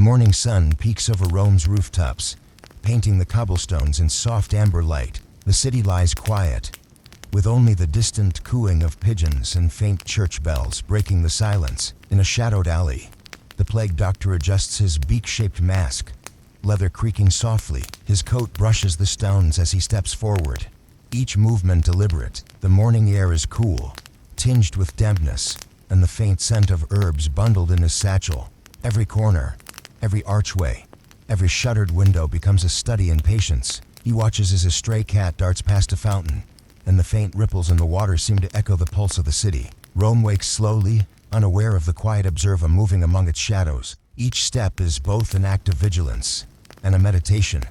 morning sun peeks over Rome's rooftops, painting the cobblestones in soft amber light. The city lies quiet, with only the distant cooing of pigeons and faint church bells breaking the silence. In a shadowed alley, the plague doctor adjusts his beak-shaped mask, leather creaking softly. His coat brushes the stones as he steps forward, each movement deliberate. The morning air is cool, tinged with dampness, and the faint scent of herbs bundled in his satchel. Every corner, every archway, every shuttered window becomes a study in patience. He watches as a stray cat darts past a fountain, and the faint ripples in the water seem to echo the pulse of the city. Rome wakes slowly, unaware of the quiet observer moving among its shadows. Each step is both an act of vigilance and a meditation,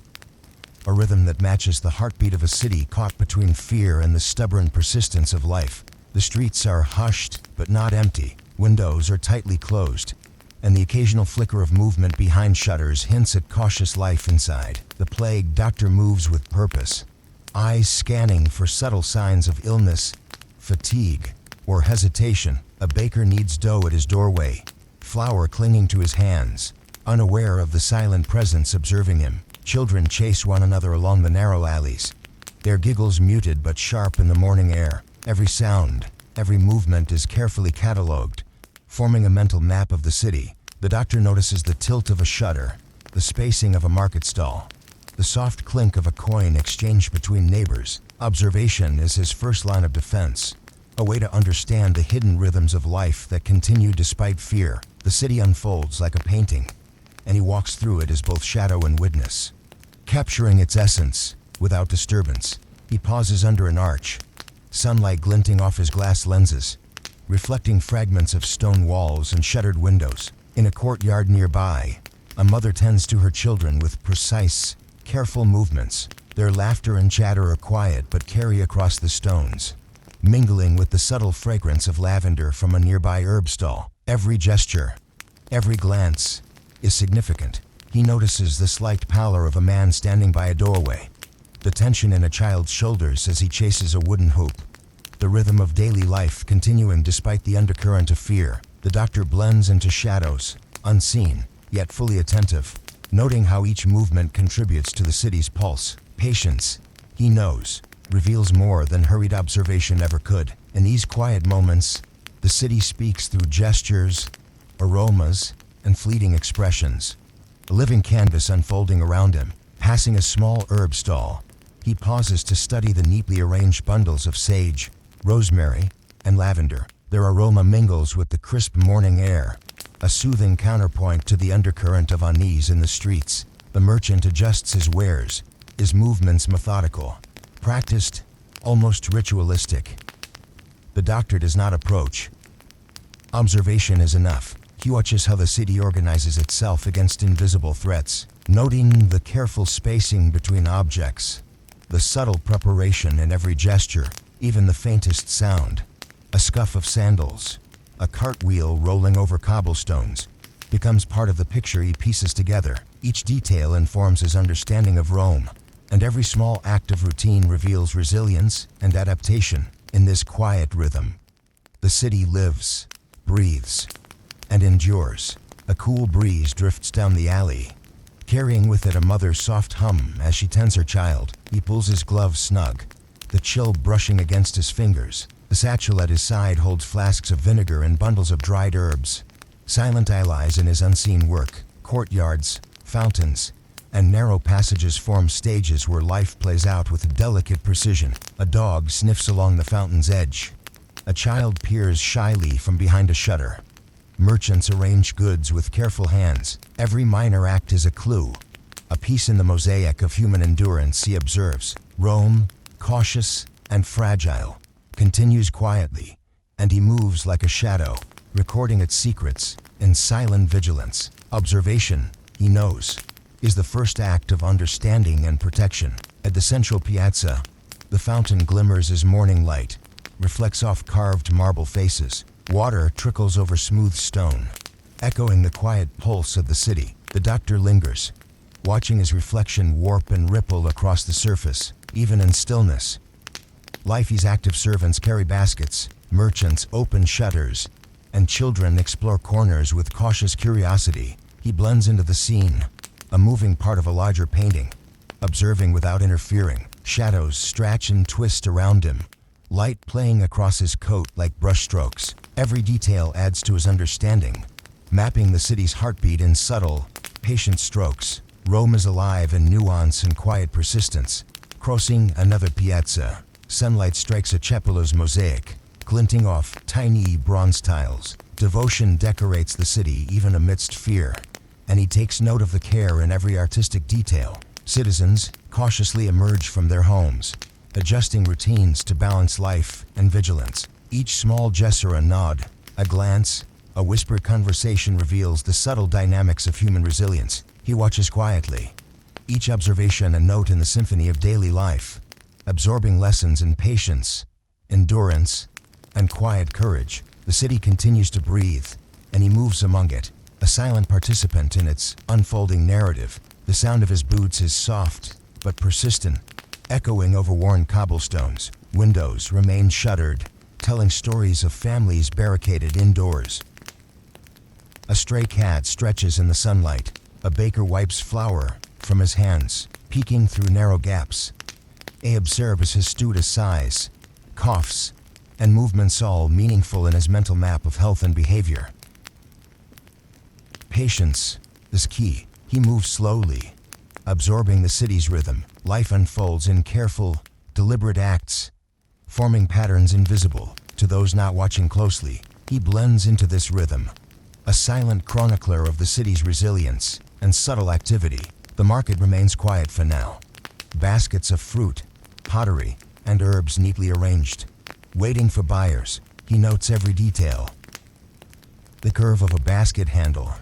a rhythm that matches the heartbeat of a city caught between fear and the stubborn persistence of life. The streets are hushed, but not empty. Windows are tightly closed, and the occasional flicker of movement behind shutters hints at cautious life inside. The plague doctor moves with purpose, eyes scanning for subtle signs of illness, fatigue, or hesitation. A baker kneads dough at his doorway, flour clinging to his hands, unaware of the silent presence observing him. Children chase one another along the narrow alleys, their giggles muted but sharp in the morning air. Every sound, every movement is carefully catalogued, forming a mental map of the city. The doctor notices the tilt of a shutter, the spacing of a market stall, the soft clink of a coin exchanged between neighbors. Observation is his first line of defense, a way to understand the hidden rhythms of life that continue despite fear. The city unfolds like a painting, and he walks through it as both shadow and witness, capturing its essence without disturbance. He pauses under an arch, sunlight glinting off his glass lenses, reflecting fragments of stone walls and shuttered windows. In a courtyard nearby, a mother tends to her children with precise, careful movements. Their laughter and chatter are quiet but carry across the stones, mingling with the subtle fragrance of lavender from a nearby herb stall. Every gesture, every glance, is significant. He notices the slight pallor of a man standing by a doorway, the tension in a child's shoulders as he chases a wooden hoop, the rhythm of daily life continuing despite the undercurrent of fear. The doctor blends into shadows, unseen, yet fully attentive, noting how each movement contributes to the city's pulse. Patience, he knows, reveals more than hurried observation ever could. In these quiet moments, the city speaks through gestures, aromas, and fleeting expressions, a living canvas unfolding around him. Passing a small herb stall, he pauses to study the neatly arranged bundles of sage, rosemary, and lavender. Their aroma mingles with the crisp morning air, a soothing counterpoint to the undercurrent of unease in the streets. The merchant adjusts his wares, his movements methodical, practiced, almost ritualistic. The doctor does not approach. Observation is enough. He watches how the city organizes itself against invisible threats, noting the careful spacing between objects, the subtle preparation in every gesture, even the faintest sound. A scuff of sandals, a cartwheel rolling over cobblestones, becomes part of the picture he pieces together. Each detail informs his understanding of Rome, and every small act of routine reveals resilience and adaptation. In this quiet rhythm, the city lives, breathes, and endures. A cool breeze drifts down the alley, carrying with it a mother's soft hum as she tends her child. He pulls his gloves snug, the chill brushing against his fingers. The satchel at his side holds flasks of vinegar and bundles of dried herbs, silent allies in his unseen work. Courtyards, fountains, and narrow passages form stages where life plays out with delicate precision. A dog sniffs along the fountain's edge. A child peers shyly from behind a shutter. Merchants arrange goods with careful hands. Every minor act is a clue, a piece in the mosaic of human endurance. He observes. Rome, cautious and fragile, continues quietly, and he moves like a shadow, recording its secrets in silent vigilance. Observation, he knows, is the first act of understanding and protection. At the central piazza, the fountain glimmers as morning light, reflects off carved marble faces. Water trickles over smooth stone, echoing the quiet pulse of the city. The doctor lingers, watching his reflection warp and ripple across the surface. Even in stillness, life's active servants carry baskets, merchants open shutters, and children explore corners with cautious curiosity. He blends into the scene, a moving part of a larger painting, observing without interfering. Shadows stretch and twist around him, light playing across his coat like brushstrokes. Every detail adds to his understanding, mapping the city's heartbeat in subtle, patient strokes. Rome is alive in nuance and quiet persistence. Crossing another piazza, sunlight strikes a Cepolo's mosaic, glinting off tiny bronze tiles. Devotion decorates the city even amidst fear, and he takes note of the care in every artistic detail. Citizens cautiously emerge from their homes, adjusting routines to balance life and vigilance. Each small gesture, a nod, a glance, a whispered conversation reveals the subtle dynamics of human resilience. He watches quietly, each observation a note in the symphony of daily life, absorbing lessons in patience, endurance, and quiet courage. The city continues to breathe, and he moves among it, a silent participant in its unfolding narrative. The sound of his boots is soft but persistent, echoing over worn cobblestones. Windows remain shuttered, telling stories of families barricaded indoors. A stray cat stretches in the sunlight. A baker wipes flour from his hands, peeking through narrow gaps. He observes his student's sighs, coughs, and movements, all meaningful in his mental map of health and behavior. Patience is key. He moves slowly, absorbing the city's rhythm. Life unfolds in careful, deliberate acts, forming patterns invisible to those not watching closely. He blends into this rhythm, a silent chronicler of the city's resilience and subtle activity. The market remains quiet for now. Baskets of fruit, pottery, and herbs neatly arranged, waiting for buyers. He notes every detail. The curve of a basket handle,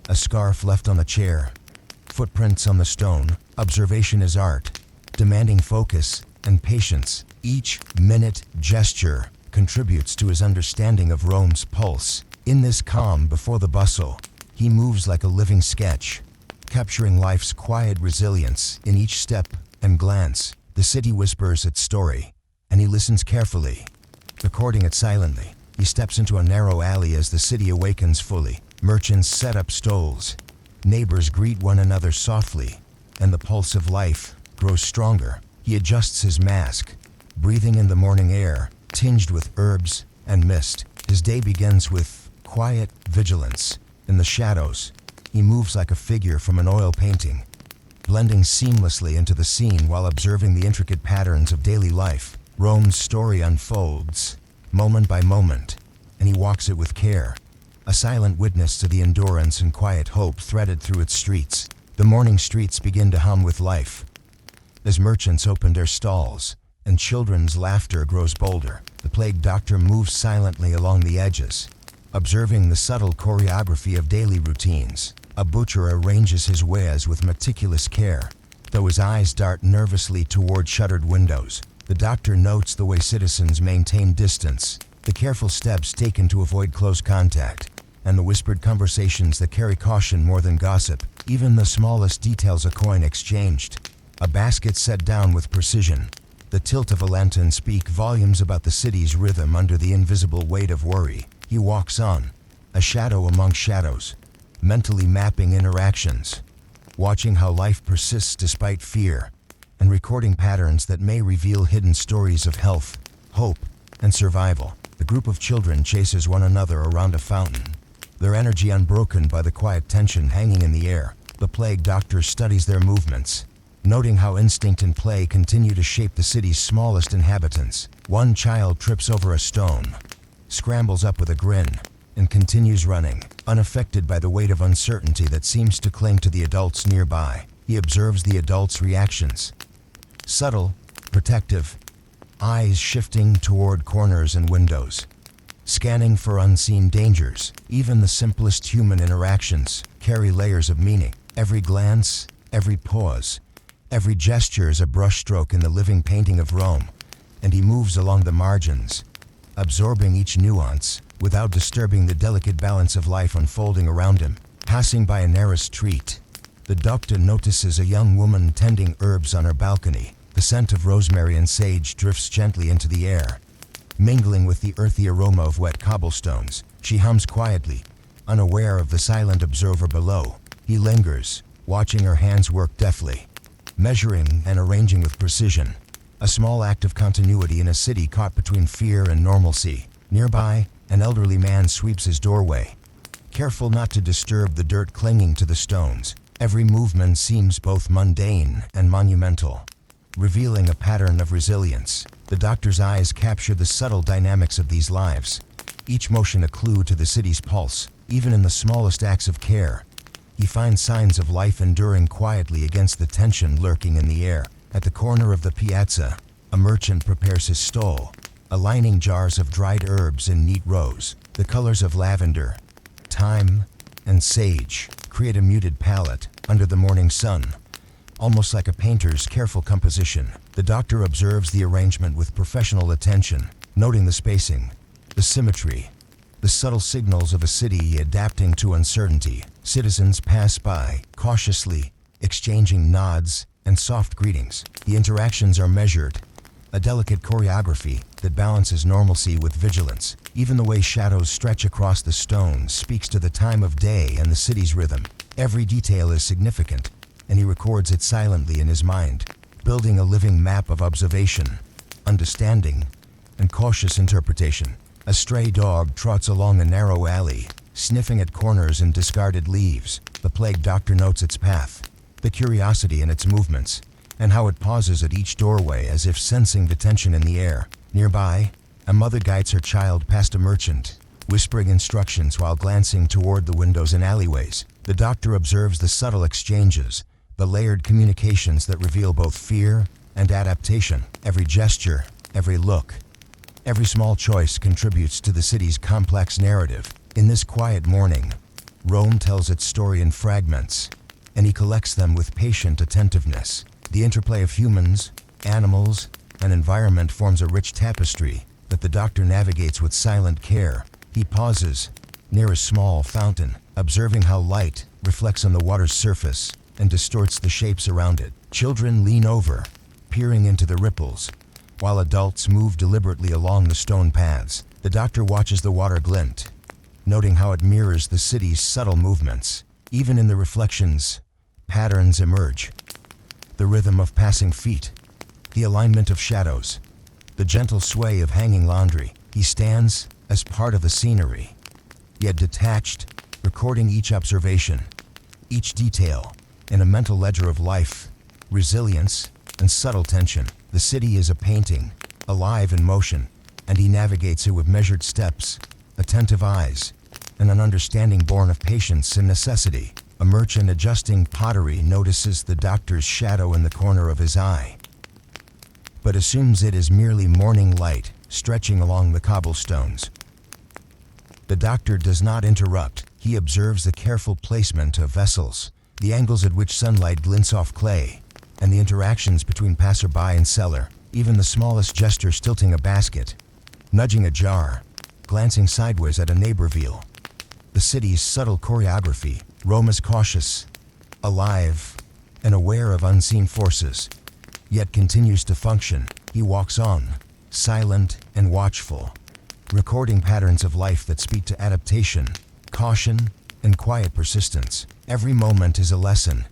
a scarf left on the chair, footprints on the stone. Observation is art, demanding focus and patience. Each minute gesture contributes to his understanding of Rome's pulse. In this calm before the bustle, he moves like a living sketch, capturing life's quiet resilience in each step and glance. The city whispers its story, and he listens carefully, recording it silently. He steps into a narrow alley as the city awakens fully. Merchants set up stalls, neighbors greet one another softly, and the pulse of life grows stronger. He adjusts his mask, breathing in the morning air, tinged with herbs and mist. His day begins with quiet vigilance. In the shadows, he moves like a figure from an oil painting, blending seamlessly into the scene while observing the intricate patterns of daily life. Rome's story unfolds, moment by moment, and he walks it with care, a silent witness to the endurance and quiet hope threaded through its streets. The morning streets begin to hum with life, as merchants open their stalls, and children's laughter grows bolder. The plague doctor moves silently along the edges, observing the subtle choreography of daily routines. A butcher arranges his wares with meticulous care, though his eyes dart nervously toward shuttered windows. The doctor notes the way citizens maintain distance, the careful steps taken to avoid close contact, and the whispered conversations that carry caution more than gossip. Even the smallest details, a coin exchanged, a basket set down with precision, the tilt of a lantern, speak volumes about the city's rhythm under the invisible weight of worry. He walks on, a shadow among shadows, mentally mapping interactions, watching how life persists despite fear, and recording patterns that may reveal hidden stories of health, hope, and survival. The group of children chases one another around a fountain, their energy unbroken by the quiet tension hanging in the air. The plague doctor studies their movements, noting how instinct and play continue to shape the city's smallest inhabitants. One child trips over a stone, scrambles up with a grin, and continues running, unaffected by the weight of uncertainty that seems to cling to the adults nearby. He observes the adults' reactions, subtle, protective, eyes shifting toward corners and windows, scanning for unseen dangers. Even the simplest human interactions carry layers of meaning. Every glance, every pause, every gesture is a brushstroke in the living painting of Rome, and he moves along the margins, absorbing each nuance without disturbing the delicate balance of life unfolding around him. Passing by a narrow street, the doctor notices a young woman tending herbs on her balcony. The scent of rosemary and sage drifts gently into the air, mingling with the earthy aroma of wet cobblestones. She hums quietly, unaware of the silent observer below. He lingers, watching her hands work deftly, measuring and arranging with precision. A small act of continuity in a city caught between fear and normalcy. Nearby, an elderly man sweeps his doorway, careful not to disturb the dirt clinging to the stones. Every movement seems both mundane and monumental, revealing a pattern of resilience. The doctor's eyes capture the subtle dynamics of these lives, each motion a clue to the city's pulse. Even in the smallest acts of care, he finds signs of life enduring quietly against the tension lurking in the air. At the corner of the piazza, a merchant prepares his stall, aligning jars of dried herbs in neat rows. The colors of lavender, thyme, and sage create a muted palette under the morning sun, almost like a painter's careful composition. The doctor observes the arrangement with professional attention, noting the spacing, the symmetry, the subtle signals of a city adapting to uncertainty. Citizens pass by, cautiously, exchanging nods and soft greetings. The interactions are measured, a delicate choreography that balances normalcy with vigilance. Even the way shadows stretch across the stones speaks to the time of day and the city's rhythm. Every detail is significant, and he records it silently in his mind, building a living map of observation, understanding, and cautious interpretation. A stray dog trots along a narrow alley, sniffing at corners and discarded leaves. The plague doctor notes its path, the curiosity in its movements, and how it pauses at each doorway as if sensing the tension in the air. Nearby, a mother guides her child past a merchant, whispering instructions while glancing toward the windows and alleyways. The doctor observes the subtle exchanges, the layered communications that reveal both fear and adaptation. Every gesture, every look, every small choice contributes to the city's complex narrative. In this quiet morning, Rome tells its story in fragments, and he collects them with patient attentiveness. The interplay of humans, animals, and environment forms a rich tapestry that the doctor navigates with silent care. He pauses near a small fountain, observing how light reflects on the water's surface and distorts the shapes around it. Children lean over, peering into the ripples, while adults move deliberately along the stone paths. The doctor watches the water glint, noting how it mirrors the city's subtle movements. Even in the reflections, patterns emerge. The rhythm of passing feet, the alignment of shadows, the gentle sway of hanging laundry. He stands as part of the scenery, yet detached, recording each observation, each detail, in a mental ledger of life, resilience, and subtle tension. The city is a painting, alive in motion, and he navigates it with measured steps, attentive eyes, and an understanding born of patience and necessity. A merchant adjusting pottery notices the doctor's shadow in the corner of his eye, but assumes it is merely morning light stretching along the cobblestones. The doctor does not interrupt. He observes the careful placement of vessels, the angles at which sunlight glints off clay, and the interactions between passerby and seller. Even the smallest gesture, tilting a basket, nudging a jar, glancing sideways at a neighbor, reveal the city's subtle choreography. Rome is cautious, alive, and aware of unseen forces, yet continues to function. He walks on, silent and watchful, recording patterns of life that speak to adaptation, caution, and quiet persistence. Every moment is a lesson,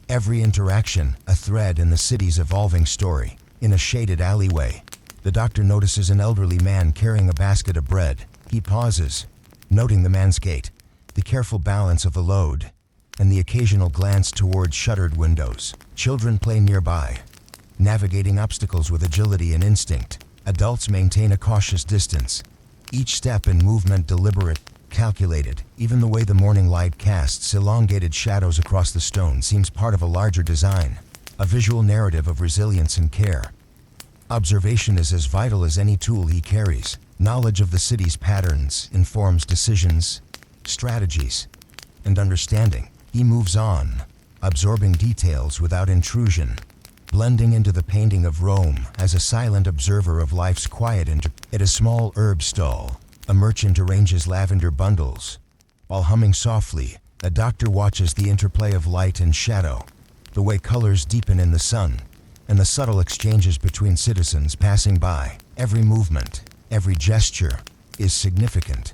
every interaction a thread in the city's evolving story. In a shaded alleyway, the doctor notices an elderly man carrying a basket of bread. He pauses, noting the man's gait, the careful balance of the load, and the occasional glance toward shuttered windows. Children play nearby, navigating obstacles with agility and instinct. Adults maintain a cautious distance, each step and movement deliberate, calculated. Even the way the morning light casts elongated shadows across the stone seems part of a larger design, a visual narrative of resilience and care. Observation is as vital as any tool he carries. Knowledge of the city's patterns informs decisions, strategies, and understanding. He moves on, absorbing details without intrusion, blending into the painting of Rome as a silent observer of life's quiet. At a small herb stall, a merchant arranges lavender bundles. While humming softly, a doctor watches the interplay of light and shadow, the way colors deepen in the sun, and the subtle exchanges between citizens passing by. Every movement, every gesture, is significant.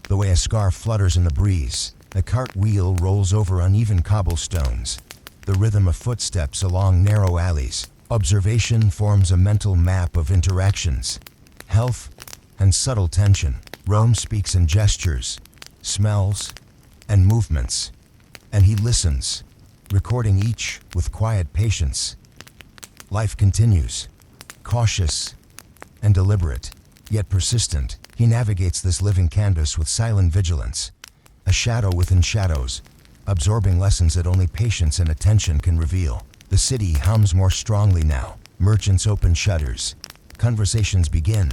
The way a scarf flutters in the breeze, A cartwheel rolls over uneven cobblestones, the rhythm of footsteps along narrow alleys. Observation forms a mental map of interactions, health, and subtle tension. Rome speaks in gestures, smells, and movements, and he listens, recording each with quiet patience. Life continues, cautious and deliberate, yet persistent. He navigates this living canvas with silent vigilance, a shadow within shadows, absorbing lessons that only patience and attention can reveal. The city hums more strongly now. Merchants open shutters. Conversations begin,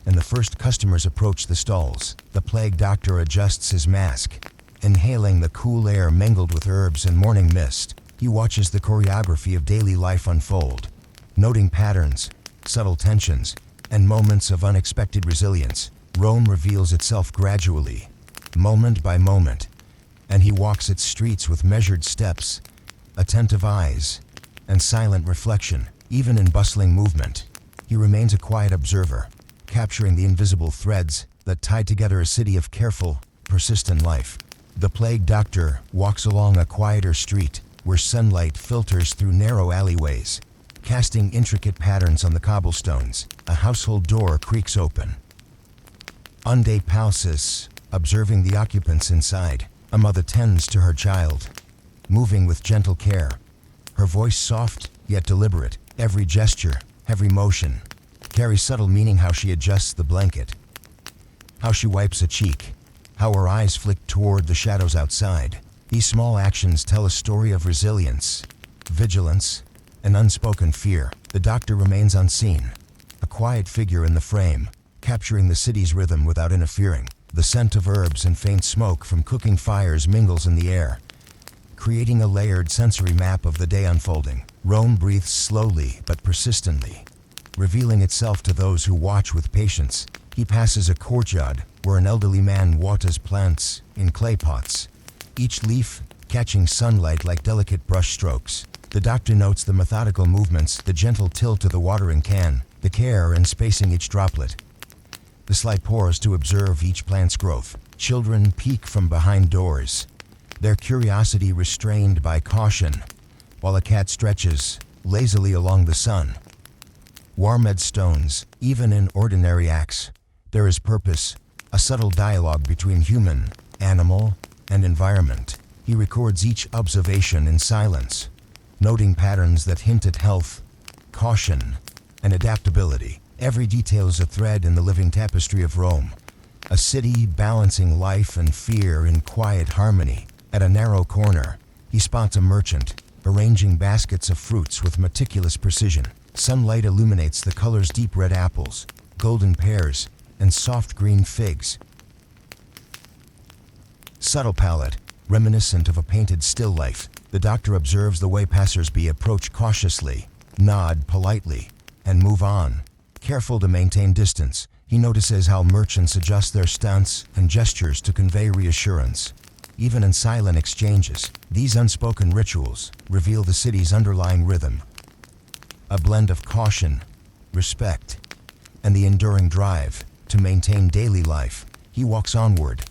and the first customers approach the stalls. The plague doctor adjusts his mask, inhaling the cool air mingled with herbs and morning mist. He watches the choreography of daily life unfold, noting patterns, subtle tensions, and moments of unexpected resilience. Rome reveals itself gradually, moment by moment, and he walks its streets with measured steps, attentive eyes, and silent reflection. Even in bustling movement, he remains a quiet observer, capturing the invisible threads that tie together a city of careful, persistent life. The plague doctor walks along a quieter street where sunlight filters through narrow alleyways, casting intricate patterns on the cobblestones. A household door creaks open. Unde pausis, observing the occupants inside. A mother tends to her child, moving with gentle care, her voice soft yet deliberate. Every gesture, every motion, carries subtle meaning. How she adjusts the blanket, how she wipes a cheek, how her eyes flick toward the shadows outside. These small actions tell a story of resilience, vigilance, and unspoken fear. The doctor remains unseen, a quiet figure in the frame, capturing the city's rhythm without interfering. The scent of herbs and faint smoke from cooking fires mingles in the air, creating a layered sensory map of the day unfolding. Rome breathes slowly but persistently, revealing itself to those who watch with patience. He passes a courtyard where an elderly man waters plants in clay pots, each leaf catching sunlight like delicate brushstrokes. The doctor notes the methodical movements, the gentle tilt of the watering can, the care in spacing each droplet, the slight pause to observe each plant's growth. Children peek from behind doors, their curiosity restrained by caution, while a cat stretches lazily along the sun. Warmed stones, even in ordinary acts, there is purpose, a subtle dialogue between human, animal, and environment. He records each observation in silence, noting patterns that hint at health, caution, and adaptability. Every detail is a thread in the living tapestry of Rome, a city balancing life and fear in quiet harmony. At a narrow corner, he spots a merchant, arranging baskets of fruits with meticulous precision. Sunlight illuminates the colors: deep red apples, golden pears, and soft green figs. Subtle palette, reminiscent of a painted still life. The doctor observes the way passers-by approach cautiously, nod politely, and move on. Careful to maintain distance, he notices how merchants adjust their stance and gestures to convey reassurance. Even in silent exchanges, these unspoken rituals reveal the city's underlying rhythm, a blend of caution, respect, and the enduring drive to maintain daily life. He walks onward,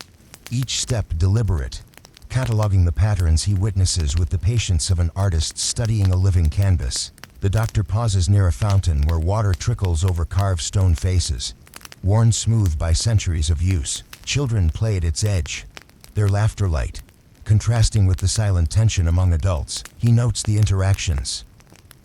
each step deliberate, cataloging the patterns he witnesses with the patience of an artist studying a living canvas. The doctor pauses near a fountain where water trickles over carved stone faces, worn smooth by centuries of use. Children play at its edge, their laughter light, contrasting with the silent tension among adults. He notes the interactions,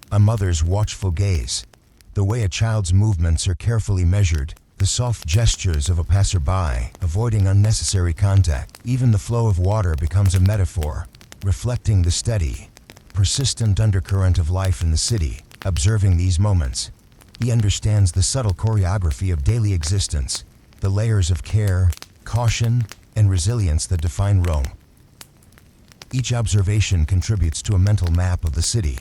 a mother's watchful gaze, the way a child's movements are carefully measured, the soft gestures of a passerby, avoiding unnecessary contact. Even the flow of water becomes a metaphor, reflecting the steady, persistent undercurrent of life in the city. Observing these moments, he understands the subtle choreography of daily existence, the layers of care, caution, and resilience that define Rome. Each observation contributes to a mental map of the city,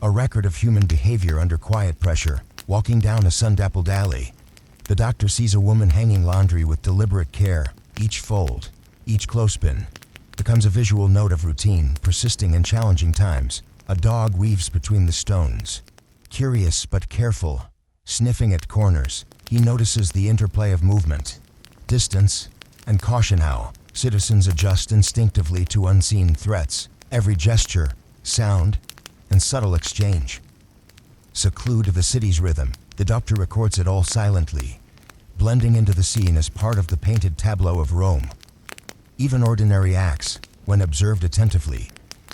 a record of human behavior under quiet pressure. Walking down a sun-dappled alley, the doctor sees a woman hanging laundry with deliberate care. Each fold, each clothespin, becomes a visual note of routine, persisting in challenging times. A dog weaves between the stones, curious but careful, sniffing at corners. He notices the interplay of movement, distance, and caution, how Citizens adjust instinctively to unseen threats. Every gesture, sound, and subtle exchange. Seclude the city's rhythm. The doctor records it all silently, blending into the scene as part of the painted tableau of Rome. Even ordinary acts, when observed attentively,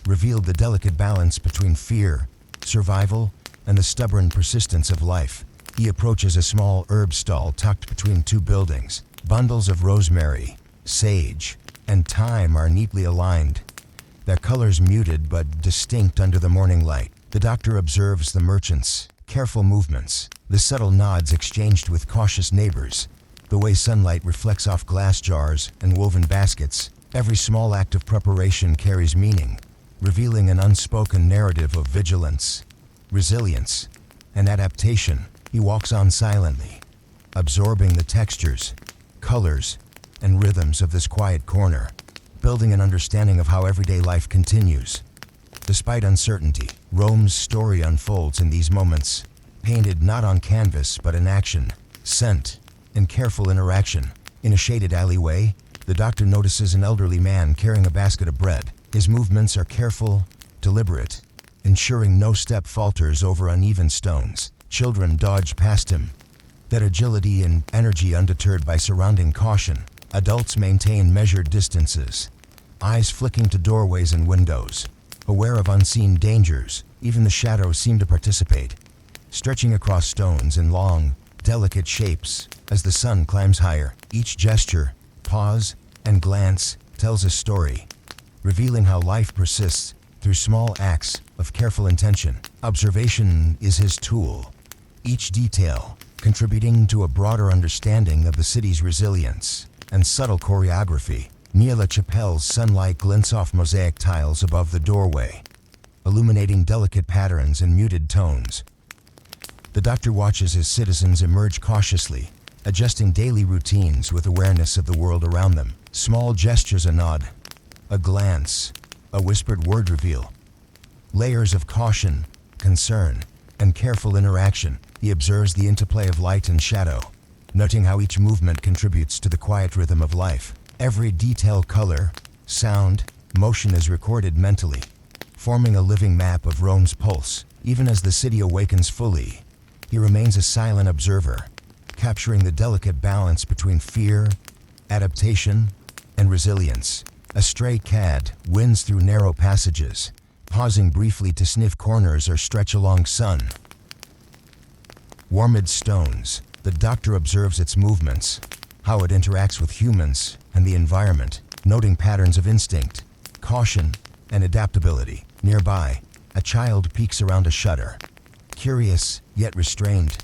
revealed the delicate balance between fear, survival, and the stubborn persistence of life. He approaches a small herb stall tucked between two buildings. Bundles of rosemary, sage, and thyme are neatly aligned, their colors muted but distinct under the morning light. The doctor observes the merchants' careful movements, the subtle nods exchanged with cautious neighbors, the way sunlight reflects off glass jars and woven baskets. Every small act of preparation carries meaning, revealing an unspoken narrative of vigilance, resilience, and adaptation. He walks on silently, absorbing the textures, colors, and rhythms of this quiet corner, building an understanding of how everyday life continues. Despite uncertainty, Rome's story unfolds in these moments, painted not on canvas but in action, scent, and careful interaction. In a shaded alleyway, the doctor notices an elderly man carrying a basket of bread. His movements are careful, deliberate, ensuring no step falters over uneven stones. Children dodge past him, their agility and energy undeterred by surrounding caution. Adults maintain measured distances, eyes flicking to doorways and windows, aware of unseen dangers. Even the shadows seem to participate, stretching across stones in long, delicate shapes as the sun climbs higher. Each gesture, pause, and glance tells a story, revealing how life persists through small acts of careful intention. Observation is his tool, each detail contributing to a broader understanding of the city's resilience and subtle choreography. Near La Chapelle's sunlight glints off mosaic tiles above the doorway, illuminating delicate patterns and muted tones. The doctor watches as citizens emerge cautiously, adjusting daily routines with awareness of the world around them. Small gestures, a nod, a glance, a whispered word reveal layers of caution, concern, and careful interaction. He observes the interplay of light and shadow, noting how each movement contributes to the quiet rhythm of life. Every detail, color, sound, motion is recorded mentally, forming a living map of Rome's pulse. Even as the city awakens fully, he remains a silent observer, capturing the delicate balance between fear, adaptation, and resilience. A stray cat winds through narrow passages, pausing briefly to sniff corners or stretch along sun-warmed stones. The doctor observes its movements, how it interacts with humans and the environment, noting patterns of instinct, caution, and adaptability. Nearby, a child peeks around a shutter, curious yet restrained.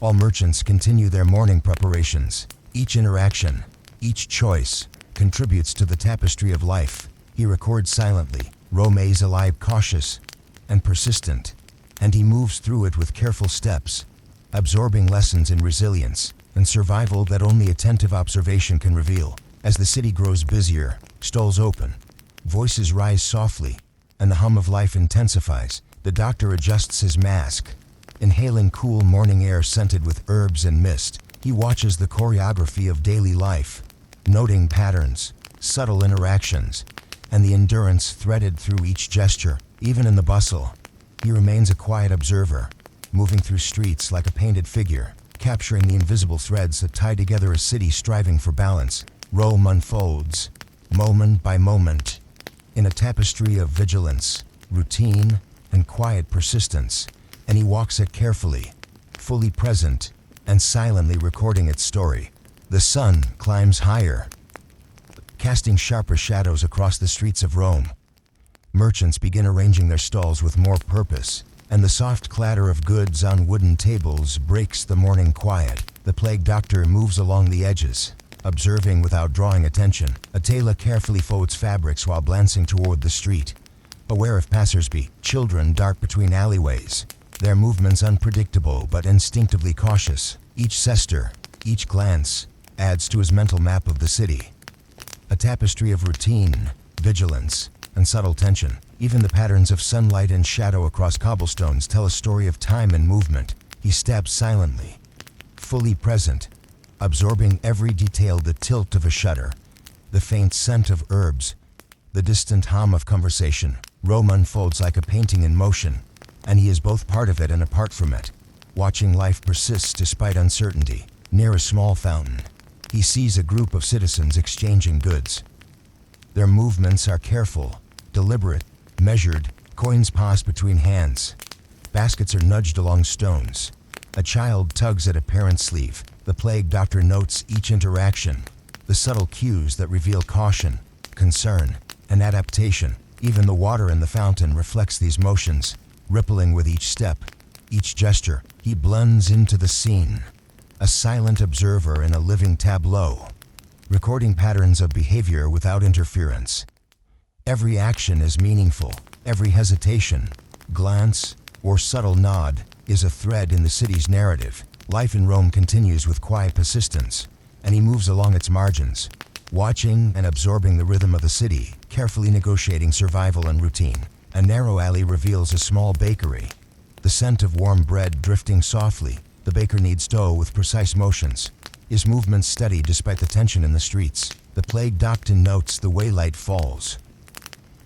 All merchants continue their morning preparations. Each interaction, each choice, contributes to the tapestry of life. He records silently. Rome is alive, cautious, and persistent, and he moves through it with careful steps, absorbing lessons in resilience and survival that only attentive observation can reveal. As the city grows busier, stalls open, voices rise softly, and the hum of life intensifies. The doctor adjusts his mask, inhaling cool morning air scented with herbs and mist. He watches the choreography of daily life, noting patterns, subtle interactions, and the endurance threaded through each gesture. Even in the bustle, he remains a quiet observer, moving through streets like a painted figure, capturing the invisible threads that tie together a city striving for balance. Rome unfolds, moment by moment, in a tapestry of vigilance, routine, and quiet persistence, and he walks it carefully, fully present, and silently recording its story. The sun climbs higher, casting sharper shadows across the streets of Rome. Merchants begin arranging their stalls with more purpose, and the soft clatter of goods on wooden tables breaks the morning quiet. The plague doctor moves along the edges, observing without drawing attention. A tailor carefully folds fabrics while glancing toward the street, aware of passersby. Children dart between alleyways, their movements unpredictable but instinctively cautious. Each gesture, each glance, adds to his mental map of the city. A tapestry of routine, vigilance, and subtle tension. Even the patterns of sunlight and shadow across cobblestones tell a story of time and movement. He steps silently, fully present, absorbing every detail. The tilt of a shutter, the faint scent of herbs, the distant hum of conversation. Rome unfolds like a painting in motion, and he is both part of it and apart from it, watching life persist despite uncertainty. Near a small fountain, he sees a group of citizens exchanging goods. Their movements are careful, deliberate, measured, coins pass between hands. Baskets are nudged along stones. A child tugs at a parent's sleeve. The plague doctor notes each interaction, the subtle cues that reveal caution, concern, and adaptation. Even the water in the fountain reflects these motions, rippling with each step, each gesture. He blends into the scene, a silent observer in a living tableau, recording patterns of behavior without interference. Every action is meaningful. Every hesitation, glance, or subtle nod is a thread in the city's narrative. Life in Rome continues with quiet persistence, and he moves along its margins, watching and absorbing the rhythm of the city, carefully negotiating survival and routine. A narrow alley reveals a small bakery, the scent of warm bread drifting softly. The baker kneads dough with precise motions, his movements steady despite the tension in the streets. The plague doctor notes the way light falls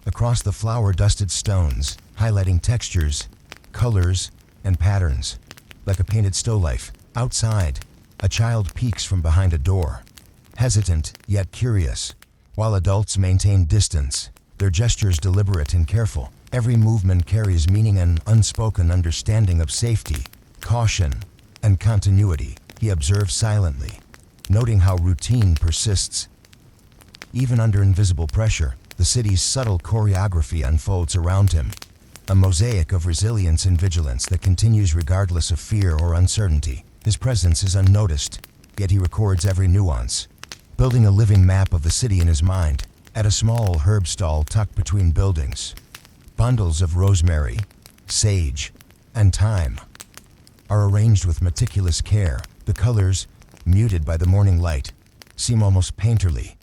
across the flour-dusted stones, highlighting textures, colors, and patterns, like a painted still life. Outside, a child peeks from behind a door, hesitant yet curious, while adults maintain distance, their gestures deliberate and careful. Every movement carries meaning and unspoken understanding of safety, caution, and continuity. He observes silently, noting how routine persists. Even under invisible pressure, the city's subtle choreography unfolds around him, a mosaic of resilience and vigilance that continues regardless of fear or uncertainty. His presence is unnoticed, yet he records every nuance, building a living map of the city in his mind. At a small herb stall tucked between buildings, bundles of rosemary, sage, and thyme are arranged with meticulous care. The colors, muted by the morning light, seem almost painterly,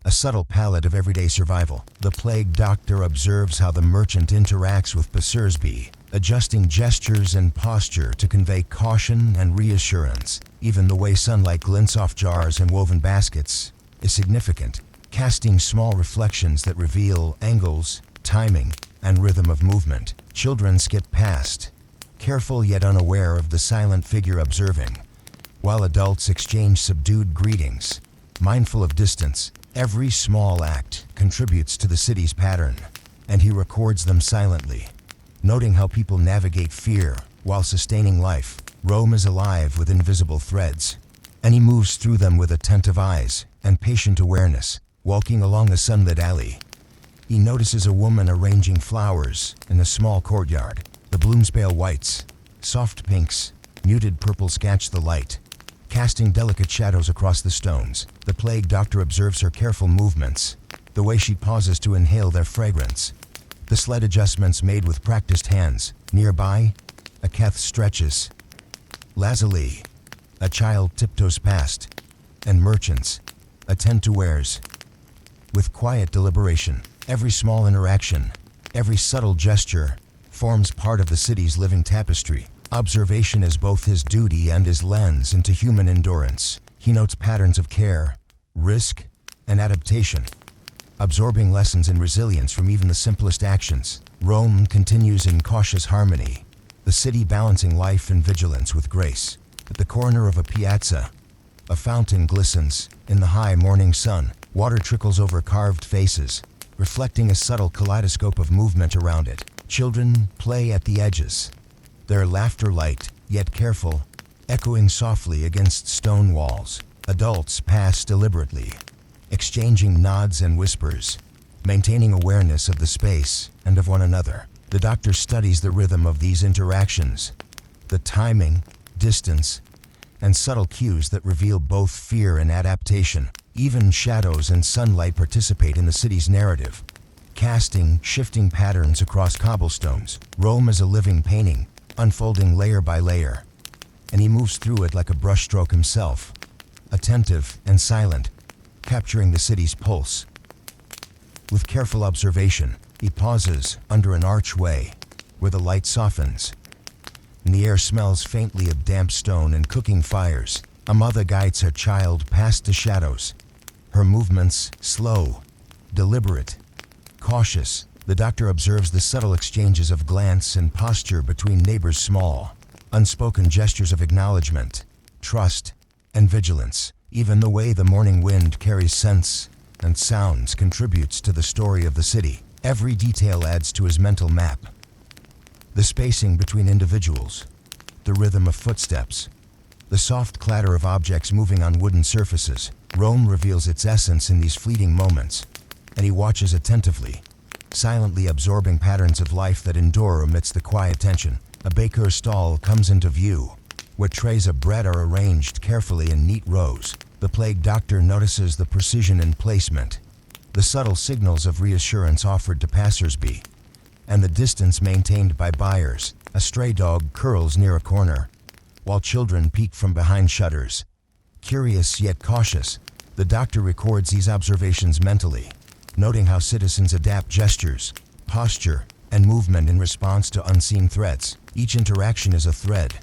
a subtle palette of everyday survival. The plague doctor observes how the merchant interacts with Passersby, adjusting gestures and posture to convey caution and reassurance. Even the way sunlight glints off jars and woven baskets is significant, casting small reflections that reveal angles, timing, and rhythm of movement. Children skip past, careful yet unaware of the silent figure observing, while adults exchange subdued greetings, mindful of distance. Every small act contributes to the city's pattern, and he records them silently, noting how people navigate fear while sustaining life. Rome is alive with invisible threads, and he moves through them with attentive eyes and patient awareness. Walking along a sunlit alley, he notices a woman arranging flowers in a small courtyard. The blooms pale whites, soft pinks, muted purples catch the light, casting delicate shadows across the stones. The plague doctor observes her careful movements, the way she pauses to inhale their fragrance, the slight adjustments made with practiced hands. Nearby, a cath stretches lazily, a child tiptoes past, and merchants attend to wares with quiet deliberation. Every small interaction, every subtle gesture, forms part of the city's living tapestry. Observation is both his duty and his lens into human endurance. He notes patterns of care, risk, and adaptation, absorbing lessons in resilience from even the simplest actions. Rome continues in cautious harmony, the city balancing life and vigilance with grace. At the corner of a piazza, a fountain glistens in the high morning sun. Water trickles over carved faces, reflecting a subtle kaleidoscope of movement around it. Children play at the edges, their laughter light, yet careful, echoing softly against stone walls. Adults pass deliberately, exchanging nods and whispers, maintaining awareness of the space and of one another. The doctor studies the rhythm of these interactions, the timing, distance, and subtle cues that reveal both fear and adaptation. Even shadows and sunlight participate in the city's narrative, casting shifting patterns across cobblestones. Rome is a living painting, unfolding layer by layer, and he moves through it like a brushstroke himself, attentive and silent, capturing the city's pulse. With careful observation, he pauses under an archway where the light softens, and the air smells faintly of damp stone and cooking fires. A mother guides her child past the shadows, Her movements slow, deliberate, cautious. The doctor observes the subtle exchanges of glance and posture between neighbors, small, unspoken gestures of acknowledgement, trust, and vigilance. Even the way the morning wind carries scents and sounds contributes to the story of the city. Every detail adds to his mental map. The spacing between individuals, the rhythm of footsteps, the soft clatter of objects moving on wooden surfaces. Rome reveals its essence in these fleeting moments, and he watches attentively, silently absorbing patterns of life that endure amidst the quiet tension. A baker's stall comes into view, where trays of bread are arranged carefully in neat rows. The plague doctor notices the precision in placement, the subtle signals of reassurance offered to passersby, and the distance maintained by buyers. A stray dog curls near a corner, while children peek from behind shutters. Curious yet cautious, the doctor records these observations mentally, noting how citizens adapt gestures, posture, and movement in response to unseen threats. Each interaction is a thread,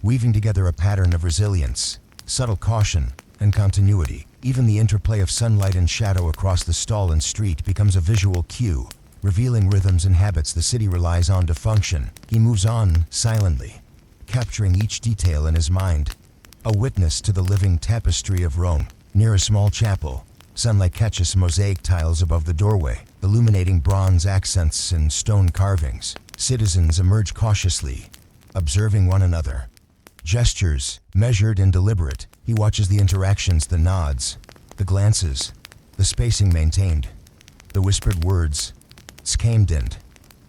weaving together a pattern of resilience, subtle caution, and continuity. Even the interplay of sunlight and shadow across the stall and street becomes a visual cue, revealing rhythms and habits the city relies on to function. He moves on silently, capturing each detail in his mind, a witness to the living tapestry of Rome. Near a small chapel, sunlight catches mosaic tiles above the doorway, illuminating bronze accents and stone carvings. Citizens emerge cautiously, observing one another. Gestures, measured and deliberate. He watches the interactions, the nods, the glances, the spacing maintained, the whispered words, scammed,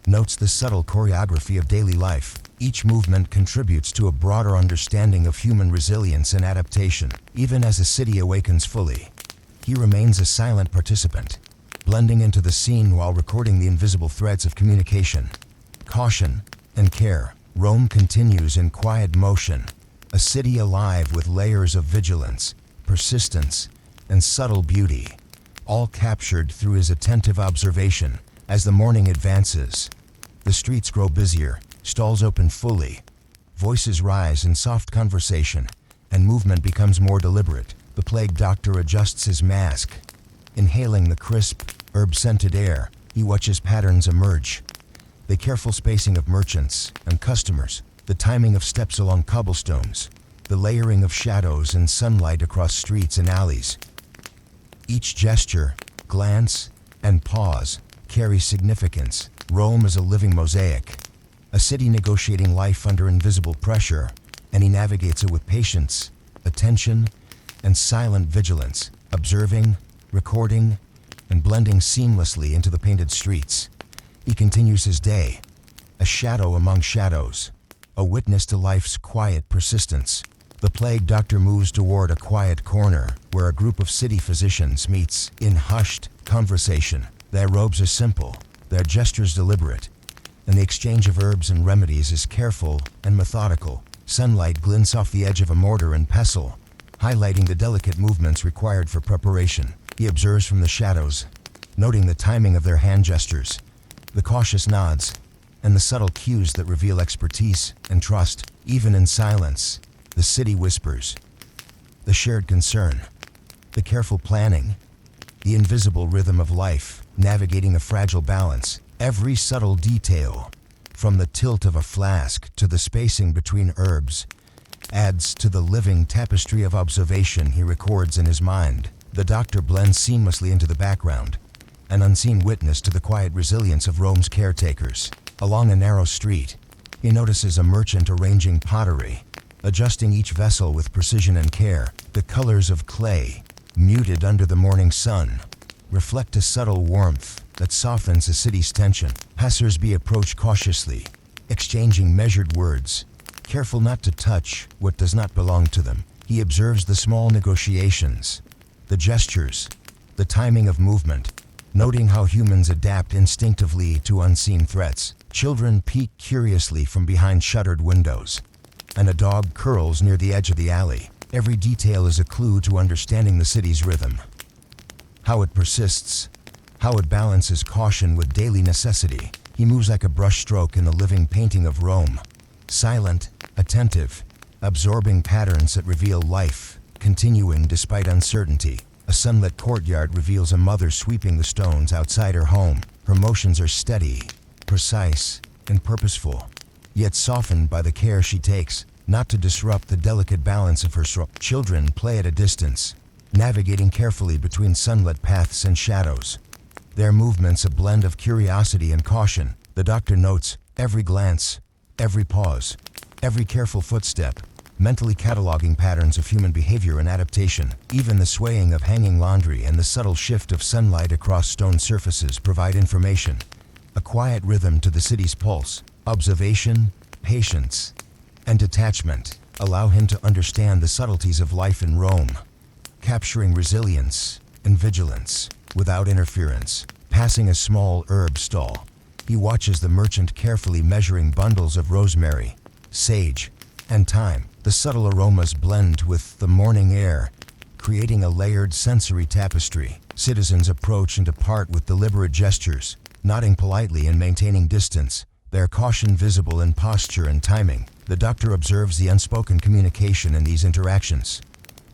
notes the subtle choreography of daily life. Each movement contributes to a broader understanding of human resilience and adaptation. Even as the city awakens fully, he remains a silent participant, blending into the scene while recording the invisible threads of communication, caution, and care. Rome continues in quiet motion, a city alive with layers of vigilance, persistence, and subtle beauty, all captured through his attentive observation. As the morning advances, the streets grow busier, stalls open fully, voices rise in soft conversation, and movement becomes more deliberate. The plague doctor adjusts his mask, inhaling the crisp, herb-scented air. He watches patterns emerge, the careful spacing of merchants and customers, the timing of steps along cobblestones, the layering of shadows and sunlight across streets and alleys. Each gesture, glance, and pause carries significance. Rome is a living mosaic, a city negotiating life under invisible pressure, and he navigates it with patience, attention, and silent vigilance, observing, recording, and blending seamlessly into the painted streets. He continues his day, a shadow among shadows, a witness to life's quiet persistence. The plague doctor moves toward a quiet corner where a group of city physicians meets in hushed conversation. Their robes are simple, their gestures deliberate, and the exchange of herbs and remedies is careful and methodical. Sunlight glints off the edge of a mortar and pestle, highlighting the delicate movements required for preparation. He observes from the shadows, noting the timing of their hand gestures, the cautious nods, and the subtle cues that reveal expertise and trust. Even in silence, the city whispers, the shared concern, the careful planning, the invisible rhythm of life, navigating a fragile balance. Every subtle detail, from the tilt of a flask to the spacing between herbs, adds to the living tapestry of observation he records in his mind. The doctor blends seamlessly into the background, an unseen witness to the quiet resilience of Rome's caretakers. Along a narrow street, he notices a merchant arranging pottery, adjusting each vessel with precision and care. The colors of clay, muted under the morning sun, reflect a subtle warmth that softens the city's tension. Passersby approach cautiously, exchanging measured words, careful not to touch what does not belong to them. He observes the small negotiations, the gestures, the timing of movement, noting how humans adapt instinctively to unseen threats. Children peek curiously from behind shuttered windows, and a dog curls near the edge of the alley. Every detail is a clue to understanding the city's rhythm, how it persists, how it balances caution with daily necessity. He moves like a brushstroke in the living painting of Rome, silent, attentive, absorbing patterns that reveal life, continuing despite uncertainty. A sunlit courtyard reveals a mother sweeping the stones outside her home. Her motions are steady, precise, and purposeful, yet softened by the care she takes not to disrupt the delicate balance of her children play at a distance, navigating carefully between sunlit paths and shadows. Their movements a blend of curiosity and caution. The doctor notes every glance, every pause, every careful footstep, mentally cataloging patterns of human behavior and adaptation. Even the swaying of hanging laundry and the subtle shift of sunlight across stone surfaces provide information, a quiet rhythm to the city's pulse. Observation, patience, and detachment allow him to understand the subtleties of life in Rome, capturing resilience and vigilance without interference. Passing a small herb stall, he watches the merchant carefully measuring bundles of rosemary, sage, and thyme. The subtle aromas blend with the morning air, creating a layered sensory tapestry. Citizens approach and depart with deliberate gestures, nodding politely and maintaining distance, their caution visible in posture and timing. The doctor observes the unspoken communication in these interactions.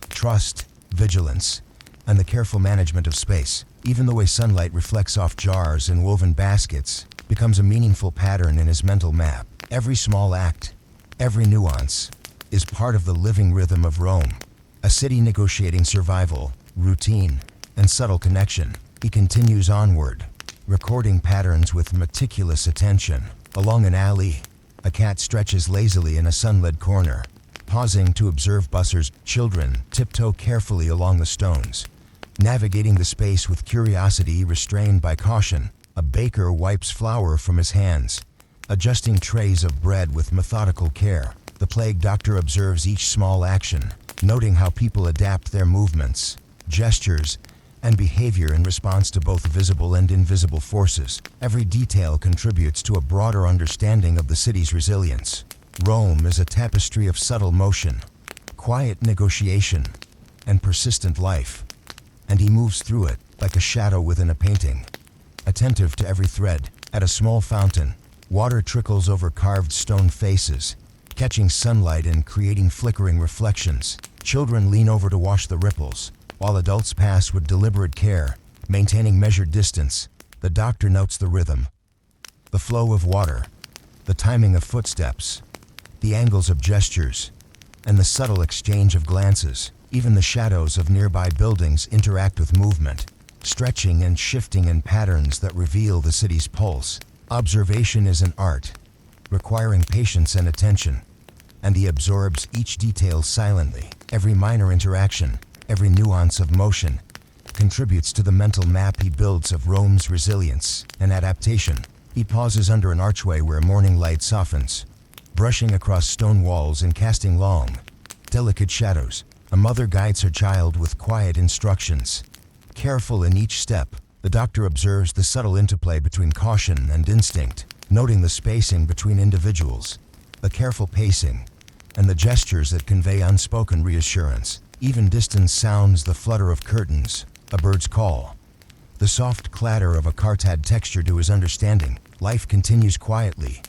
Trust, vigilance, and the careful management of space. Even the way sunlight reflects off jars and woven baskets becomes a meaningful pattern in his mental map. Every small act, every nuance, is part of the living rhythm of Rome, a city negotiating survival, routine, and subtle connection. He continues onward, recording patterns with meticulous attention. Along an alley, a cat stretches lazily in a sunlit corner, pausing to observe bussers. Children tiptoe carefully along the stones, navigating the space with curiosity restrained by caution. A baker wipes flour from his hands, adjusting trays of bread with methodical care. The plague doctor observes each small action, noting how people adapt their movements, gestures, and behavior in response to both visible and invisible forces. Every detail contributes to a broader understanding of the city's resilience. Rome is a tapestry of subtle motion, quiet negotiation, and persistent life, and he moves through it like a shadow within a painting, attentive to every thread. At a small fountain, water trickles over carved stone faces, catching sunlight and creating flickering reflections. Children lean over to watch the ripples, while adults pass with deliberate care, maintaining measured distance. The doctor notes the rhythm, the flow of water, the timing of footsteps, the angles of gestures, and the subtle exchange of glances. Even the shadows of nearby buildings interact with movement, stretching and shifting in patterns that reveal the city's pulse. Observation is an art, requiring patience and attention, and he absorbs each detail silently. Every minor interaction, every nuance of motion, contributes to the mental map he builds of Rome's resilience and adaptation. He pauses under an archway where morning light softens, brushing across stone walls and casting long, delicate shadows. A mother guides her child with quiet instructions. Careful in each step, the doctor observes the subtle interplay between caution and instinct, noting the spacing between individuals, the careful pacing, and the gestures that convey unspoken reassurance. Even distance sounds, the flutter of curtains, a bird's call, the soft clatter of a cart add texture to his understanding. Life continues quietly,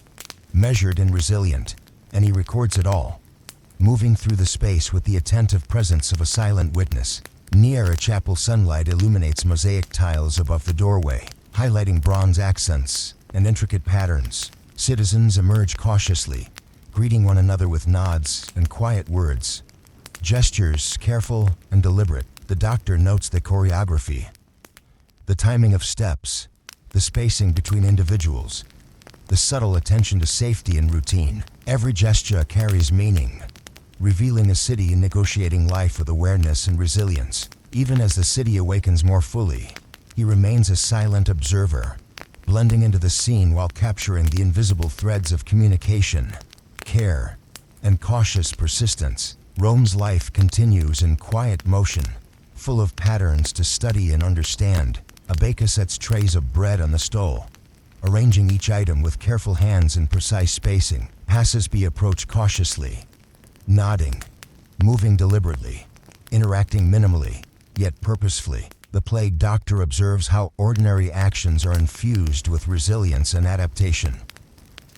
measured and resilient, and he records it all, moving through the space with the attentive presence of a silent witness. Near a chapel, sunlight illuminates mosaic tiles above the doorway, highlighting bronze accents and intricate patterns. Citizens emerge cautiously, greeting one another with nods and quiet words, gestures careful and deliberate. The doctor notes the choreography, the timing of steps, the spacing between individuals, the subtle attention to safety and routine. Every gesture carries meaning, revealing a city negotiating life with awareness and resilience. Even as the city awakens more fully, he remains a silent observer, blending into the scene while capturing the invisible threads of communication, care, and cautious persistence. Rome's life continues in quiet motion, full of patterns to study and understand. A baker sets trays of bread on the stole, arranging each item with careful hands and precise spacing. Passers-by approach cautiously, nodding, moving deliberately, interacting minimally, yet purposefully. The plague doctor observes how ordinary actions are infused with resilience and adaptation.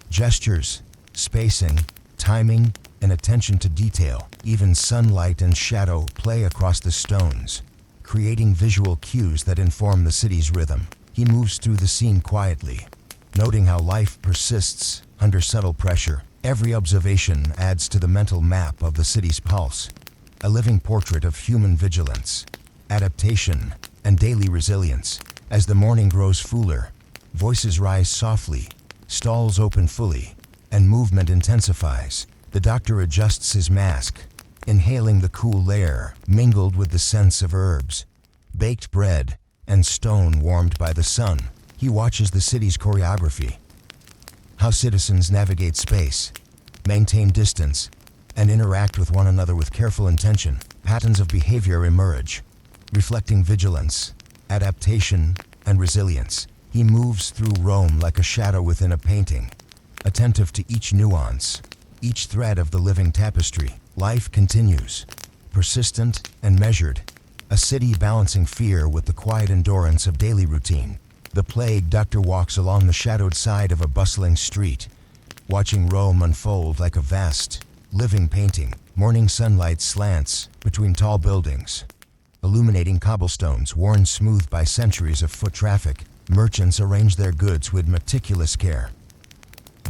Gestures, spacing, timing, and attention to detail. Even sunlight and shadow play across the stones, creating visual cues that inform the city's rhythm. He moves through the scene quietly, noting how life persists under subtle pressure. Every observation adds to the mental map of the city's pulse, a living portrait of human vigilance, adaptation, and daily resilience. As the morning grows fuller, voices rise softly, stalls open fully, and movement intensifies. The doctor adjusts his mask, inhaling the cool air mingled with the scents of herbs, baked bread, and stone warmed by the sun. He watches the city's choreography, how citizens navigate space, maintain distance, and interact with one another with careful intention. Patterns of behavior emerge, reflecting vigilance, adaptation, and resilience. He moves through Rome like a shadow within a painting, attentive to each nuance, each thread of the living tapestry. Life continues, persistent and measured, a city balancing fear with the quiet endurance of daily routine. The plague doctor walks along the shadowed side of a bustling street, watching Rome unfold like a vast, living painting. Morning sunlight slants between tall buildings, illuminating cobblestones worn smooth by centuries of foot traffic. Merchants arrange their goods with meticulous care.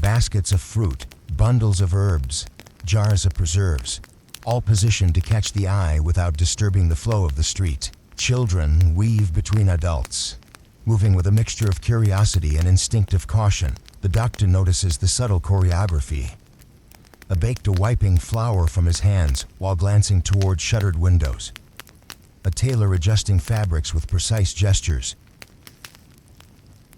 Baskets of fruit, bundles of herbs, jars of preserves, all positioned to catch the eye without disturbing the flow of the street. Children weave between adults, moving with a mixture of curiosity and instinctive caution. The doctor notices the subtle choreography, a baked wiping flour from his hands while glancing toward shuttered windows, a tailor adjusting fabrics with precise gestures,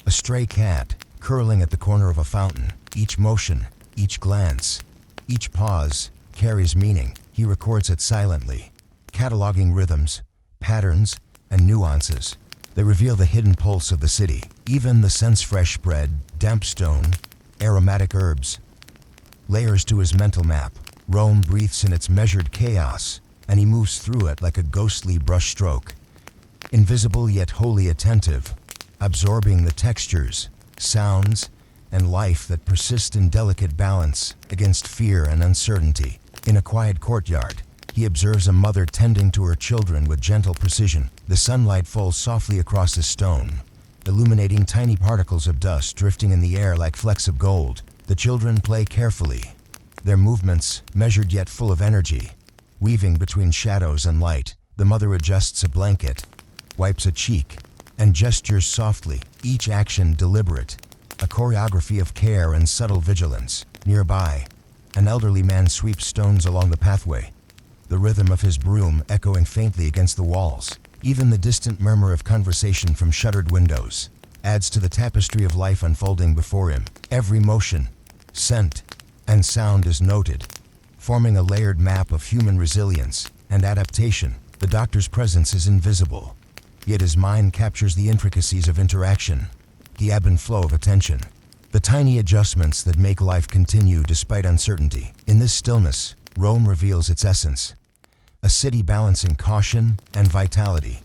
a stray cat curling at the corner of a fountain. Each motion, each glance, each pause carries meaning. He records it silently, cataloging rhythms, patterns, and nuances. They reveal the hidden pulse of the city. Even the scents: fresh bread, damp stone, aromatic herbs, layers to his mental map. Rome breathes in its measured chaos, and he moves through it like a ghostly brushstroke, invisible yet wholly attentive, absorbing the textures, sounds, and life that persist in delicate balance against fear and uncertainty. In a quiet courtyard, he observes a mother tending to her children with gentle precision. The sunlight falls softly across the stone, illuminating tiny particles of dust drifting in the air like flecks of gold. The children play carefully, their movements measured yet full of energy, weaving between shadows and light. The mother adjusts a blanket, wipes a cheek, and gestures softly, each action deliberate, a choreography of care and subtle vigilance. Nearby, an elderly man sweeps stones along the pathway, the rhythm of his broom echoing faintly against the walls. Even the distant murmur of conversation from shuttered windows adds to the tapestry of life unfolding before him. Every motion, scent, and sound is noted, forming a layered map of human resilience and adaptation. The doctor's presence is invisible, yet his mind captures the intricacies of interaction, the ebb and flow of attention, the tiny adjustments that make life continue despite uncertainty. In this stillness, Rome reveals its essence, a city balancing caution and vitality,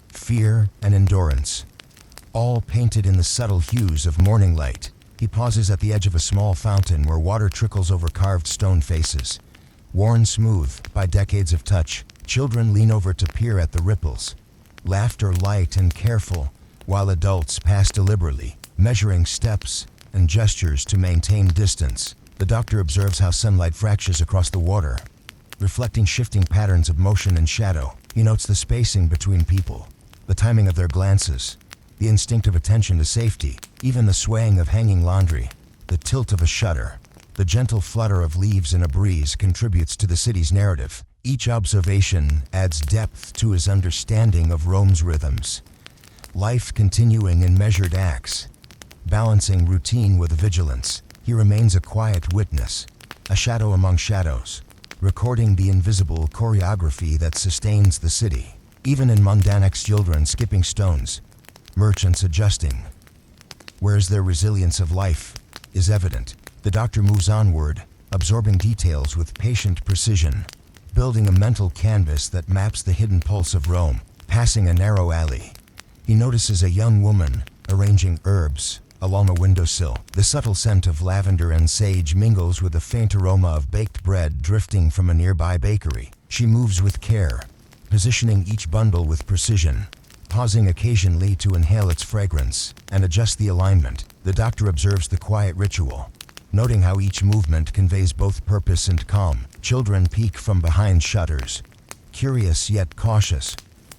fear and endurance, all painted in the subtle hues of morning light. He pauses at the edge of a small fountain where water trickles over carved stone faces, worn smooth by decades of touch. Children lean over to peer at the ripples, laughter light and careful, while adults pass deliberately, measuring steps and gestures to maintain distance. The doctor observes how sunlight fractures across the water, reflecting shifting patterns of motion and shadow. He notes the spacing between people, the timing of their glances, the instinctive attention to safety, even the swaying of hanging laundry, the tilt of a shutter, the gentle flutter of leaves in a breeze contributes to the city's narrative. Each observation adds depth to his understanding of Rome's rhythms, life continuing in measured acts, balancing routine with vigilance. He remains a quiet witness, a shadow among shadows, recording the invisible choreography that sustains the city. Even in mundane acts, children skipping stones, merchants adjusting, whereas their resilience of life is evident. The doctor moves onward, absorbing details with patient precision, building a mental canvas that maps the hidden pulse of Rome. Passing a narrow alley, he notices a young woman arranging herbs along a windowsill. The subtle scent of lavender and sage mingles with the faint aroma of baked bread drifting from a nearby bakery. She moves with care, positioning each bundle with precision, pausing occasionally to inhale its fragrance and adjust the alignment. The doctor observes the quiet ritual, noting how each movement conveys both purpose and calm. Children peek from behind shutters, curious yet cautious,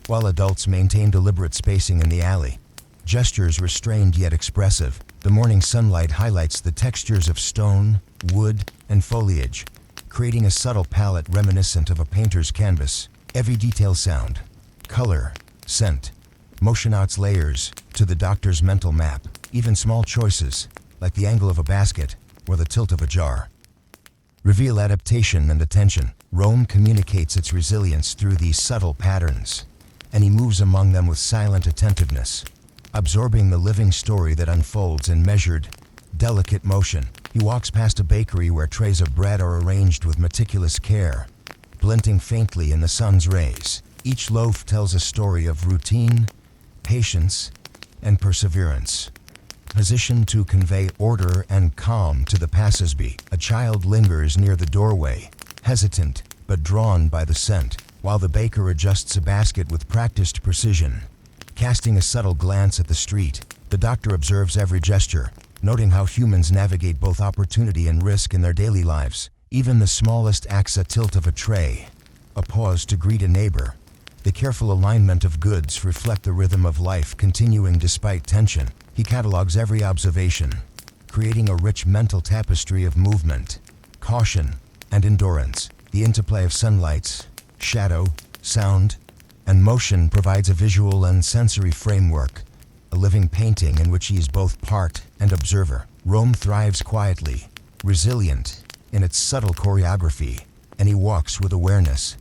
while adults maintain deliberate spacing in the alley. Gestures restrained yet expressive. The morning sunlight highlights the textures of stone, wood, and foliage, creating a subtle palette reminiscent of a painter's canvas. Every detail, sound, color, scent, motion adds layers to the doctor's mental map. Even small choices, like the angle of a basket or the tilt of a jar, reveal adaptation and attention. Rome communicates its resilience through these subtle patterns, and he moves among them with silent attentiveness, absorbing the living story that unfolds in measured, delicate motion. He walks past a bakery where trays of bread are arranged with meticulous care, glinting faintly in the sun's rays. Each loaf tells a story of routine, patience, and perseverance, positioned to convey order and calm to the passers-by. A child lingers near the doorway, hesitant but drawn by the scent, while the baker adjusts a basket with practiced precision. Casting a subtle glance at the street, the doctor observes every gesture, noting how humans navigate both opportunity and risk in their daily lives. Even the smallest acts, a tilt of a tray, a pause to greet a neighbor, the careful alignment of goods reflect the rhythm of life continuing despite tension. He catalogs every observation, creating a rich mental tapestry of movement, caution, and endurance. The interplay of sunlight, shadow, sound, and motion provides a visual and sensory framework, a living painting in which he is both part and observer. Rome thrives quietly, resilient in its subtle choreography, and he walks with awareness,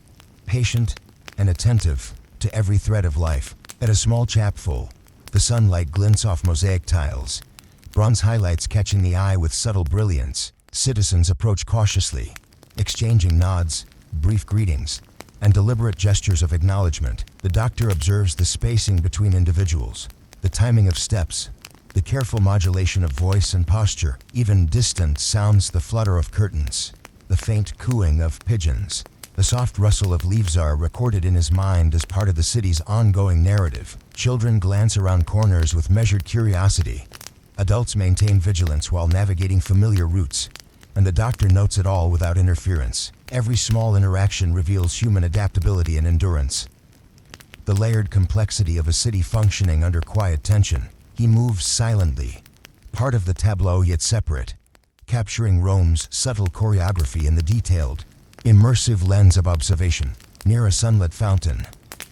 patient and attentive to every thread of life. At a small chapel, the sunlight glints off mosaic tiles, bronze highlights catching the eye with subtle brilliance. Citizens approach cautiously, exchanging nods, brief greetings, and deliberate gestures of acknowledgement. The doctor observes the spacing between individuals, the timing of steps, the careful modulation of voice and posture. Even distant sounds, the flutter of curtains, the faint cooing of pigeons, the soft rustle of leaves are recorded in his mind as part of the city's ongoing narrative. Children glance around corners with measured curiosity. Adults maintain vigilance while navigating familiar routes, and the doctor notes it all without interference. Every small interaction reveals human adaptability and endurance, the layered complexity of a city functioning under quiet tension. He moves silently, part of the tableau yet separate, capturing Rome's subtle choreography in the detailed, immersive lens of observation. Near a sunlit fountain,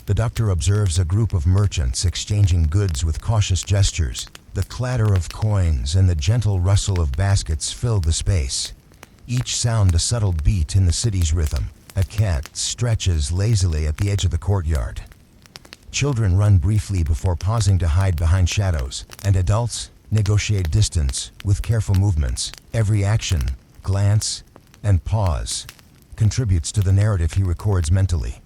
the doctor observes a group of merchants exchanging goods with cautious gestures. The clatter of coins and the gentle rustle of baskets fill the space, each sound a subtle beat in the city's rhythm. A cat stretches lazily at the edge of the courtyard. Children run briefly before pausing to hide behind shadows, and adults negotiate distance with careful movements. Every action, glance, and pause contributes to the narrative he records mentally.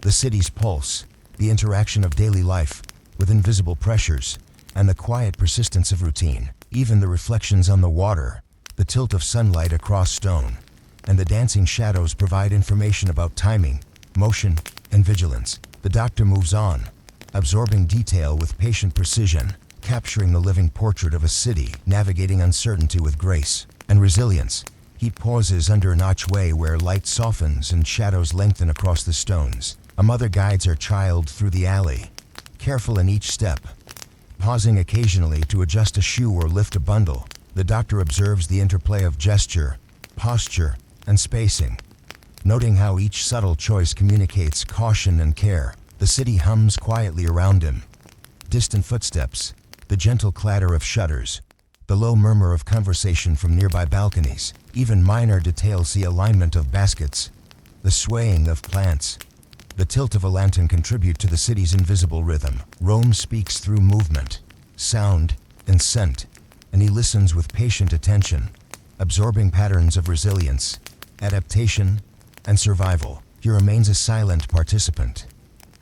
The city's pulse, the interaction of daily life with invisible pressures, and the quiet persistence of routine. Even the reflections on the water, the tilt of sunlight across stone, and the dancing shadows provide information about timing, motion, and vigilance. The doctor moves on, absorbing detail with patient precision, capturing the living portrait of a city navigating uncertainty with grace and resilience. He pauses under an archway where light softens and shadows lengthen across the stones. A mother guides her child through the alley, careful in each step, pausing occasionally to adjust a shoe or lift a bundle. The doctor observes the interplay of gesture, posture, and spacing, noting how each subtle choice communicates caution and care. The city hums quietly around him. Distant footsteps, the gentle clatter of shutters, the low murmur of conversation from nearby balconies. Even minor details, the alignment of baskets, the swaying of plants, the tilt of a lantern contribute to the city's invisible rhythm. Rome speaks through movement, sound, and scent, and he listens with patient attention, absorbing patterns of resilience, adaptation, and survival. He remains a silent participant,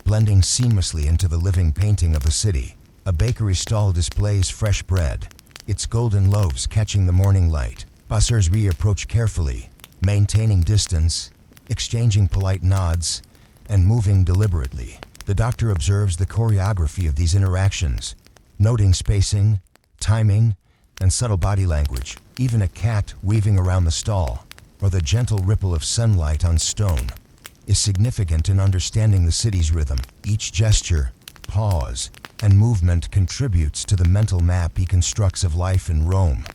blending seamlessly into the living painting of the city. A bakery stall displays fresh bread, its golden loaves catching the morning light. Passers-by approach carefully, maintaining distance, exchanging polite nods, and moving deliberately. The doctor observes the choreography of these interactions, noting spacing, timing, and subtle body language. Even a cat weaving around the stall, or the gentle ripple of sunlight on stone, is significant in understanding the city's rhythm. Each gesture, pause, and movement contributes to the mental map he constructs of life in Rome.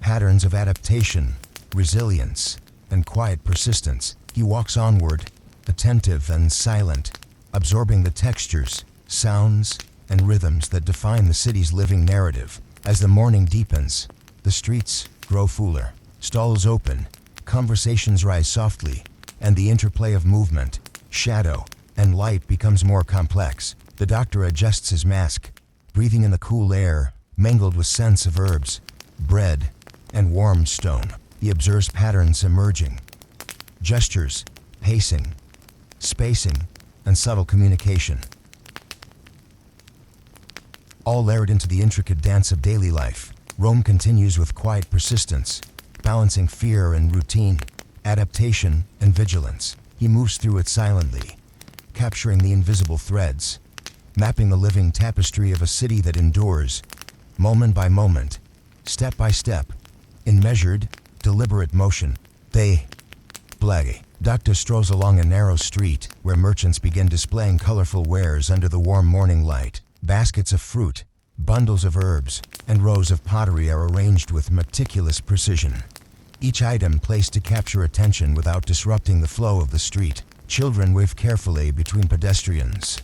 Patterns of adaptation, resilience, and quiet persistence. He walks onward, attentive and silent, absorbing the textures, sounds, and rhythms that define the city's living narrative. As the morning deepens, the streets grow fuller, stalls open, conversations rise softly, and the interplay of movement, shadow, and light becomes more complex. The doctor adjusts his mask, breathing in the cool air, mingled with scents of herbs, bread, and warm stone. He observes patterns emerging: gestures, pacing, spacing, and subtle communication, all layered into the intricate dance of daily life. Rome continues with quiet persistence, balancing fear and routine, adaptation and vigilance. He moves through it silently, capturing the invisible threads, mapping the living tapestry of a city that endures, moment by moment, step by step, in measured, deliberate motion. The doctor strolls along a narrow street where merchants begin displaying colorful wares under the warm morning light. Baskets of fruit, bundles of herbs, and rows of pottery are arranged with meticulous precision, each item placed to capture attention without disrupting the flow of the street. Children wave carefully between pedestrians,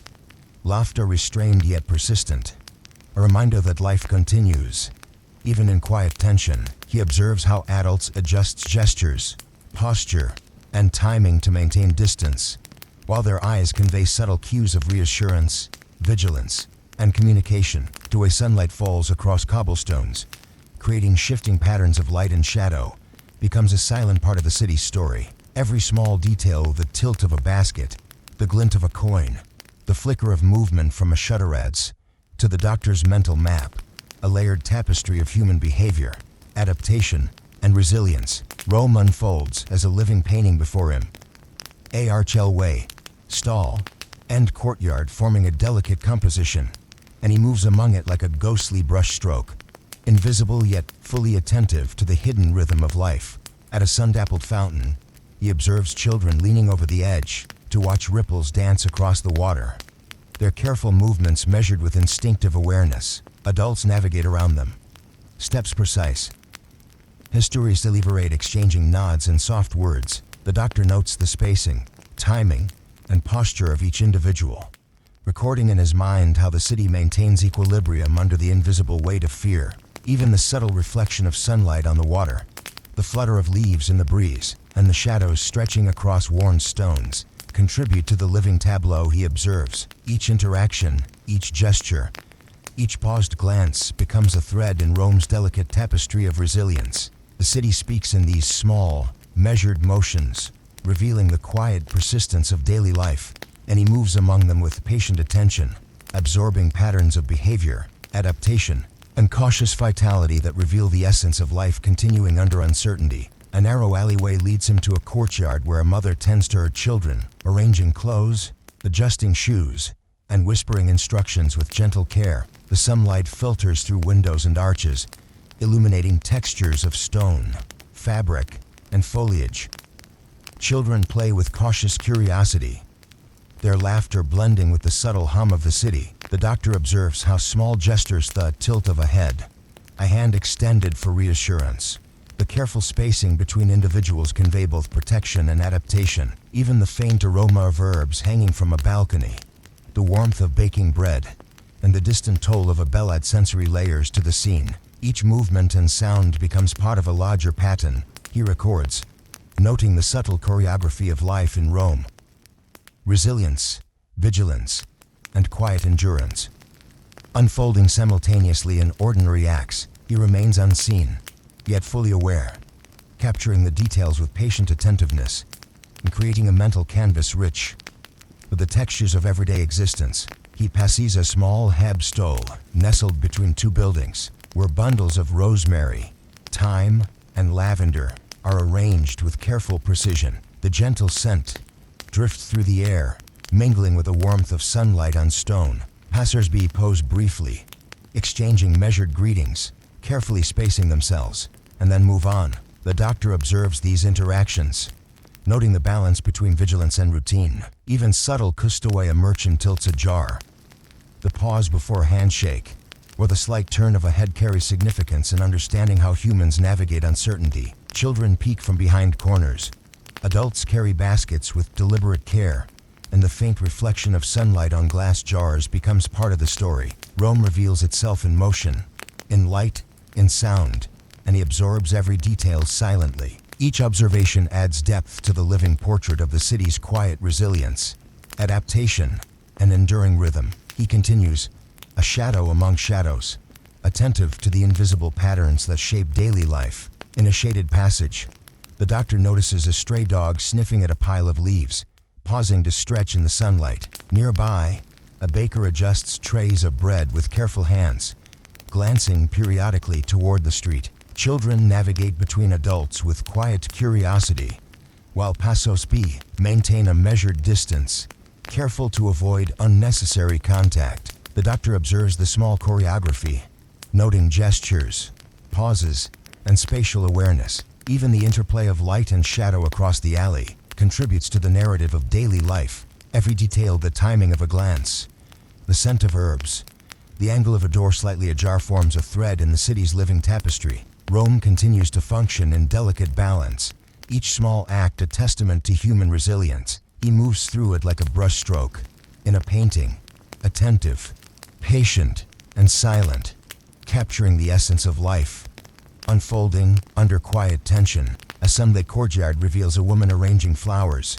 laughter restrained yet persistent, a reminder that life continues. Even in quiet tension, he observes how adults adjust gestures, posture, and timing to maintain distance, while their eyes convey subtle cues of reassurance, vigilance, and communication. The way sunlight falls across cobblestones, creating shifting patterns of light and shadow, becomes a silent part of the city's story. Every small detail, the tilt of a basket, the glint of a coin, the flicker of movement from a shutter adds to the doctor's mental map a layered tapestry of human behavior, adaptation, and resilience. Rome unfolds as a living painting before him. Archway, stall, and courtyard forming a delicate composition, and he moves among it like a ghostly brushstroke, invisible yet fully attentive to the hidden rhythm of life. At a sun-dappled fountain, he observes children leaning over the edge to watch ripples dance across the water, their careful movements measured with instinctive awareness. Adults navigate around them, steps precise, histories deliberate, exchanging nods and soft words. The doctor notes the spacing, timing, and posture of each individual, recording in his mind how the city maintains equilibrium under the invisible weight of fear. Even the subtle reflection of sunlight on the water, the flutter of leaves in the breeze, and the shadows stretching across worn stones contribute to the living tableau he observes. Each interaction, each gesture, each paused glance becomes a thread in Rome's delicate tapestry of resilience. The city speaks in these small, measured motions, revealing the quiet persistence of daily life, and he moves among them with patient attention, absorbing patterns of behavior, adaptation, and cautious vitality that reveal the essence of life continuing under uncertainty. A narrow alleyway leads him to a courtyard where a mother tends to her children, arranging clothes, adjusting shoes, and whispering instructions with gentle care. The sunlight filters through windows and arches, illuminating textures of stone, fabric, and foliage. Children play with cautious curiosity, their laughter blending with the subtle hum of the city. The doctor observes how small gestures, the tilt of a head, a hand extended for reassurance, the careful spacing between individuals convey both protection and adaptation. Even the faint aroma of herbs hanging from a balcony, the warmth of baking bread, and the distant toll of a bell add sensory layers to the scene. Each movement and sound becomes part of a larger pattern, he records, noting the subtle choreography of life in Rome. Resilience, vigilance, and quiet endurance, unfolding simultaneously in ordinary acts. He remains unseen, yet fully aware, capturing the details with patient attentiveness and creating a mental canvas rich with the textures of everyday existence. He passes a small heb stole nestled between two buildings, where bundles of rosemary, thyme, and lavender are arranged with careful precision. The gentle scent drift through the air, mingling with the warmth of sunlight on stone. Passers-by pose briefly, exchanging measured greetings, carefully spacing themselves, and then move on. The doctor observes these interactions, noting the balance between vigilance and routine. Even subtle custaway, a merchant tilts a jar. The pause before a handshake, or the slight turn of a head carries significance in understanding how humans navigate uncertainty. Children peek from behind corners. Adults carry baskets with deliberate care, and the faint reflection of sunlight on glass jars becomes part of the story. Rome reveals itself in motion, in light, in sound, and he absorbs every detail silently. Each observation adds depth to the living portrait of the city's quiet resilience, adaptation, and enduring rhythm. He continues, a shadow among shadows, attentive to the invisible patterns that shape daily life. In a shaded passage, the doctor notices a stray dog sniffing at a pile of leaves, pausing to stretch in the sunlight. Nearby, a baker adjusts trays of bread with careful hands, glancing periodically toward the street. Children navigate between adults with quiet curiosity, while passers-by maintain a measured distance, careful to avoid unnecessary contact. The doctor observes the small choreography, noting gestures, pauses, and spatial awareness. Even the interplay of light and shadow across the alley contributes to the narrative of daily life. Every detail, the timing of a glance, the scent of herbs, the angle of a door slightly ajar forms a thread in the city's living tapestry. Rome continues to function in delicate balance, each small act a testament to human resilience. He moves through it like a brushstroke in a painting, attentive, patient, and silent, capturing the essence of life. Unfolding under quiet tension, a sunlit courtyard reveals a woman arranging flowers,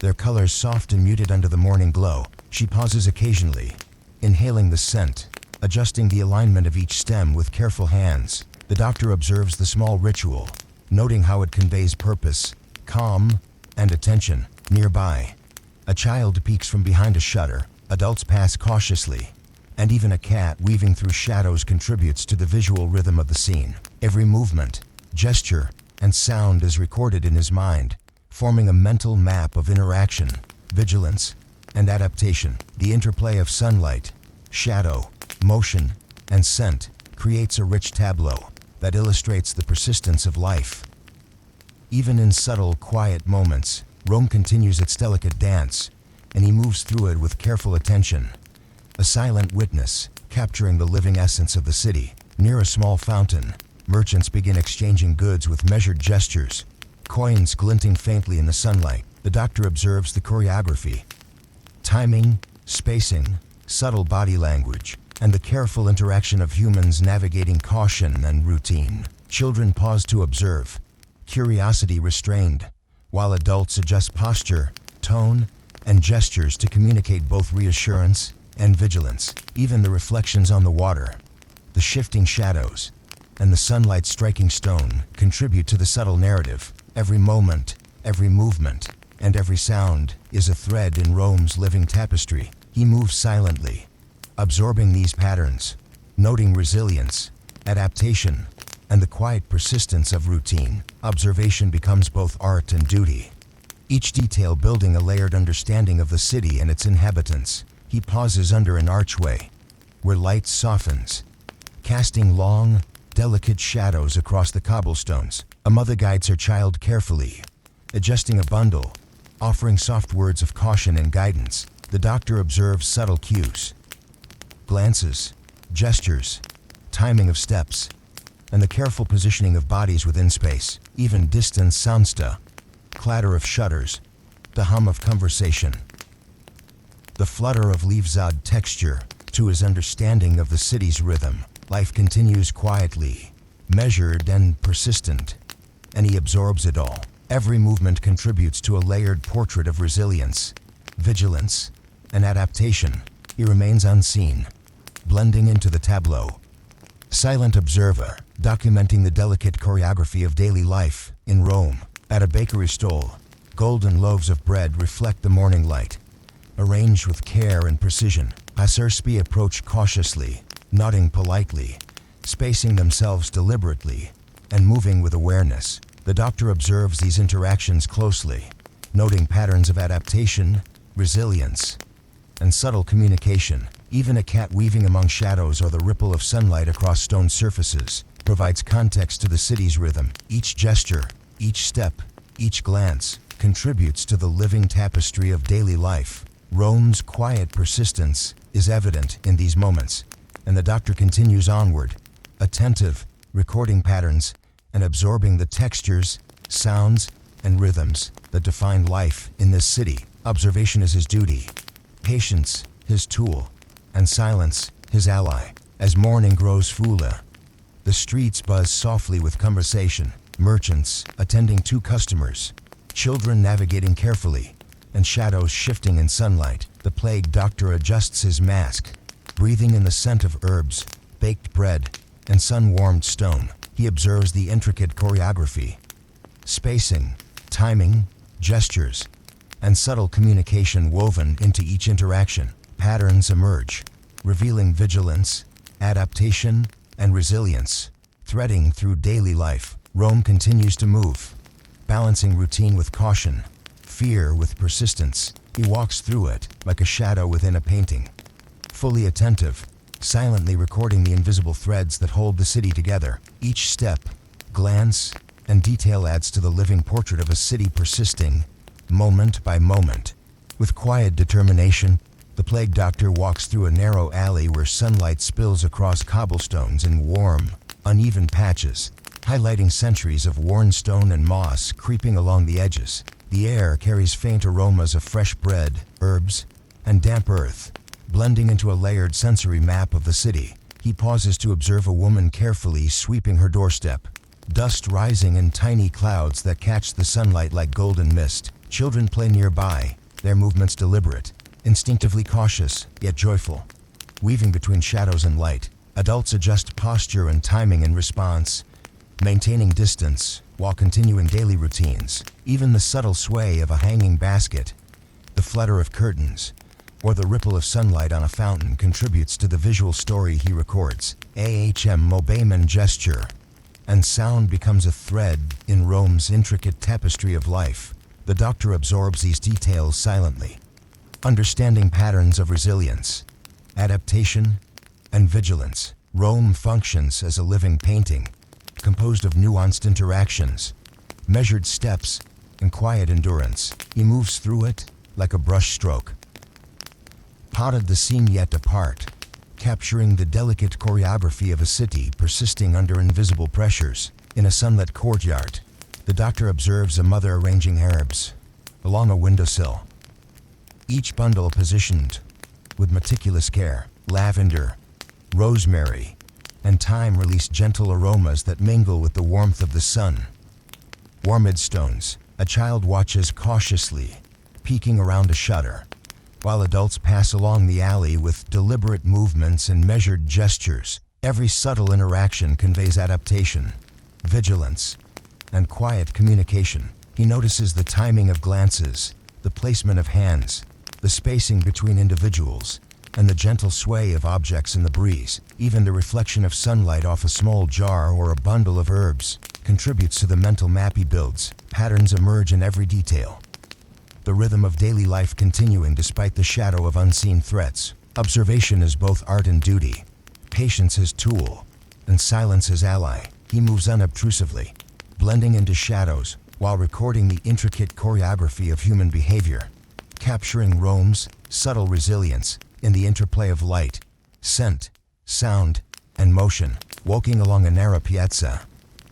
their colors soft and muted under the morning glow. She pauses occasionally, inhaling the scent, adjusting the alignment of each stem with careful hands. The doctor observes the small ritual, noting how it conveys purpose, calm, and attention. Nearby, a child peeks from behind a shutter, adults pass cautiously, and even a cat weaving through shadows contributes to the visual rhythm of the scene. Every movement, gesture, and sound is recorded in his mind, forming a mental map of interaction, vigilance, and adaptation. The interplay of sunlight, shadow, motion, and scent creates a rich tableau that illustrates the persistence of life. Even in subtle, quiet moments, Rome continues its delicate dance, and he moves through it with careful attention, a silent witness, capturing the living essence of the city. Near a small fountain, merchants begin exchanging goods with measured gestures, coins glinting faintly in the sunlight. The doctor observes the choreography, timing, spacing, subtle body language, and the careful interaction of humans navigating caution and routine. Children pause to observe, curiosity restrained, while adults adjust posture, tone, and gestures to communicate both reassurance and vigilance. Even the reflections on the water, the shifting shadows, and the sunlight striking stone contribute to the subtle narrative. Every moment, every movement, and every sound is a thread in Rome's living tapestry. He moves silently, absorbing these patterns, noting resilience, adaptation, and the quiet persistence of routine. Observation becomes both art and duty, each detail building a layered understanding of the city and its inhabitants. He pauses under an archway, where light softens, casting long, delicate shadows across the cobblestones. A mother guides her child carefully, adjusting a bundle, offering soft words of caution and guidance. The doctor observes subtle cues, glances, gestures, timing of steps, and the careful positioning of bodies within space. Even distance sounds, the clatter of shutters, the hum of conversation, the flutter of leaves add texture to his understanding of the city's rhythm. Life continues quietly, measured and persistent, and he absorbs it all. Every movement contributes to a layered portrait of resilience, vigilance, and adaptation. He remains unseen, blending into the tableau. Silent observer, documenting the delicate choreography of daily life in Rome. At a bakery stall, golden loaves of bread reflect the morning light, arranged with care and precision. Passers-by approach cautiously, nodding politely, spacing themselves deliberately, and moving with awareness. The doctor observes these interactions closely, noting patterns of adaptation, resilience, and subtle communication. Even a cat weaving among shadows or the ripple of sunlight across stone surfaces provides context to the city's rhythm. Each gesture, each step, each glance contributes to the living tapestry of daily life. Rome's quiet persistence is evident in these moments, and the doctor continues onward, attentive, recording patterns, and absorbing the textures, sounds, and rhythms that define life in this city. Observation is his duty, patience his tool, and silence his ally. As morning grows fuller, the streets buzz softly with conversation, merchants attending to customers, children navigating carefully, and shadows shifting in sunlight. The plague doctor adjusts his mask, breathing in the scent of herbs, baked bread, and sun-warmed stone. He observes the intricate choreography, spacing, timing, gestures, and subtle communication woven into each interaction. Patterns emerge, revealing vigilance, adaptation, and resilience. Threading through daily life, Rome continues to move, balancing routine with caution, fear with persistence. He walks through it like a shadow within a painting, fully attentive, silently recording the invisible threads that hold the city together. Each step, glance, and detail adds to the living portrait of a city persisting, moment by moment. With quiet determination, the plague doctor walks through a narrow alley where sunlight spills across cobblestones in warm, uneven patches, highlighting centuries of worn stone and moss creeping along the edges. The air carries faint aromas of fresh bread, herbs, and damp earth, blending into a layered sensory map of the city. He pauses to observe a woman carefully sweeping her doorstep, dust rising in tiny clouds that catch the sunlight like golden mist. Children play nearby, their movements deliberate, instinctively cautious, yet joyful. Weaving between shadows and light, adults adjust posture and timing in response, maintaining distance while continuing daily routines. Even the subtle sway of a hanging basket, the flutter of curtains, or the ripple of sunlight on a fountain contributes to the visual story he records. Movement, gesture, and sound becomes a thread in Rome's intricate tapestry of life. The doctor absorbs these details silently, understanding patterns of resilience, adaptation, and vigilance. Rome functions as a living painting, composed of nuanced interactions, measured steps, and quiet endurance. He moves through it like a brushstroke, potted the scene yet apart, capturing the delicate choreography of a city persisting under invisible pressures. In a sunlit courtyard, the doctor observes a mother arranging herbs along a windowsill, each bundle positioned with meticulous care. Lavender, rosemary, and thyme release gentle aromas that mingle with the warmth of the sun. Amidst stones, a child watches cautiously, peeking around a shutter, while adults pass along the alley with deliberate movements and measured gestures. Every subtle interaction conveys adaptation, vigilance, and quiet communication. He notices the timing of glances, the placement of hands, the spacing between individuals, and the gentle sway of objects in the breeze. Even the reflection of sunlight off a small jar or a bundle of herbs contributes to the mental map he builds. Patterns emerge in every detail, the rhythm of daily life continuing despite the shadow of unseen threats. Observation is both art and duty, patience his tool, and silence his ally. He moves unobtrusively, blending into shadows while recording the intricate choreography of human behavior, capturing Rome's subtle resilience in the interplay of light, scent, sound, and motion. Walking along a narrow piazza,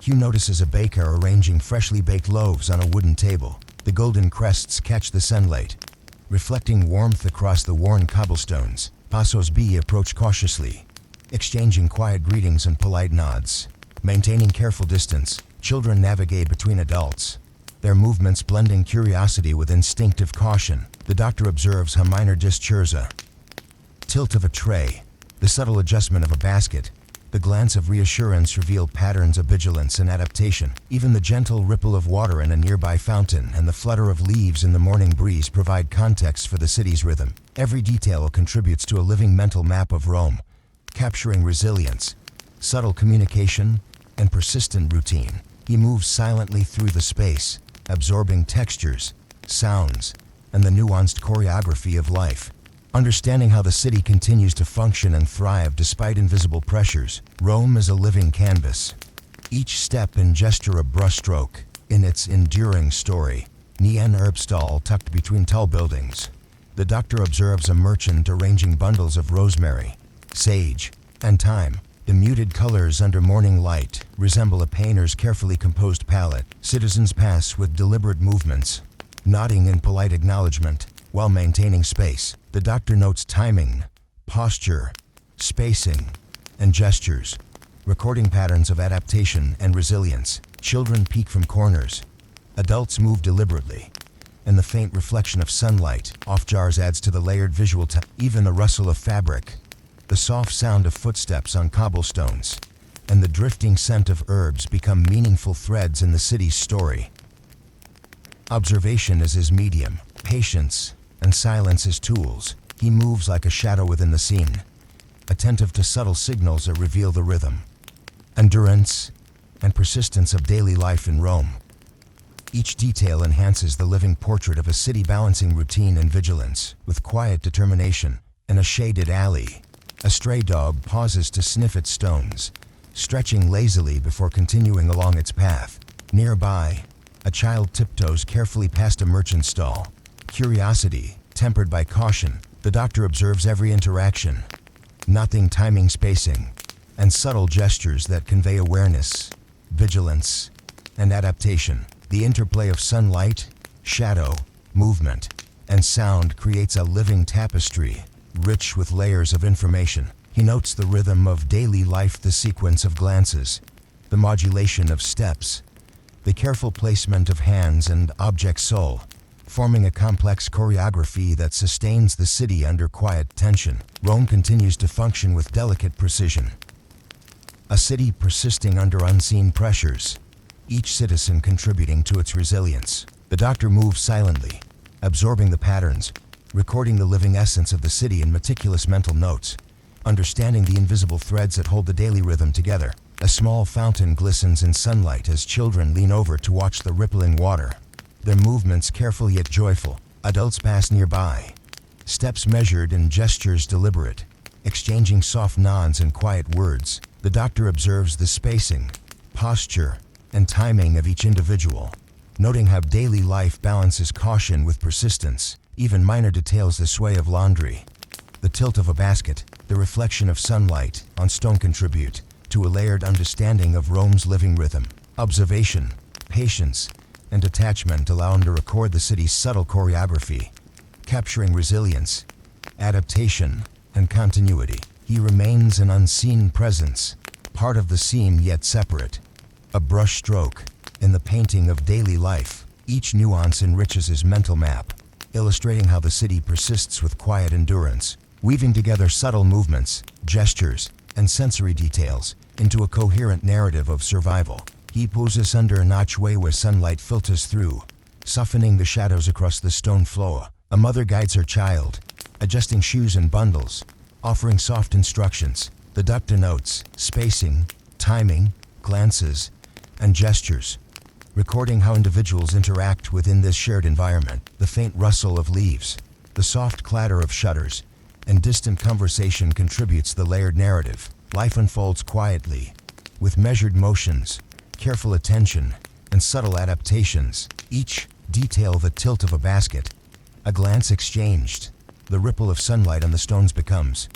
Hugh notices a baker arranging freshly baked loaves on a wooden table. The golden crests catch the sunlight, reflecting warmth across the worn cobblestones. Passers-by approach cautiously, exchanging quiet greetings and polite nods. Maintaining careful distance, children navigate between adults, their movements blending curiosity with instinctive caution. The doctor observes a minor gesture, tilt of a tray, the subtle adjustment of a basket. The glance of reassurance reveal patterns of vigilance and adaptation. Even the gentle ripple of water in a nearby fountain and the flutter of leaves in the morning breeze provide context for the city's rhythm. Every detail contributes to a living mental map of Rome, capturing resilience, subtle communication, and persistent routine. He moves silently through the space, absorbing textures, sounds, and the nuanced choreography of life. Understanding how the city continues to function and thrive despite invisible pressures, Rome is a living canvas. Each step and gesture a brushstroke in its enduring story. Neon herb stall tucked between tall buildings. The doctor observes a merchant arranging bundles of rosemary, sage, and thyme. The muted colors under morning light resemble a painter's carefully composed palette. Citizens pass with deliberate movements, nodding in polite acknowledgement while maintaining space. The doctor notes timing, posture, spacing, and gestures, recording patterns of adaptation and resilience. Children peek from corners. Adults move deliberately, and the faint reflection of sunlight off jars adds to the layered visual. Even the rustle of fabric, the soft sound of footsteps on cobblestones, and the drifting scent of herbs become meaningful threads in the city's story. Observation is his medium, patience and silence his tools. He moves like a shadow within the scene, attentive to subtle signals that reveal the rhythm, endurance, and persistence of daily life in Rome. Each detail enhances the living portrait of a city balancing routine and vigilance. With quiet determination. In a shaded alley, a stray dog pauses to sniff at stones, stretching lazily before continuing along its path. Nearby, a child tiptoes carefully past a merchant stall. Curiosity, tempered by caution, the doctor observes every interaction, noting timing, spacing, and subtle gestures that convey awareness, vigilance, and adaptation. The interplay of sunlight, shadow, movement, and sound creates a living tapestry, rich with layers of information. He notes the rhythm of daily life, the sequence of glances, the modulation of steps, the careful placement of hands and object soul, forming a complex choreography that sustains the city under quiet tension. Rome continues to function with delicate precision. A city persisting under unseen pressures, each citizen contributing to its resilience. The doctor moves silently, absorbing the patterns, recording the living essence of the city in meticulous mental notes, understanding the invisible threads that hold the daily rhythm together. A small fountain glistens in sunlight as children lean over to watch the rippling water, their movements careful yet joyful. Adults pass nearby, steps measured and gestures deliberate, exchanging soft nods and quiet words. The doctor observes the spacing, posture, and timing of each individual, noting how daily life balances caution with persistence. Even minor details, the sway of laundry, the tilt of a basket, the reflection of sunlight on stone contribute to a layered understanding of Rome's living rhythm. Observation, patience, and detachment allow him to record the city's subtle choreography, capturing resilience, adaptation, and continuity. He remains an unseen presence, part of the scene yet separate. A brush stroke in the painting of daily life. Each nuance enriches his mental map, illustrating how the city persists with quiet endurance, weaving together subtle movements, gestures, and sensory details into a coherent narrative of survival. He poses under an archway where sunlight filters through, softening the shadows across the stone floor. A mother guides her child, adjusting shoes and bundles, offering soft instructions. The doctor notes spacing, timing, glances, and gestures, recording how individuals interact within this shared environment. The faint rustle of leaves, the soft clatter of shutters, and distant conversation contributes the layered narrative. Life unfolds quietly, with measured motions, careful attention, and subtle adaptations. Each detail, the tilt of a basket, a glance exchanged, the ripple of sunlight on the stones becomes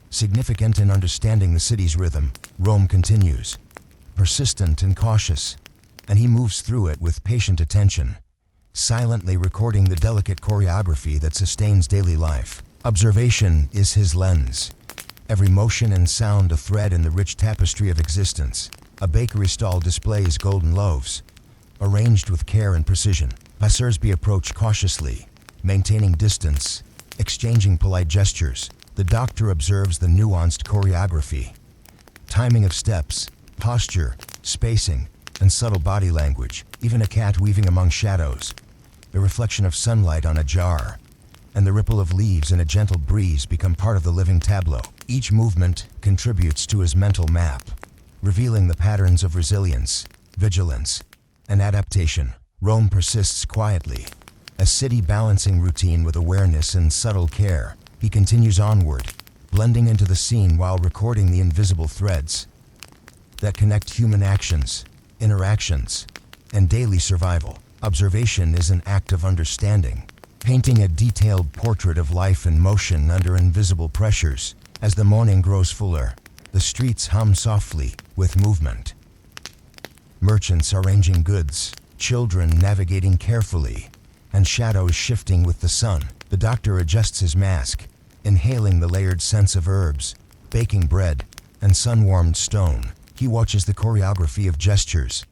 significant in understanding the city's rhythm. Rome continues, persistent and cautious, and he moves through it with patient attention, silently recording the delicate choreography that sustains daily life. Observation is his lens, every motion and sound a thread in the rich tapestry of existence. A bakery stall displays golden loaves, arranged with care and precision. Passers-by approach cautiously, maintaining distance, exchanging polite gestures. The doctor observes the nuanced choreography, timing of steps, posture, spacing, and subtle body language. Even a cat weaving among shadows, the reflection of sunlight on a jar, and the ripple of leaves in a gentle breeze become part of the living tableau. Each movement contributes to his mental map, revealing the patterns of resilience, vigilance, and adaptation. Rome persists quietly, a city balancing routine with awareness and subtle care. He continues onward, blending into the scene while recording the invisible threads that connect human actions, interactions, and daily survival. Observation is an act of understanding, painting a detailed portrait of life in motion under invisible pressures. As the morning grows fuller, the streets hum softly with movement. Merchants arranging goods, children navigating carefully, and shadows shifting with the sun. The doctor adjusts his mask, inhaling the layered scents of herbs, baking bread, and sun-warmed stone. He watches the choreography of gestures,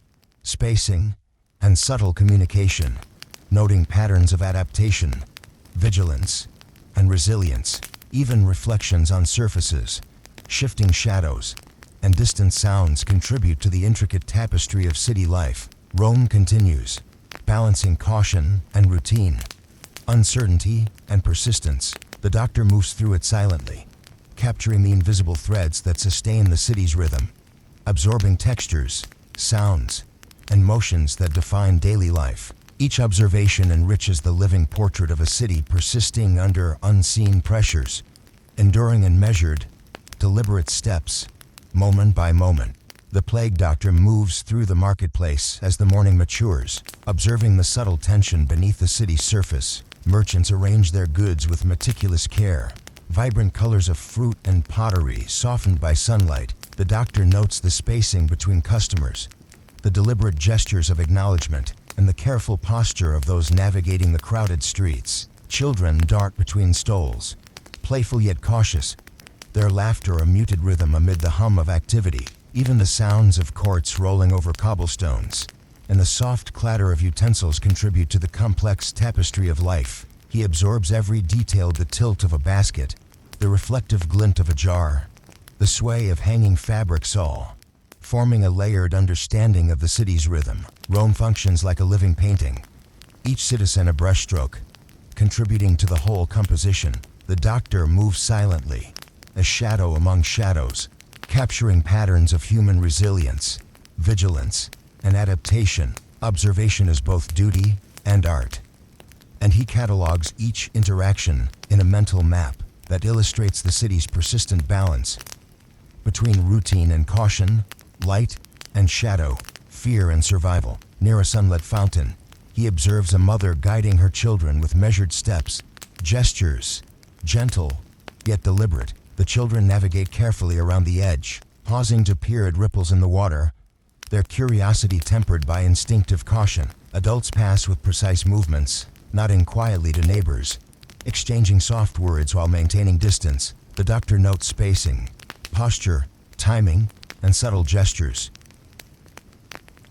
spacing, and subtle communication, noting patterns of adaptation, vigilance, and resilience. Even reflections on surfaces, shifting shadows, and distant sounds contribute to the intricate tapestry of city life. Rome continues, balancing caution and routine, uncertainty and persistence. The doctor moves through it silently, capturing the invisible threads that sustain the city's rhythm, absorbing textures, sounds, and motions that define daily life. Each observation enriches the living portrait of a city persisting under unseen pressures, enduring in measured, deliberate steps, moment by moment. The plague doctor moves through the marketplace as the morning matures, observing the subtle tension beneath the city's surface. Merchants arrange their goods with meticulous care, vibrant colors of fruit and pottery softened by sunlight. The doctor notes the spacing between customers, the deliberate gestures of acknowledgement, and the careful posture of those navigating the crowded streets. Children dart between stalls, playful yet cautious, their laughter a muted rhythm amid the hum of activity. Even the sounds of carts rolling over cobblestones and the soft clatter of utensils contribute to the complex tapestry of life. He absorbs every detail: the tilt of a basket, the reflective glint of a jar, the sway of hanging fabrics, all forming a layered understanding of the city's rhythm. Rome functions like a living painting, each citizen a brushstroke, contributing to the whole composition. The doctor moves silently, a shadow among shadows, capturing patterns of human resilience, vigilance, and adaptation. Observation is both duty and art, and he catalogs each interaction in a mental map that illustrates the city's persistent balance between routine and caution, light and shadow, fear and survival. Near a sunlit fountain, he observes a mother guiding her children with measured steps, gestures gentle yet deliberate. The children navigate carefully around the edge, pausing to peer at ripples in the water, their curiosity tempered by instinctive caution. Adults pass with precise movements, nodding quietly to neighbors, exchanging soft words while maintaining distance. The doctor notes spacing, posture, timing, and subtle gestures,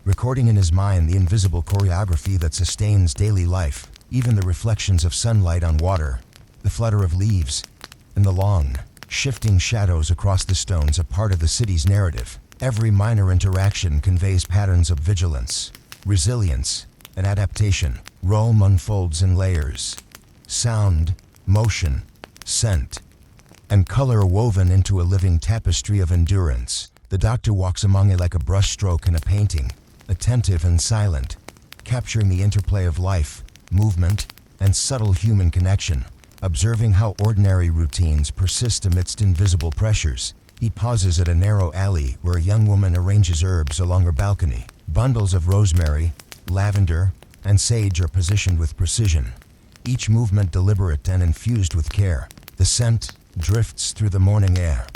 recording in his mind the invisible choreography that sustains daily life. Even the reflections of sunlight on water, the flutter of leaves, and the long, shifting shadows across the stones are part of the city's narrative. Every minor interaction conveys patterns of vigilance, resilience, and adaptation. Rome unfolds in layers: sound, motion, scent, and color woven into a living tapestry of endurance. The doctor walks among it like a brushstroke in a painting, attentive and silent, capturing the interplay of life, movement, and subtle human connection. Observing how ordinary routines persist amidst invisible pressures, he pauses at a narrow alley where a young woman arranges herbs along her balcony. Bundles of rosemary, lavender, and sage are positioned with precision, each movement deliberate and infused with care. The scent drifts through the morning air,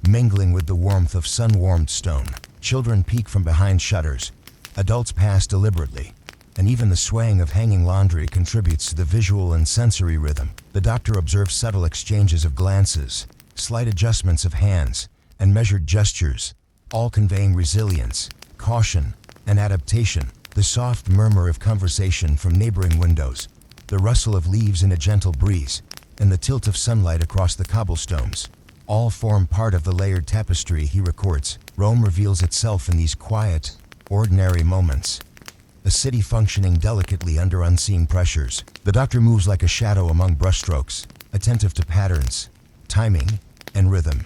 mingling with the warmth of sun-warmed stone. Children peek from behind shutters, adults pass deliberately, and even the swaying of hanging laundry contributes to the visual and sensory rhythm. The doctor observes subtle exchanges of glances, slight adjustments of hands, and measured gestures, all conveying resilience, caution, and adaptation. The soft murmur of conversation from neighboring windows, the rustle of leaves in a gentle breeze, and the tilt of sunlight across the cobblestones, all form part of the layered tapestry he records. Rome reveals itself in these quiet, ordinary moments, a city functioning delicately under unseen pressures. The doctor moves like a shadow among brushstrokes, attentive to patterns, timing, and rhythm,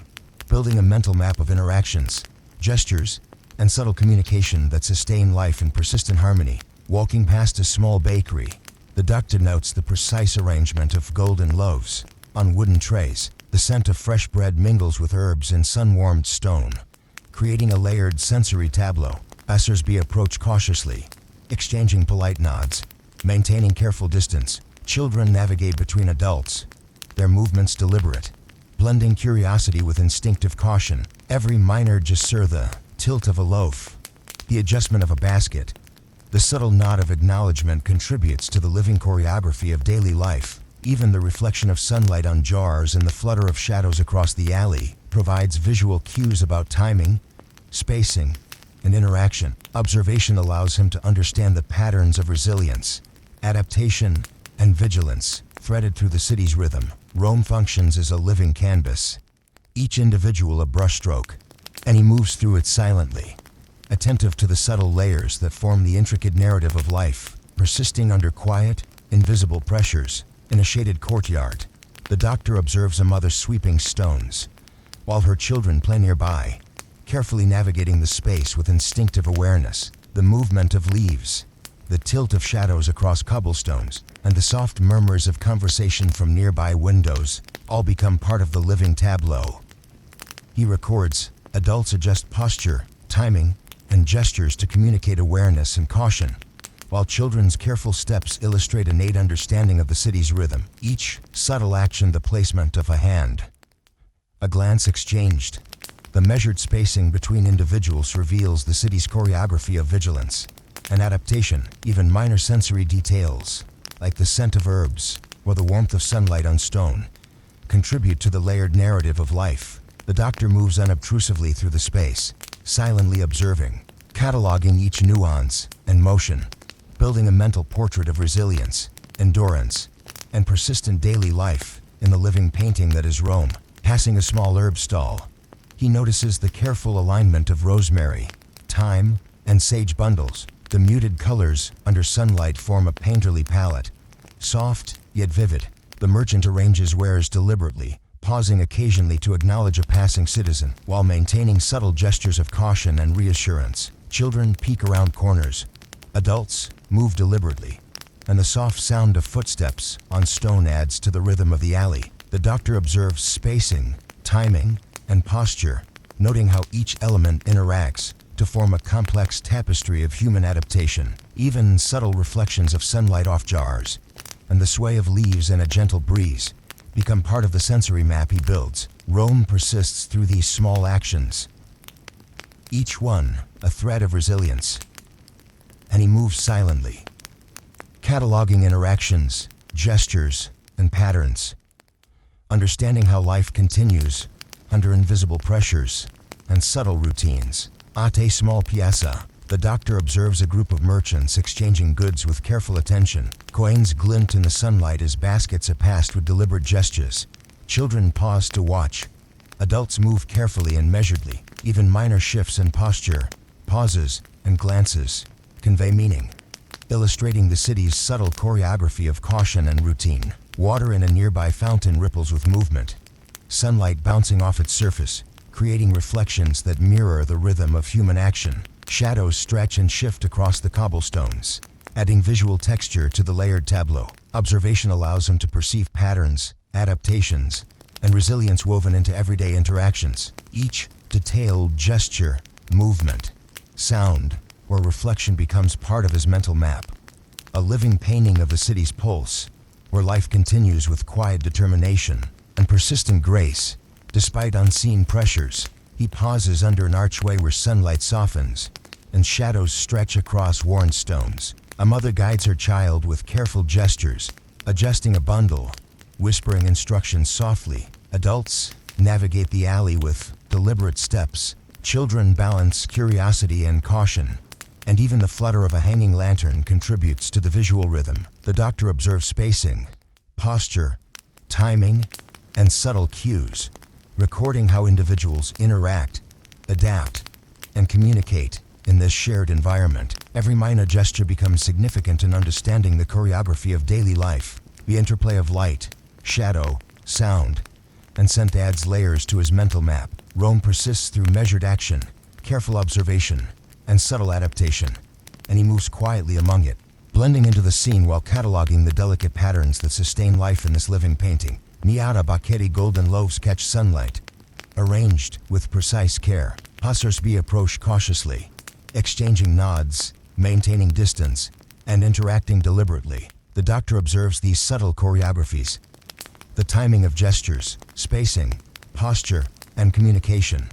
building a mental map of interactions, gestures, and subtle communication that sustain life in persistent harmony. Walking past a small bakery, the doctor notes the precise arrangement of golden loaves. On wooden trays, the scent of fresh bread mingles with herbs and sun-warmed stone, creating a layered sensory tableau. Passers-by approach cautiously, exchanging polite nods, maintaining careful distance. Children navigate between adults, their movements deliberate, blending curiosity with instinctive caution. Every minor gesture, the tilt of a loaf, the adjustment of a basket, the subtle nod of acknowledgement contributes to the living choreography of daily life. Even the reflection of sunlight on jars and the flutter of shadows across the alley provides visual cues about timing, spacing, and interaction. Observation allows him to understand the patterns of resilience, adaptation, and vigilance threaded through the city's rhythm. Rome functions as a living canvas, each individual a brushstroke, and he moves through it silently, attentive to the subtle layers that form the intricate narrative of life. Persisting under quiet, invisible pressures, in a shaded courtyard, the doctor observes a mother sweeping stones, while her children play nearby, carefully navigating the space with instinctive awareness. The movement of leaves, the tilt of shadows across cobblestones, and the soft murmurs of conversation from nearby windows all become part of the living tableau. He records, adults adjust posture, timing, and gestures to communicate awareness and caution, while children's careful steps illustrate innate understanding of the city's rhythm. Each subtle action, the placement of a hand, a glance exchanged, the measured spacing between individuals reveals the city's choreography of vigilance and adaptation. Even minor sensory details, like the scent of herbs or the warmth of sunlight on stone, contribute to the layered narrative of life. The doctor moves unobtrusively through the space, silently observing, cataloging each nuance and motion, building a mental portrait of resilience, endurance, and persistent daily life in the living painting that is Rome. Passing a small herb stall, he notices the careful alignment of rosemary, thyme, and sage bundles. The muted colors under sunlight form a painterly palette, soft yet vivid. The merchant arranges wares deliberately, pausing occasionally to acknowledge a passing citizen, while maintaining subtle gestures of caution and reassurance. Children peek around corners, adults move deliberately, and the soft sound of footsteps on stone adds to the rhythm of the alley. The doctor observes spacing, timing, and posture, noting how each element interacts to form a complex tapestry of human adaptation. Even subtle reflections of sunlight off jars and the sway of leaves in a gentle breeze become part of the sensory map he builds. Rome persists through these small actions, each one a thread of resilience, and he moves silently, cataloging interactions, gestures, and patterns, understanding how life continues under invisible pressures and subtle routines. At a small piazza, the doctor observes a group of merchants exchanging goods with careful attention. Coins glint in the sunlight as baskets are passed with deliberate gestures. Children pause to watch. Adults move carefully and measuredly. Even minor shifts in posture, pauses, and glances convey meaning, illustrating the city's subtle choreography of caution and routine. Water in a nearby fountain ripples with movement, sunlight bouncing off its surface, creating reflections that mirror the rhythm of human action. Shadows stretch and shift across the cobblestones, adding visual texture to the layered tableau. Observation allows him to perceive patterns, adaptations, and resilience woven into everyday interactions. Each detailed gesture, movement, sound, or reflection becomes part of his mental map, a living painting of the city's pulse, where life continues with quiet determination and persistent grace. Despite unseen pressures, he pauses under an archway where sunlight softens and shadows stretch across worn stones. A mother guides her child with careful gestures, adjusting a bundle, whispering instructions softly. Adults navigate the alley with deliberate steps. Children balance curiosity and caution, and even the flutter of a hanging lantern contributes to the visual rhythm. The doctor observes spacing, posture, timing, and subtle cues, recording how individuals interact, adapt, and communicate in this shared environment. Every minor gesture becomes significant in understanding the choreography of daily life. The interplay of light, shadow, sound, and scent adds layers to his mental map. Rome persists through measured action, careful observation, and subtle adaptation. and he moves quietly among it, blending into the scene while cataloging the delicate patterns that sustain life in this living painting. Miata Bakeri golden loaves catch sunlight. Arranged with precise care, passers-by approach cautiously, exchanging nods, maintaining distance, and interacting deliberately. The doctor observes these subtle choreographies, the timing of gestures, spacing, posture, and communication,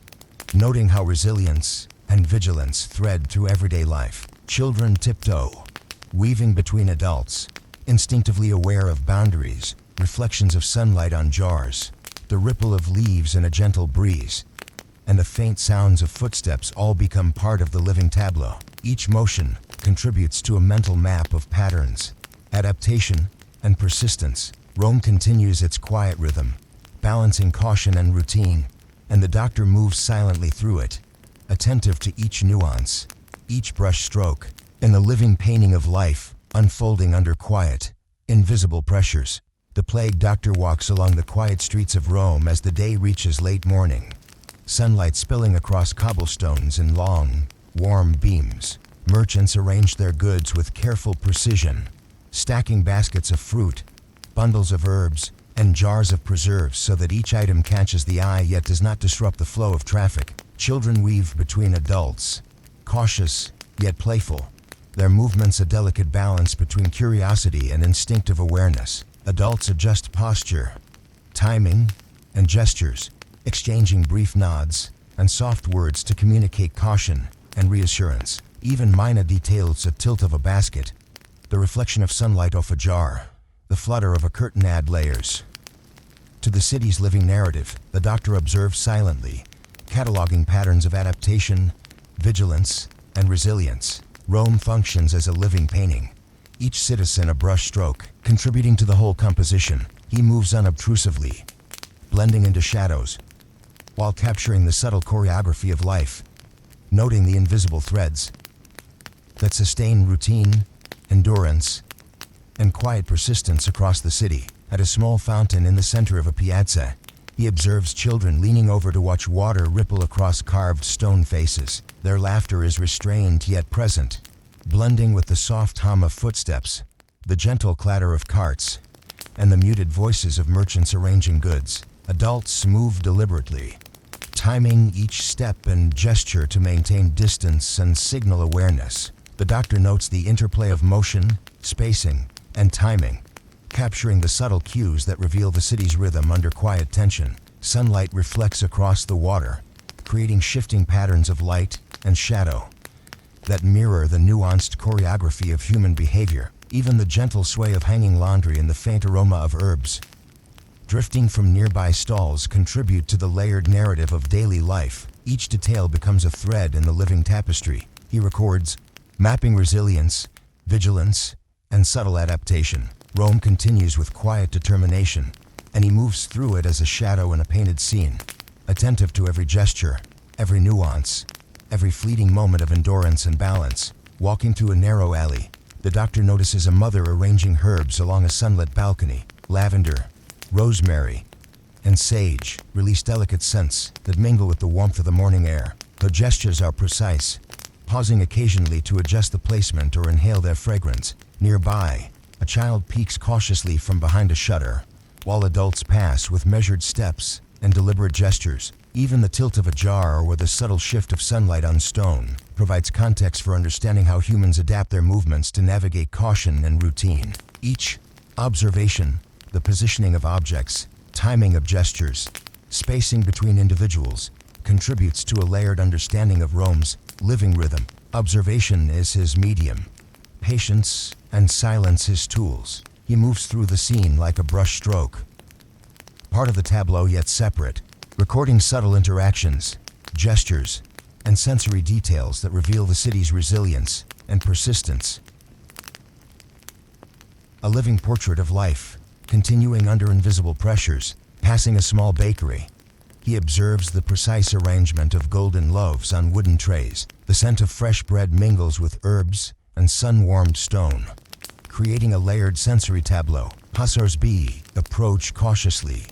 noting how resilience and vigilance thread through everyday life. Children tiptoe, weaving between adults, instinctively aware of boundaries, reflections of sunlight on jars, the ripple of leaves in a gentle breeze, and the faint sounds of footsteps all become part of the living tableau. Each motion contributes to a mental map of patterns, adaptation, and persistence. Rome continues its quiet rhythm, balancing caution and routine, and the doctor moves silently through it, attentive to each nuance, each brush stroke, in the living painting of life unfolding under quiet, invisible pressures. The plague doctor walks along the quiet streets of Rome as the day reaches late morning, sunlight spilling across cobblestones in long, warm beams. Merchants arrange their goods with careful precision, stacking baskets of fruit, bundles of herbs, and jars of preserves so that each item catches the eye yet does not disrupt the flow of traffic. Children weave between adults, cautious yet playful, their movements a delicate balance between curiosity and instinctive awareness. Adults adjust posture, timing, and gestures, exchanging brief nods and soft words to communicate caution and reassurance. Even minor details, a tilt of a basket, the reflection of sunlight off a jar, the flutter of a curtain add layers to the city's living narrative. The doctor observes silently, cataloging patterns of adaptation, vigilance, and resilience. Rome functions as a living painting, each citizen a brushstroke, contributing to the whole composition. He moves unobtrusively, blending into shadows, while capturing the subtle choreography of life, noting the invisible threads that sustain routine, endurance, and quiet persistence across the city. At a small fountain in the center of a piazza, he observes children leaning over to watch water ripple across carved stone faces. Their laughter is restrained yet present, blending with the soft hum of footsteps, the gentle clatter of carts, and the muted voices of merchants arranging goods. Adults move deliberately, timing each step and gesture to maintain distance and signal awareness. The doctor notes the interplay of motion, spacing, and timing, capturing the subtle cues that reveal the city's rhythm under quiet tension. Sunlight reflects across the water, creating shifting patterns of light and shadow that mirror the nuanced choreography of human behavior. Even the gentle sway of hanging laundry and the faint aroma of herbs drifting from nearby stalls contribute to the layered narrative of daily life. Each detail becomes a thread in the living tapestry. He records, mapping resilience, vigilance, and subtle adaptation. Rome continues with quiet determination, and he moves through it as a shadow in a painted scene, attentive to every gesture, every nuance, every fleeting moment of endurance and balance. Walking through a narrow alley, the doctor notices a mother arranging herbs along a sunlit balcony. Lavender, rosemary, and sage release delicate scents that mingle with the warmth of the morning air. Her gestures are precise, pausing occasionally to adjust the placement or inhale their fragrance. Nearby, a child peeks cautiously from behind a shutter, while adults pass with measured steps and deliberate gestures. Even the tilt of a jar or the subtle shift of sunlight on stone provides context for understanding how humans adapt their movements to navigate caution and routine. Each observation, the positioning of objects, timing of gestures, spacing between individuals, contributes to a layered understanding of Rome's living rhythm. Observation is his medium, patience and silence his tools. He moves through the scene like a brush stroke, part of the tableau yet separate, recording subtle interactions, gestures, and sensory details that reveal the city's resilience and persistence. A living portrait of life, continuing under invisible pressures. Passing a small bakery, he observes the precise arrangement of golden loaves on wooden trays. The scent of fresh bread mingles with herbs and sun-warmed stone, creating a layered sensory tableau. Passers-by approach cautiously,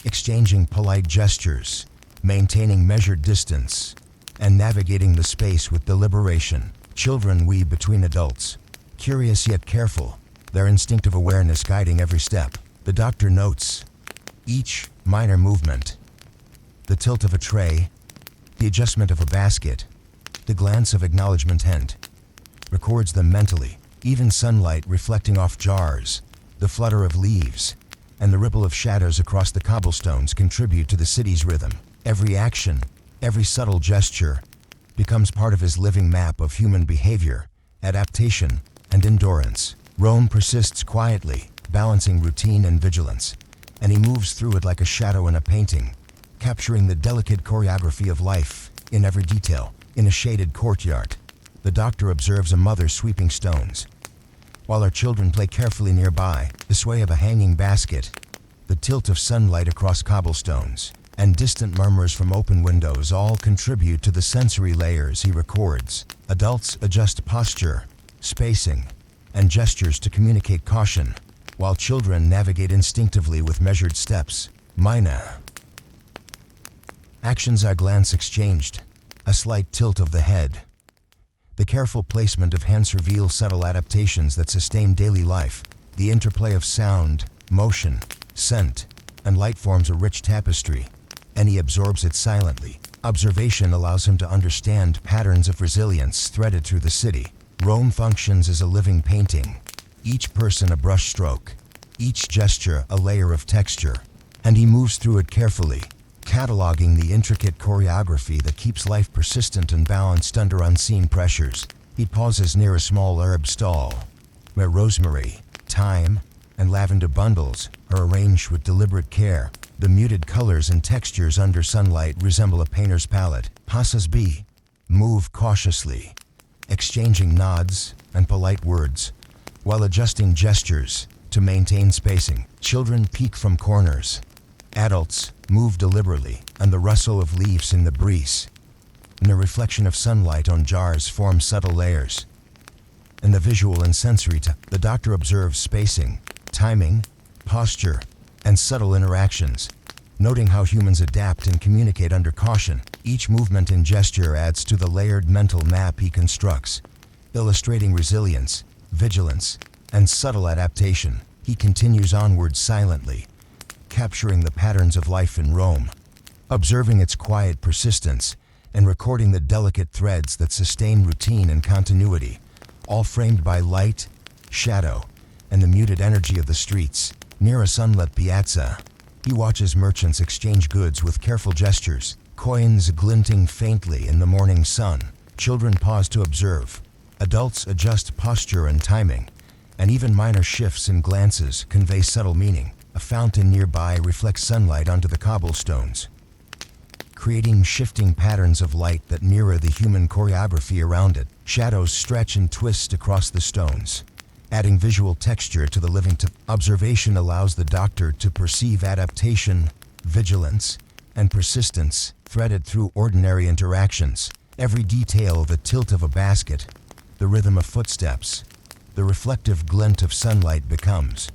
exchanging polite gestures, maintaining measured distance, and navigating the space with deliberation. Children weave between adults, curious yet careful, their instinctive awareness guiding every step. The doctor notes each minor movement, the tilt of a tray, the adjustment of a basket, the glance of acknowledgement and records them mentally. Even sunlight reflecting off jars, the flutter of leaves, and the ripple of shadows across the cobblestones contribute to the city's rhythm. Every action, every subtle gesture, becomes part of his living map of human behavior, adaptation, and endurance. Rome persists quietly, balancing routine and vigilance, and he moves through it like a shadow in a painting, capturing the delicate choreography of life in every detail. In a shaded courtyard, the doctor observes a mother sweeping stones, while her children play carefully nearby. The sway of a hanging basket, the tilt of sunlight across cobblestones, and distant murmurs from open windows all contribute to the sensory layers he records. Adults adjust posture, spacing, and gestures to communicate caution, while children navigate instinctively with measured steps. Minor actions are glance exchanged, a slight tilt of the head. The careful placement of hands reveal subtle adaptations that sustain daily life. The interplay of sound, motion, scent, and light forms a rich tapestry, and he absorbs it silently. Observation allows him to understand patterns of resilience threaded through the city. Rome functions as a living painting, each person a brushstroke, each gesture a layer of texture, and he moves through it carefully, cataloging the intricate choreography that keeps life persistent and balanced under unseen pressures. He pauses near a small herb stall, where rosemary, thyme, and lavender bundles are arranged with deliberate care. The muted colors and textures under sunlight resemble a painter's palette. Passes by move cautiously, exchanging nods and polite words, while adjusting gestures to maintain spacing. Children peek from corners. Adults move deliberately, and the rustle of leaves in the breeze and the reflection of sunlight on jars form subtle layers. In the visual and sensory the doctor observes spacing, timing, posture, and subtle interactions, noting how humans adapt and communicate under caution. Each movement and gesture adds to the layered mental map he constructs, illustrating resilience, vigilance, and subtle adaptation. He continues onward silently, capturing the patterns of life in Rome, observing its quiet persistence, and recording the delicate threads that sustain routine and continuity, all framed by light, shadow, and the muted energy of the streets. Near a sunlit piazza, he watches merchants exchange goods with careful gestures, coins glinting faintly in the morning sun. Children pause to observe. Adults adjust posture and timing, and even minor shifts in glances convey subtle meaning. A fountain nearby reflects sunlight onto the cobblestones, creating shifting patterns of light that mirror the human choreography around it. Shadows stretch and twist across the stones, adding visual texture to the living Observation allows the doctor to perceive adaptation, vigilance, and persistence threaded through ordinary interactions. Every detail, the tilt of a basket, the rhythm of footsteps, the reflective glint of sunlight becomes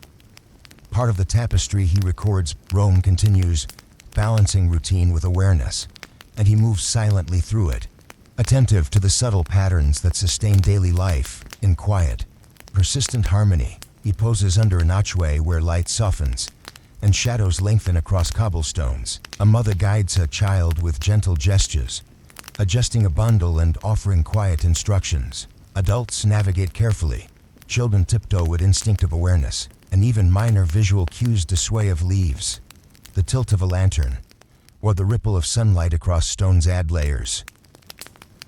part of the tapestry he records. Rome continues, balancing routine with awareness, and he moves silently through it, attentive to the subtle patterns that sustain daily life. In quiet, persistent harmony, he poses under an archway where light softens and shadows lengthen across cobblestones. A mother guides a child with gentle gestures, adjusting a bundle and offering quiet instructions. Adults navigate carefully, children tiptoe with instinctive awareness, and even minor visual cues, the sway of leaves, the tilt of a lantern, or the ripple of sunlight across stones add layers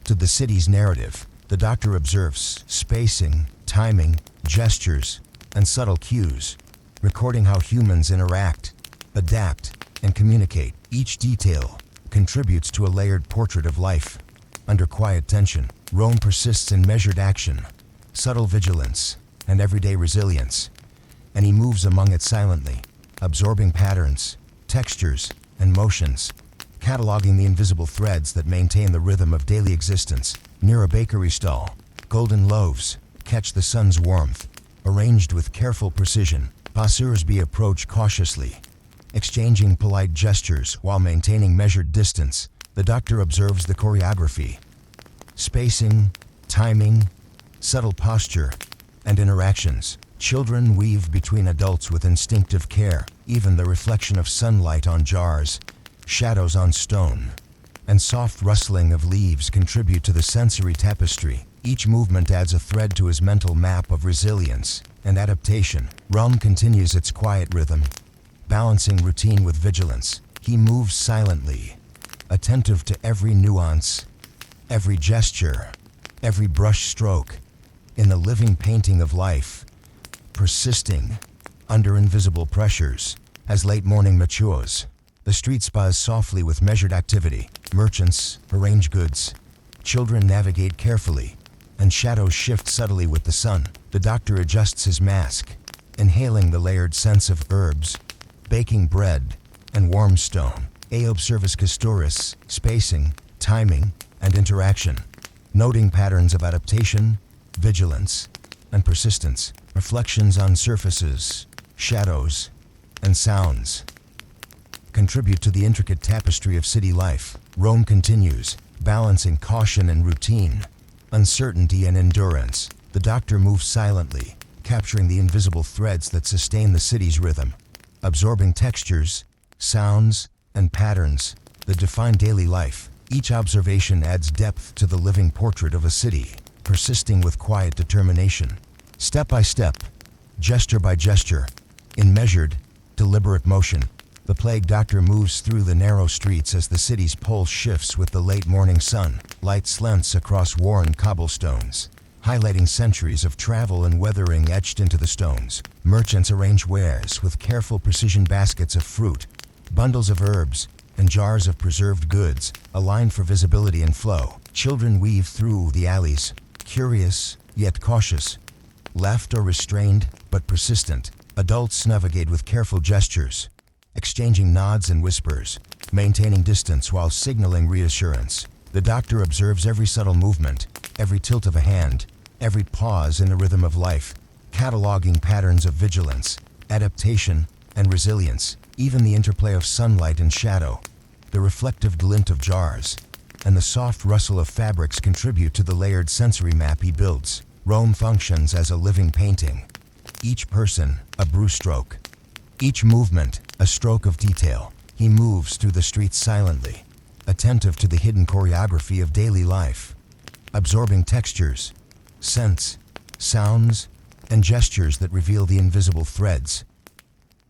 to the city's narrative. The doctor observes spacing, timing, gestures, and subtle cues, recording how humans interact, adapt, and communicate. Each detail contributes to a layered portrait of life under quiet tension. Rome persists in measured action, subtle vigilance, and everyday resilience, and he moves among it silently, absorbing patterns, textures, and motions, cataloging the invisible threads that maintain the rhythm of daily existence. Near a bakery stall, golden loaves catch the sun's warmth, arranged with careful precision. Passers-by approach cautiously, exchanging polite gestures while maintaining measured distance. The doctor observes the choreography, spacing, timing, subtle posture, and interactions. Children weave between adults with instinctive care. Even the reflection of sunlight on jars, shadows on stone, and soft rustling of leaves contribute to the sensory tapestry. Each movement adds a thread to his mental map of resilience and adaptation. Rum continues its quiet rhythm, balancing routine with vigilance. He moves silently, attentive to every nuance, every gesture, every brush stroke in the living painting of life, persisting under invisible pressures. As late morning matures, the street buzz softly with measured activity. Merchants arrange goods, children navigate carefully, and shadows shift subtly with the sun. The doctor adjusts his mask, inhaling the layered scents of herbs, baking bread, and warm stone. Aob service custoris, spacing, timing, and interaction, noting patterns of adaptation, vigilance, and persistence. Reflections on surfaces, shadows, and sounds contribute to the intricate tapestry of city life. Rome continues, balancing caution and routine, uncertainty and endurance. The doctor moves silently, capturing the invisible threads that sustain the city's rhythm, absorbing textures, sounds, and patterns that define daily life. Each observation adds depth to the living portrait of a city, persisting with quiet determination. Step by step, gesture by gesture, in measured, deliberate motion, the plague doctor moves through the narrow streets as the city's pulse shifts with the late morning sun. Light slants across worn cobblestones, highlighting centuries of travel and weathering etched into the stones. Merchants arrange wares with careful precision. Baskets of fruit, bundles of herbs, and jars of preserved goods, aligned for visibility and flow. Children weave through the alleys, curious yet cautious, left or restrained but persistent. Adults navigate with careful gestures, exchanging nods and whispers, maintaining distance while signaling reassurance. The doctor observes every subtle movement, every tilt of a hand, every pause in the rhythm of life, cataloging patterns of vigilance, adaptation, and resilience. Even the interplay of sunlight and shadow, the reflective glint of jars, and the soft rustle of fabrics contribute to the layered sensory map he builds. Rome functions as a living painting, each person a brushstroke, each movement a stroke of detail. He moves through the streets silently, attentive to the hidden choreography of daily life, absorbing textures, scents, sounds, and gestures that reveal the invisible threads,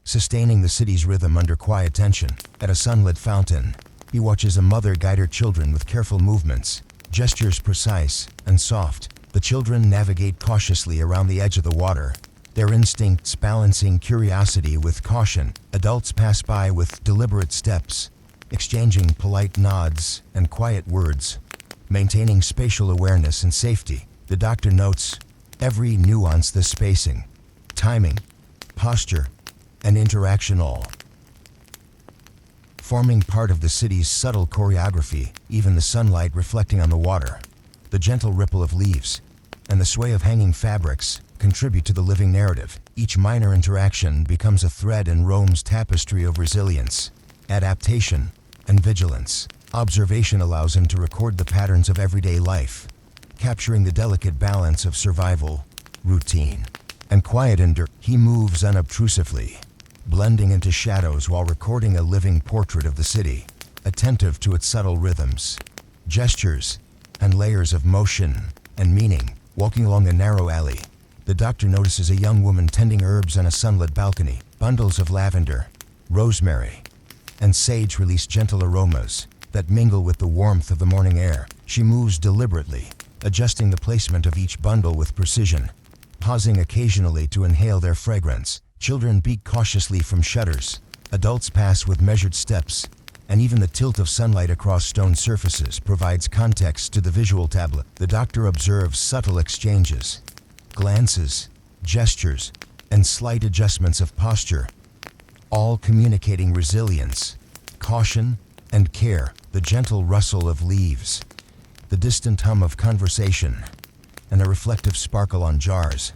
sustaining the city's rhythm under quiet tension. At a sunlit fountain, he watches a mother guide her children with careful movements, gestures precise and soft. The children navigate cautiously around the edge of the water, their instincts balancing curiosity with caution. Adults pass by with deliberate steps, exchanging polite nods and quiet words, maintaining spatial awareness and safety. The doctor notes every nuance, the spacing, timing, posture, and interaction, all forming part of the city's subtle choreography. Even the sunlight reflecting on the water, the gentle ripple of leaves, and the sway of hanging fabrics contribute to the living narrative. Each minor interaction becomes a thread in Rome's tapestry of resilience, adaptation, and vigilance. Observation allows him to record the patterns of everyday life, capturing the delicate balance of survival, routine, and quiet endurance. He moves unobtrusively, blending into shadows while recording a living portrait of the city, attentive to its subtle rhythms, gestures, and layers of motion and meaning. Walking along a narrow alley, the doctor notices a young woman tending herbs on a sunlit balcony. Bundles of lavender, rosemary, and sage release gentle aromas that mingle with the warmth of the morning air. She moves deliberately, adjusting the placement of each bundle with precision, pausing occasionally to inhale their fragrance. Children peek cautiously from shutters, adults pass with measured steps, and even the tilt of sunlight across stone surfaces provides context to the visual tableau. The doctor observes subtle exchanges, glances, gestures, and slight adjustments of posture, all communicating resilience, caution, and care. The gentle rustle of leaves, the distant hum of conversation, and a reflective sparkle on jars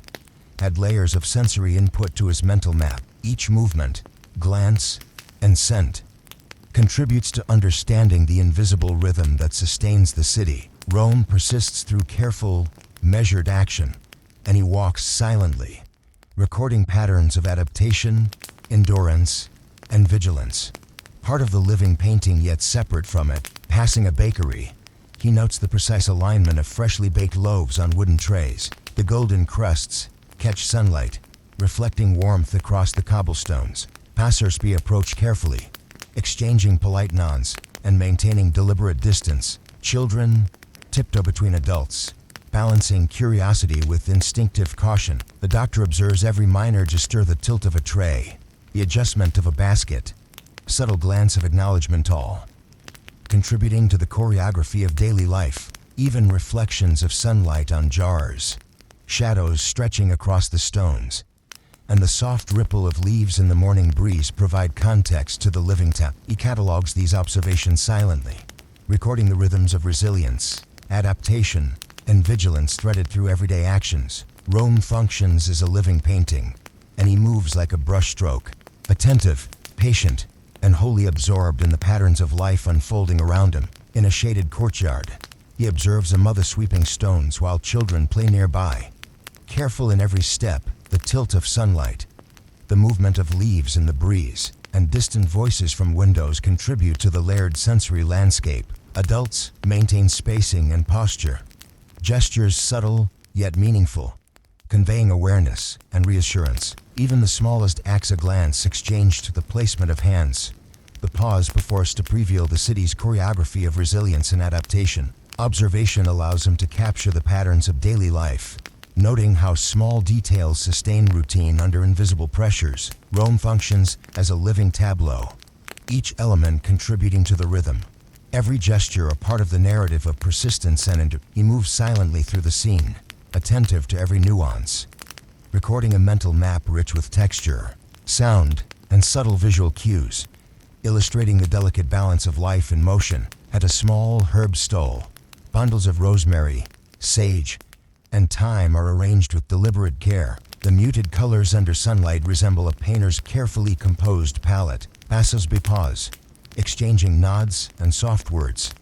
add layers of sensory input to his mental map. Each movement, glance, and scent contributes to understanding the invisible rhythm that sustains the city. Rome persists through careful, measured action, and he walks silently, recording patterns of adaptation, endurance, and vigilance. Part of the living painting yet separate from it, passing a bakery, he notes the precise alignment of freshly baked loaves on wooden trays. The golden crusts catch sunlight, reflecting warmth across the cobblestones. Passers-by approach carefully, exchanging polite nods and maintaining deliberate distance. Children tiptoe between adults, balancing curiosity with instinctive caution. The doctor observes every minor gesture: the tilt of a tray, the adjustment of a basket, subtle glance of acknowledgement, all contributing to the choreography of daily life. Even reflections of sunlight on jars, shadows stretching across the stones, and the soft ripple of leaves in the morning breeze provide context to the living tap. He catalogs these observations silently, recording the rhythms of resilience, adaptation, and vigilance threaded through everyday actions. Rome functions as a living painting, and he moves like a brushstroke, attentive, patient, and wholly absorbed in the patterns of life unfolding around him. In a shaded courtyard, he observes a mother sweeping stones while children play nearby. Careful in every step, the tilt of sunlight, the movement of leaves in the breeze, and distant voices from windows contribute to the layered sensory landscape. Adults maintain spacing and posture, gestures subtle yet meaningful, conveying awareness and reassurance. Even the smallest acts, a glance exchanged, the placement of hands, the pause before us to reveal the city's choreography of resilience and adaptation. Observation allows him to capture the patterns of daily life, noting how small details sustain routine under invisible pressures. Rome functions as a living tableau, each element contributing to the rhythm, every gesture a part of the narrative of persistence and he moves silently through the scene, attentive to every nuance, recording a mental map rich with texture, sound, and subtle visual cues, illustrating the delicate balance of life and motion. At a small herb stole, bundles of rosemary, sage, and thyme are arranged with deliberate care. The muted colors under sunlight resemble a painter's carefully composed palette. Passers-by pause, exchanging nods and soft words,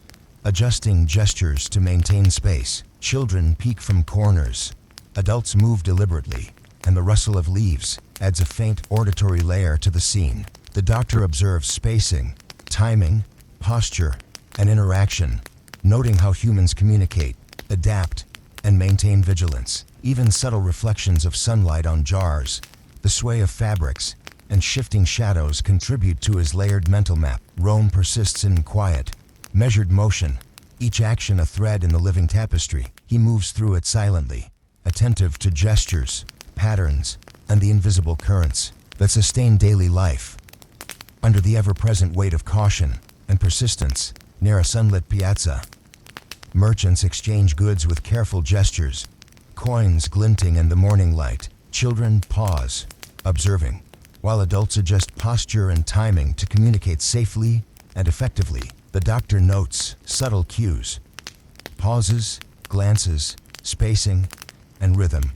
adjusting gestures to maintain space. Children peek from corners, adults move deliberately, and the rustle of leaves adds a faint auditory layer to the scene. The doctor observes spacing, timing, posture, and interaction, noting how humans communicate, adapt, and maintain vigilance. Even subtle reflections of sunlight on jars, the sway of fabrics, and shifting shadows contribute to his layered mental map. Rome persists in quiet, measured motion, each action a thread in the living tapestry. He moves through it silently, attentive to gestures, patterns, and the invisible currents that sustain daily life. Under the ever-present weight of caution and persistence, near a sunlit piazza, merchants exchange goods with careful gestures, coins glinting in the morning light. Children pause, observing, while adults adjust posture and timing to communicate safely and effectively. The doctor notes subtle cues, pauses, glances, spacing, and rhythm,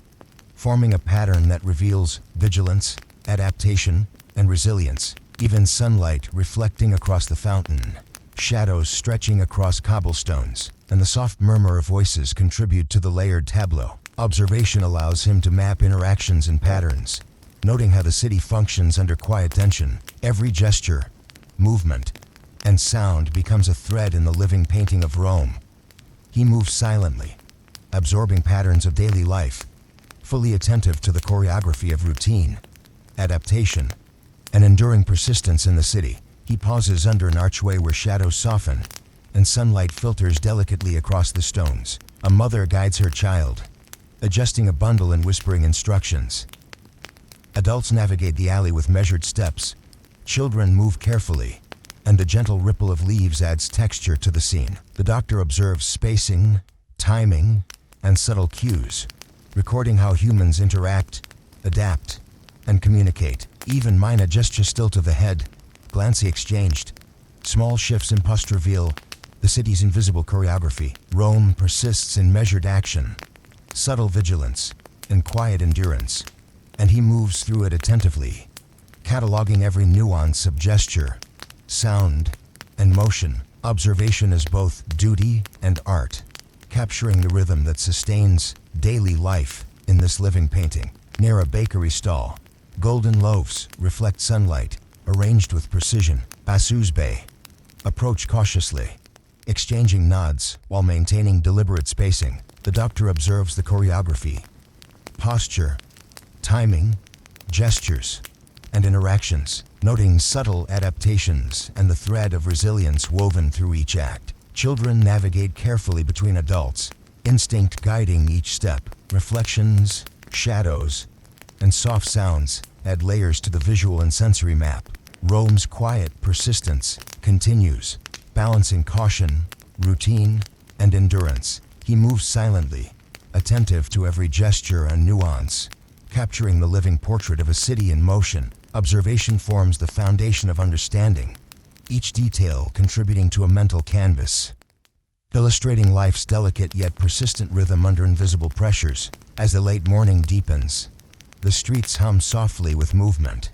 forming a pattern that reveals vigilance, adaptation, and resilience. Even sunlight reflecting across the fountain, shadows stretching across cobblestones, and the soft murmur of voices contribute to the layered tableau. Observation allows him to map interactions and patterns, noting how the city functions under quiet tension. Every gesture, movement, and sound becomes a thread in the living painting of Rome. He moves silently, absorbing patterns of daily life, fully attentive to the choreography of routine, adaptation, and enduring persistence in the city. He pauses under an archway where shadows soften and sunlight filters delicately across the stones. A mother guides her child, adjusting a bundle and whispering instructions. Adults navigate the alley with measured steps. Children move carefully, and the gentle ripple of leaves adds texture to the scene. The doctor observes spacing, timing, and subtle cues, recording how humans interact, adapt, and communicate. Even minor gestures, tilt of the head, glance exchanged, small shifts in posture reveal the city's invisible choreography. Rome persists in measured action, subtle vigilance, and quiet endurance, and he moves through it attentively, cataloging every nuance of gesture, sound, and motion. Observation is both duty and art, capturing the rhythm that sustains daily life in this living painting. Near a bakery stall, golden loaves reflect sunlight, arranged with precision. Basu's Bay. Approach cautiously, exchanging nods while maintaining deliberate spacing. The doctor observes the choreography, posture, timing, gestures, and interactions, noting subtle adaptations and the thread of resilience woven through each act. Children navigate carefully between adults, instinct guiding each step. Reflections, shadows, and soft sounds add layers to the visual and sensory map. Rome's quiet persistence continues, balancing caution, routine, and endurance. He moves silently, attentive to every gesture and nuance, capturing the living portrait of a city in motion. Observation forms the foundation of understanding, each detail contributing to a mental canvas, illustrating life's delicate yet persistent rhythm under invisible pressures. As the late morning deepens, the streets hum softly with movement.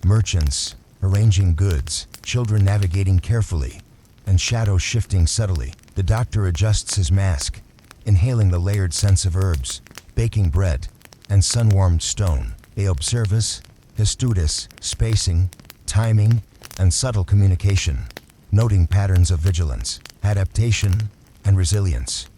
Merchants arranging goods, children navigating carefully, and shadows shifting subtly. The doctor adjusts his mask, inhaling the layered scents of herbs, baking bread, and sun-warmed stone. They observe Histudis, spacing, timing, and subtle communication, noting patterns of vigilance, adaptation, and resilience.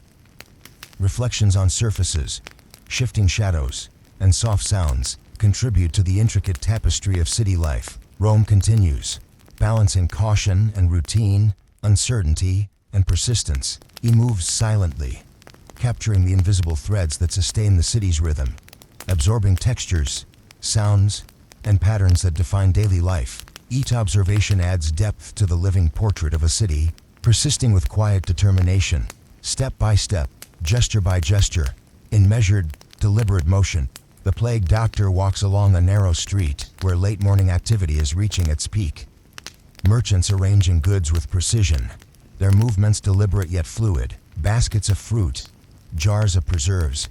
Reflections on surfaces, shifting shadows, and soft sounds contribute to the intricate tapestry of city life. Rome continues, balancing caution and routine, uncertainty and persistence. He moves silently, capturing the invisible threads that sustain the city's rhythm, absorbing textures, sounds, and patterns that define daily life. Each observation adds depth to the living portrait of a city, persisting with quiet determination, step by step, gesture by gesture, in measured, deliberate motion. The plague doctor walks along a narrow street where late morning activity is reaching its peak. Merchants arranging goods with precision, their movements deliberate yet fluid. Baskets of fruit, jars of preserves,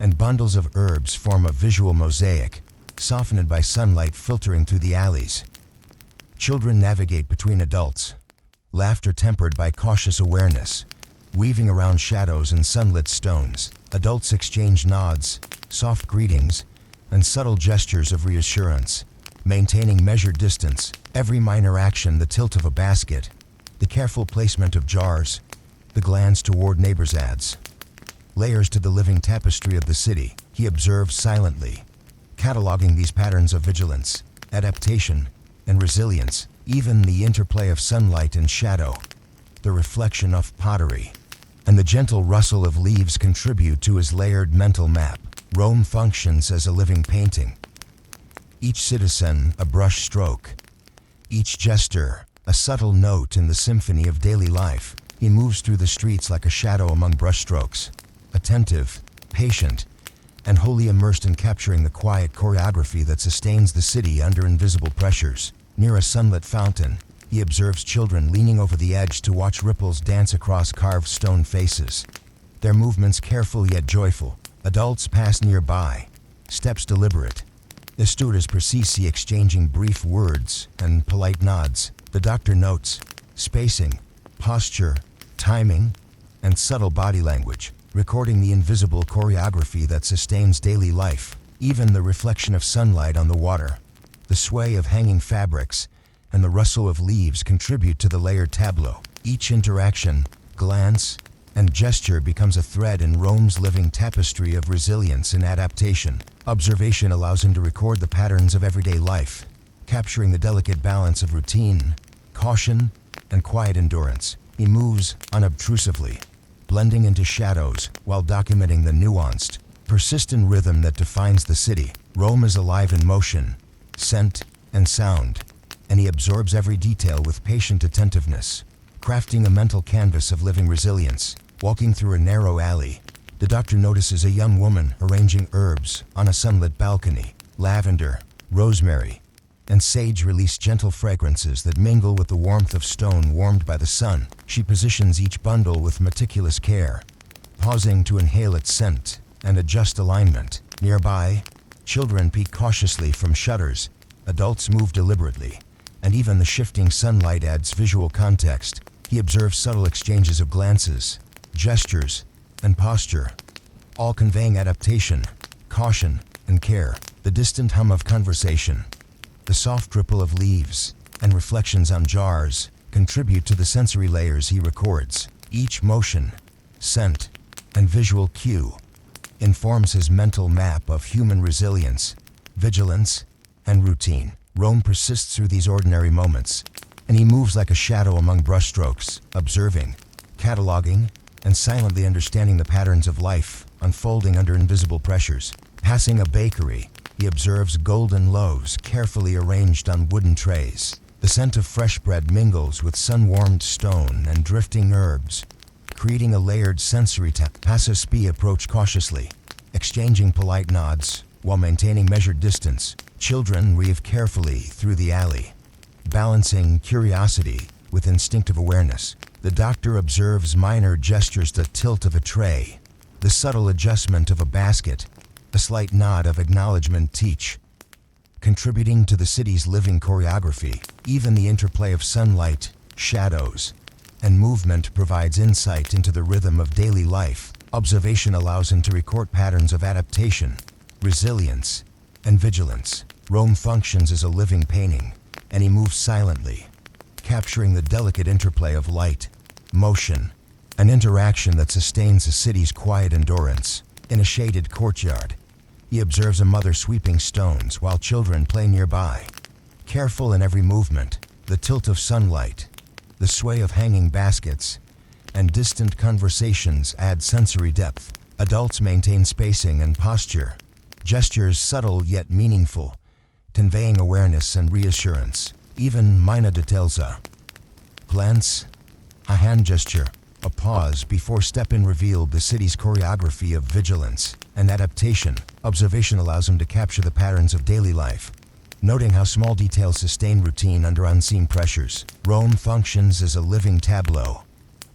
and bundles of herbs form a visual mosaic, softened by sunlight filtering through the alleys. Children navigate between adults, laughter tempered by cautious awareness, weaving around shadows and sunlit stones. Adults exchange nods, soft greetings, and subtle gestures of reassurance, maintaining measured distance. Every minor action, the tilt of a basket, the careful placement of jars, the glance toward neighbors adds layers to the living tapestry of the city. He observes silently, cataloging these patterns of vigilance, adaptation, and resilience. Even the interplay of sunlight and shadow, the reflection of pottery, and the gentle rustle of leaves contribute to his layered mental map. Rome functions as a living painting, each citizen a brush stroke, each gesture a subtle note in the symphony of daily life. He moves through the streets like a shadow among brushstrokes, attentive, patient, and wholly immersed in capturing the quiet choreography that sustains the city under invisible pressures. Near a sunlit fountain, he observes children leaning over the edge to watch ripples dance across carved stone faces, their movements careful yet joyful. Adults pass nearby, steps deliberate. The students Persisi exchanging brief words and polite nods. The doctor notes spacing, posture, timing, and subtle body language, recording the invisible choreography that sustains daily life. Even the reflection of sunlight on the water, the sway of hanging fabrics, and the rustle of leaves contribute to the layered tableau. Each interaction, glance, and gesture becomes a thread in Rome's living tapestry of resilience and adaptation. Observation allows him to record the patterns of everyday life, capturing the delicate balance of routine, caution, and quiet endurance. He moves unobtrusively, blending into shadows while documenting the nuanced, persistent rhythm that defines the city. Rome is alive in motion, scent, and sound, and he absorbs every detail with patient attentiveness, crafting a mental canvas of living resilience. Walking through a narrow alley, the doctor notices a young woman arranging herbs on a sunlit balcony. Lavender, rosemary, and sage release gentle fragrances that mingle with the warmth of stone warmed by the sun. She positions each bundle with meticulous care, pausing to inhale its scent and adjust alignment. Nearby, children peek cautiously from shutters, adults move deliberately, and even the shifting sunlight adds visual context. He observes subtle exchanges of glances, gestures, and posture, all conveying adaptation, caution, and care. The distant hum of conversation, the soft ripple of leaves, and reflections on jars contribute to the sensory layers he records. Each motion, scent, and visual cue informs his mental map of human resilience, vigilance, and routine. Rome persists through these ordinary moments, and he moves like a shadow among brushstrokes, observing, cataloging, and silently understanding the patterns of life unfolding under invisible pressures. Passing a bakery, he observes golden loaves carefully arranged on wooden trays. The scent of fresh bread mingles with sun-warmed stone and drifting herbs, creating a layered sensory tapestry. Passersby approach cautiously, exchanging polite nods while maintaining measured distance. Children weave carefully through the alley, balancing curiosity with instinctive awareness. The doctor observes minor gestures, the tilt of a tray, the subtle adjustment of a basket, a slight nod of acknowledgement, teach, contributing to the city's living choreography. Even the interplay of sunlight, shadows, and movement provides insight into the rhythm of daily life. Observation allows him to record patterns of adaptation, resilience, and vigilance. Rome functions as a living painting, and he moves silently, capturing the delicate interplay of light, motion, and interaction that sustains the city's quiet endurance. In a shaded courtyard, he observes a mother sweeping stones while children play nearby. Careful in every movement, the tilt of sunlight, the sway of hanging baskets, and distant conversations add sensory depth. Adults maintain spacing and posture, gestures subtle yet meaningful, conveying awareness and reassurance. Even minor details, a glance, a hand gesture, a pause before step-in reveal the city's choreography of vigilance and adaptation. Observation allows him to capture the patterns of daily life, noting how small details sustain routine under unseen pressures. Rome functions as a living tableau,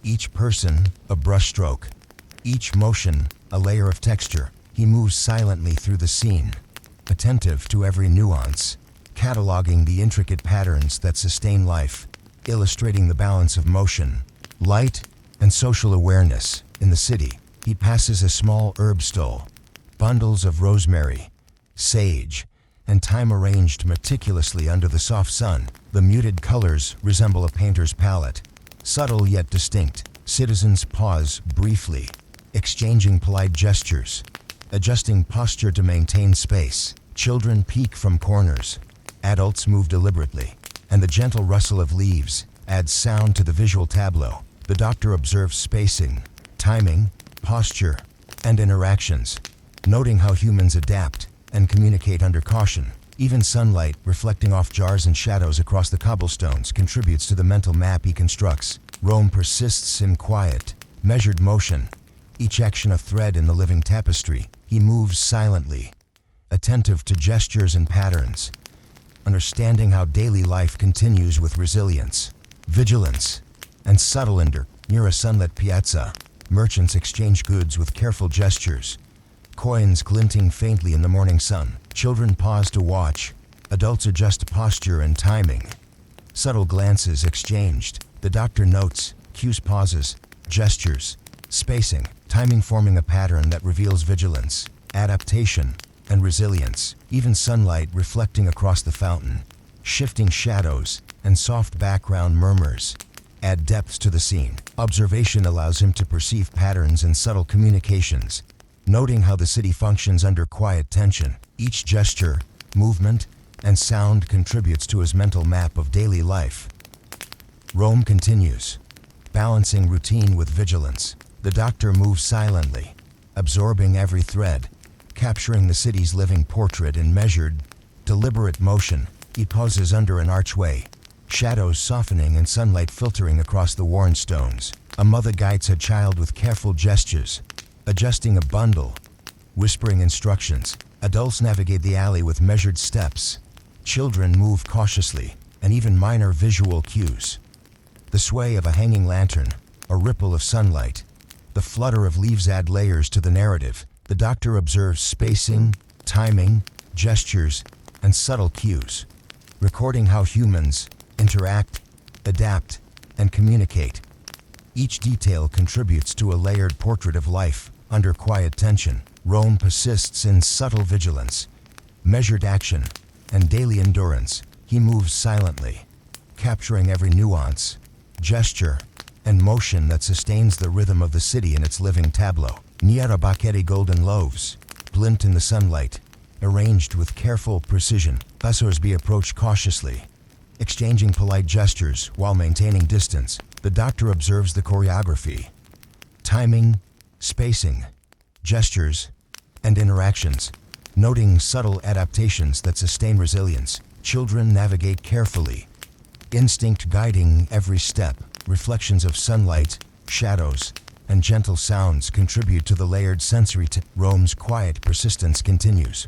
each person a brushstroke, each motion a layer of texture. He moves silently through the scene, attentive to every nuance, cataloging the intricate patterns that sustain life, illustrating the balance of motion, light, and social awareness. In the city, he passes a small herb stall, bundles of rosemary, sage, and thyme arranged meticulously under the soft sun. The muted colors resemble a painter's palette, subtle yet distinct. Citizens pause briefly, exchanging polite gestures, adjusting posture to maintain space. Children peek from corners, adults move deliberately, and the gentle rustle of leaves adds sound to the visual tableau. The doctor observes spacing, timing, posture, and interactions, noting how humans adapt and communicate under caution. Even sunlight reflecting off jars and shadows across the cobblestones contributes to the mental map he constructs. Rome persists in quiet, measured motion, each action a thread in the living tapestry. He moves silently, attentive to gestures and patterns, understanding how daily life continues with resilience, vigilance, and subtle endurance. Near a sunlit piazza, merchants exchange goods with careful gestures, coins glinting faintly in the morning sun. Children pause to watch, adults adjust posture and timing. Subtle glances exchanged. The doctor notes, cues pauses, gestures, spacing, timing, forming a pattern that reveals vigilance, adaptation, and resilience. Even sunlight reflecting across the fountain, shifting shadows, and soft background murmurs add depth to the scene. Observation allows him to perceive patterns and subtle communications, noting how the city functions under quiet tension. Each gesture, movement, and sound contributes to his mental map of daily life. Rome continues, balancing routine with vigilance. The doctor moves silently, absorbing every thread, capturing the city's living portrait in measured, deliberate motion. He pauses under an archway, shadows softening and sunlight filtering across the worn stones. A mother guides a child with careful gestures, adjusting a bundle, whispering instructions. Adults navigate the alley with measured steps. Children move cautiously, and even minor visual cues. The sway of a hanging lantern, a ripple of sunlight, the flutter of leaves add layers to the narrative. The doctor observes spacing, timing, gestures, and subtle cues, recording how humans interact, adapt, and communicate. Each detail contributes to a layered portrait of life under quiet tension. Rome persists in subtle vigilance, measured action, and daily endurance. He moves silently, capturing every nuance, gesture, and motion that sustains the rhythm of the city in its living tableau. Ravaged golden loaves, glint in the sunlight, arranged with careful precision. Hussars be approached cautiously, exchanging polite gestures while maintaining distance. The doctor observes the choreography, timing, spacing, gestures, and interactions, noting subtle adaptations that sustain resilience. Children navigate carefully, instinct guiding every step. Reflections of sunlight, shadows, and gentle sounds contribute to the layered sensory. Rome's quiet persistence continues,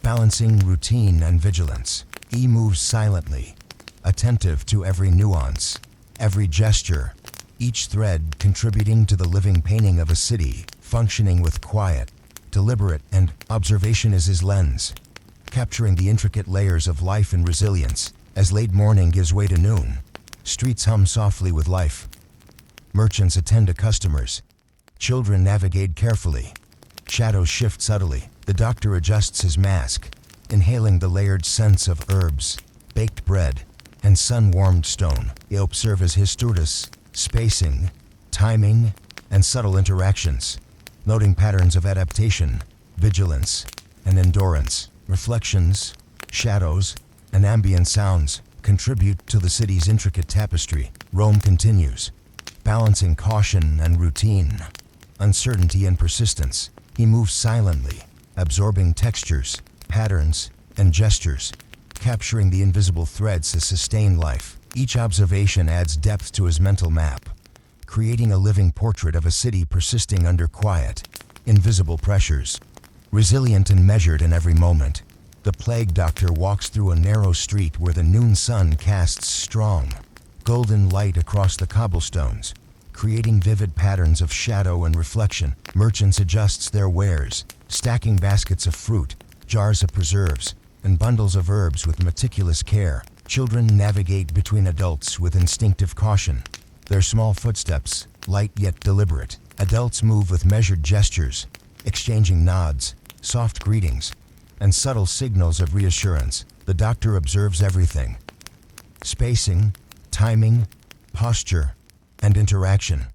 balancing routine and vigilance. He moves silently, attentive to every nuance, every gesture, each thread contributing to the living painting of a city, functioning with quiet, deliberate, and observation is his lens, capturing the intricate layers of life and resilience. As late morning gives way to noon, streets hum softly with life. Merchants attend to customers. Children navigate carefully. Shadows shift subtly. The doctor adjusts his mask, inhaling the layered scents of herbs, baked bread, and sun-warmed stone. They observe his stewardess, spacing, timing, and subtle interactions, noting patterns of adaptation, vigilance, and endurance. Reflections, shadows, and ambient sounds contribute to the city's intricate tapestry. Rome continues, balancing caution and routine, uncertainty and persistence. He moves silently, absorbing textures, patterns, and gestures, capturing the invisible threads that sustain life. Each observation adds depth to his mental map, creating a living portrait of a city persisting under quiet, invisible pressures. Resilient and measured in every moment, the plague doctor walks through a narrow street where the noon sun casts strong, golden light across the cobblestones, creating vivid patterns of shadow and reflection. Merchants adjust their wares, stacking baskets of fruit, jars of preserves, and bundles of herbs with meticulous care. Children navigate between adults with instinctive caution, their small footsteps light yet deliberate. Adults move with measured gestures, exchanging nods, soft greetings, and subtle signals of reassurance. The doctor observes everything: spacing, timing, posture, and interaction,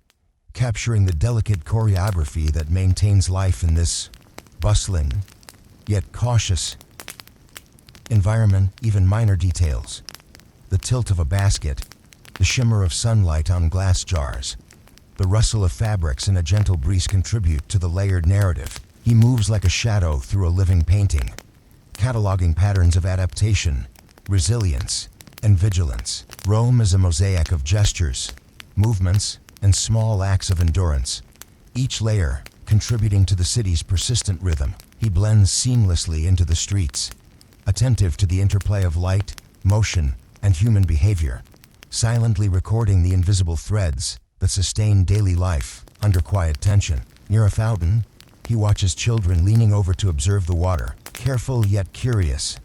capturing the delicate choreography that maintains life in this bustling, yet cautious environment. Even minor details, the tilt of a basket, the shimmer of sunlight on glass jars, the rustle of fabrics and a gentle breeze contribute to the layered narrative. He moves like a shadow through a living painting, cataloging patterns of adaptation, resilience, and vigilance. Rome is a mosaic of gestures, movements, and small acts of endurance, each layer contributing to the city's persistent rhythm. He blends seamlessly into the streets, attentive to the interplay of light, motion, and human behavior, silently recording the invisible threads that sustain daily life under quiet tension. Near a fountain, he watches children leaning over to observe the water, careful yet curious,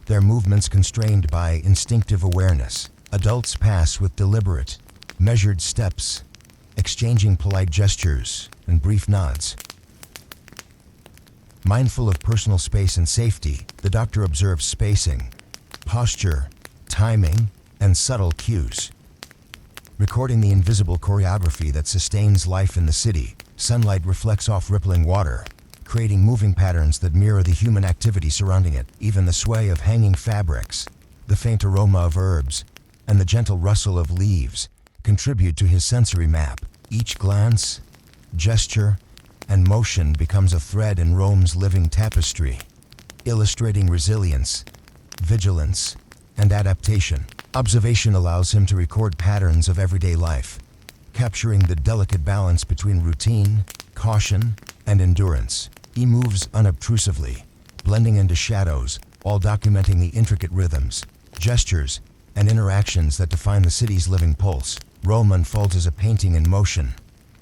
their movements constrained by instinctive awareness. Adults pass with deliberate, measured steps, exchanging polite gestures and brief nods. Mindful of personal space and safety, the doctor observes spacing, posture, timing, and subtle cues, recording the invisible choreography that sustains life in the city. Sunlight reflects off rippling water, creating moving patterns that mirror the human activity surrounding it. Even the sway of hanging fabrics, the faint aroma of herbs, and the gentle rustle of leaves contribute to his sensory map. Each glance, gesture, and motion becomes a thread in Rome's living tapestry, illustrating resilience, vigilance, and adaptation. Observation allows him to record patterns of everyday life, capturing the delicate balance between routine, caution, and endurance. He moves unobtrusively, blending into shadows, while documenting the intricate rhythms, gestures, and interactions that define the city's living pulse. Rome unfolds as a painting in motion,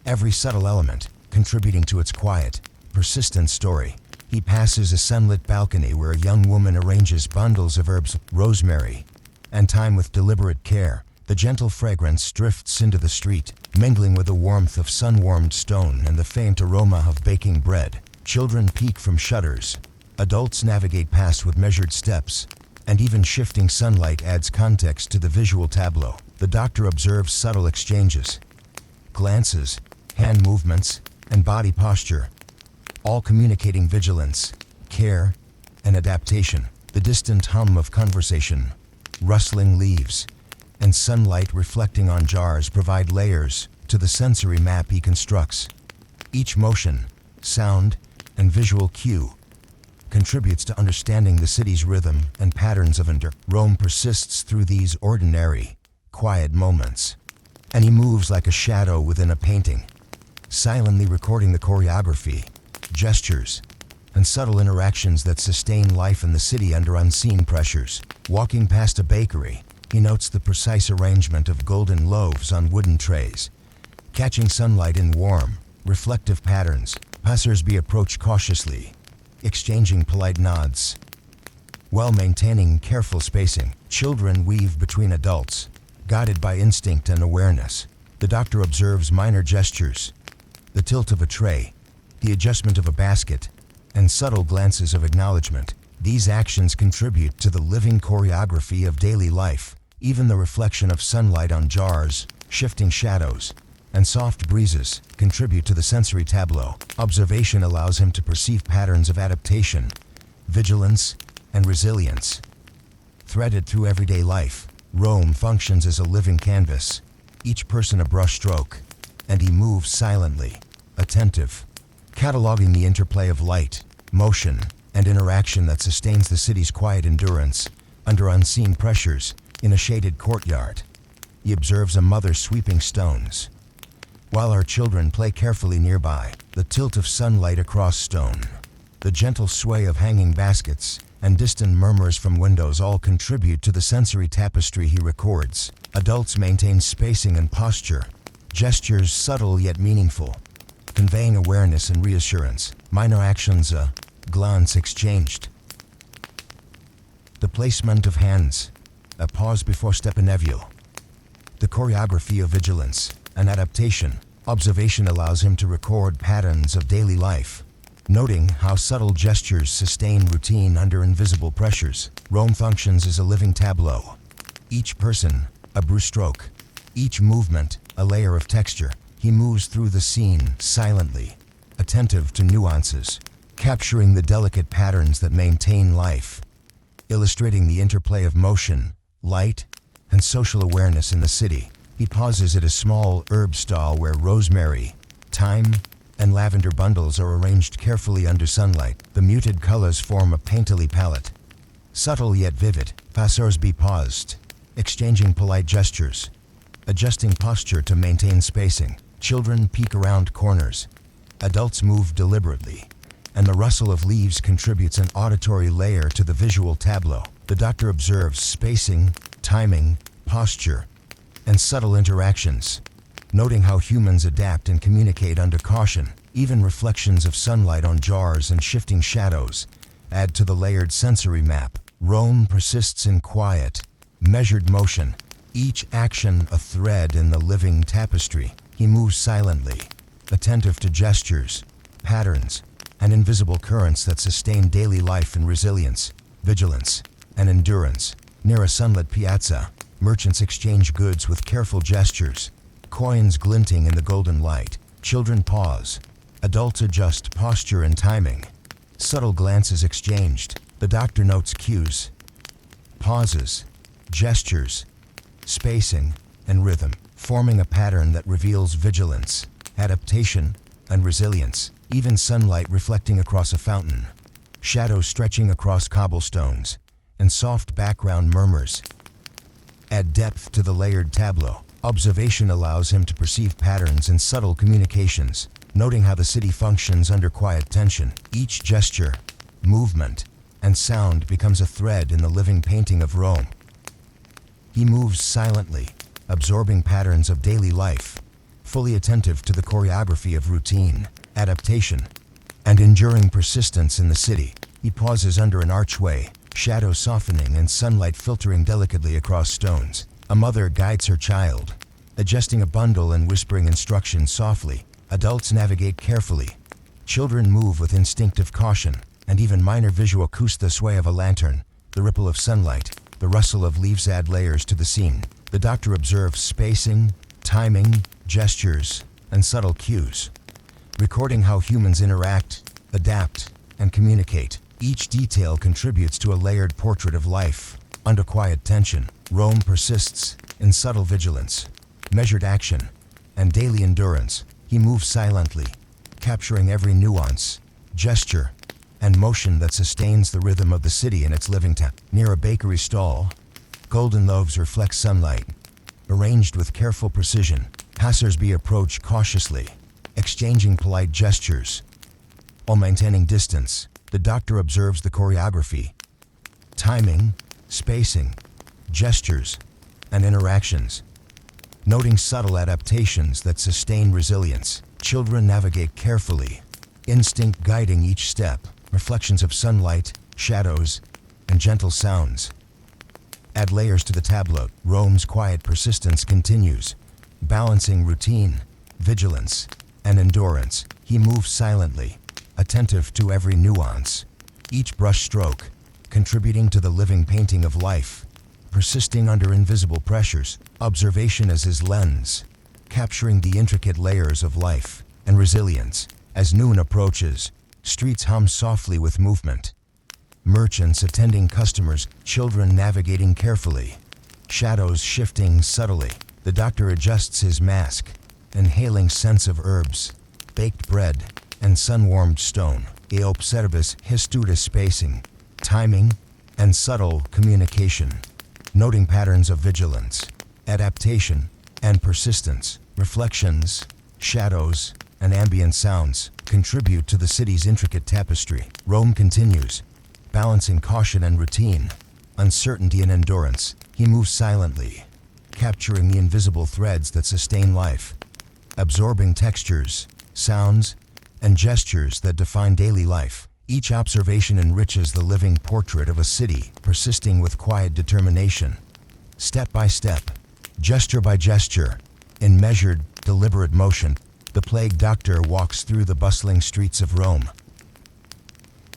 every subtle element contributing to its quiet, persistent story. He passes a sunlit balcony where a young woman arranges bundles of herbs, rosemary, and thyme with deliberate care, The gentle fragrance drifts into the street, mingling with the warmth of sun-warmed stone and the faint aroma of baking bread. Children peek from shutters. Adults navigate past with measured steps, and even shifting sunlight adds context to the visual tableau. The doctor observes subtle exchanges, glances, hand movements, and body posture, all communicating vigilance, care, and adaptation. The distant hum of conversation, rustling leaves, and sunlight reflecting on jars provide layers to the sensory map he constructs. Each motion, sound, and visual cue contributes to understanding the city's rhythm and patterns of Rome persists through these ordinary, quiet moments, and he moves like a shadow within a painting, silently recording the choreography, gestures, and subtle interactions that sustain life in the city under unseen pressures. Walking past a bakery, he notes the precise arrangement of golden loaves on wooden trays, catching sunlight in warm, reflective patterns. Passers-by approach cautiously, exchanging polite nods, while maintaining careful spacing. Children weave between adults, guided by instinct and awareness. The doctor observes minor gestures, the tilt of a tray, the adjustment of a basket, and subtle glances of acknowledgement. These actions contribute to the living choreography of daily life. Even the reflection of sunlight on jars, shifting shadows, and soft breezes contribute to the sensory tableau. Observation allows him to perceive patterns of adaptation, vigilance, and resilience. Threaded through everyday life, Rome functions as a living canvas, each person a brushstroke, and he moves silently, attentive, cataloging the interplay of light, motion, and interaction that sustains the city's quiet endurance under unseen pressures. In a shaded courtyard, he observes a mother sweeping stones, while her children play carefully nearby. The tilt of sunlight across stone, the gentle sway of hanging baskets, and distant murmurs from windows all contribute to the sensory tapestry he records. Adults maintain spacing and posture, gestures subtle yet meaningful, conveying awareness and reassurance. Minor actions, a glance exchanged, the placement of hands, a pause before step inevitable. The choreography of vigilance and adaptation. Observation allows him to record patterns of daily life, noting how subtle gestures sustain routine under invisible pressures. Rome functions as a living tableau. Each person, a brushstroke. Each movement, a layer of texture. He moves through the scene silently, attentive to nuances, capturing the delicate patterns that maintain life, illustrating the interplay of motion, light, and social awareness in the city. He pauses at a small herb stall where rosemary, thyme, and lavender bundles are arranged carefully under sunlight. The muted colors form a painterly palette, subtle yet vivid. Passers-by paused, exchanging polite gestures, adjusting posture to maintain spacing. Children peek around corners, adults move deliberately, and the rustle of leaves contributes an auditory layer to the visual tableau. The doctor observes spacing, timing, posture, and subtle interactions, noting how humans adapt and communicate under caution. Even reflections of sunlight on jars and shifting shadows add to the layered sensory map. Rome persists in quiet, measured motion, each action a thread in the living tapestry. He moves silently, attentive to gestures, patterns, and invisible currents that sustain daily life in resilience, vigilance, and endurance. Near a sunlit piazza, merchants exchange goods with careful gestures, coins glinting in the golden light. Children pause, adults adjust posture and timing, subtle glances exchanged. The doctor notes cues, pauses, gestures, spacing, and rhythm, forming a pattern that reveals vigilance, adaptation, and resilience. Even sunlight reflecting across a fountain, shadows stretching across cobblestones, and soft background murmurs add depth to the layered tableau. Observation allows him to perceive patterns in subtle communications, noting how the city functions under quiet tension. Each gesture, movement, and sound becomes a thread in the living painting of Rome. He moves silently, absorbing patterns of daily life, fully attentive to the choreography of routine, adaptation, and enduring persistence in the city. He pauses under an archway, shadows softening and sunlight filtering delicately across stones. A mother guides her child, adjusting a bundle and whispering instructions softly. Adults navigate carefully. Children move with instinctive caution, and even minor visual cues. The sway of a lantern, the ripple of sunlight, the rustle of leaves add layers to the scene. The doctor observes spacing, timing, gestures, and subtle cues, recording how humans interact, adapt, and communicate. Each detail contributes to a layered portrait of life. Under quiet tension, Rome persists in subtle vigilance, measured action, and daily endurance. He moves silently, capturing every nuance, gesture, and motion that sustains the rhythm of the city in its living time. Near a bakery stall, golden loaves reflect sunlight, arranged with careful precision. Passers-by approach cautiously, exchanging polite gestures. While maintaining distance, the doctor observes the choreography, timing, spacing, gestures, and interactions, noting subtle adaptations that sustain resilience. Children navigate carefully, instinct guiding each step. Reflections of sunlight, shadows, and gentle sounds add layers to the tableau. Rome's quiet persistence continues, balancing routine, vigilance, and endurance. He moves silently, attentive to every nuance, each brushstroke contributing to the living painting of life. Persisting under invisible pressures, observation as his lens, capturing the intricate layers of life and resilience. As noon approaches, streets hum softly with movement. Merchants attending customers, children navigating carefully, shadows shifting subtly. The doctor adjusts his mask, inhaling scents of herbs, baked bread, and sun-warmed stone. E observas histuda spacing, timing, and subtle communication, noting patterns of vigilance, adaptation, and persistence. Reflections, shadows, and ambient sounds contribute to the city's intricate tapestry. Rome continues, balancing caution and routine, uncertainty and endurance. He moves silently, capturing the invisible threads that sustain life, absorbing textures, sounds, and gestures that define daily life. Each observation enriches the living portrait of a city, persisting with quiet determination. Step by step, gesture by gesture, in measured, deliberate motion, the plague doctor walks through the bustling streets of Rome.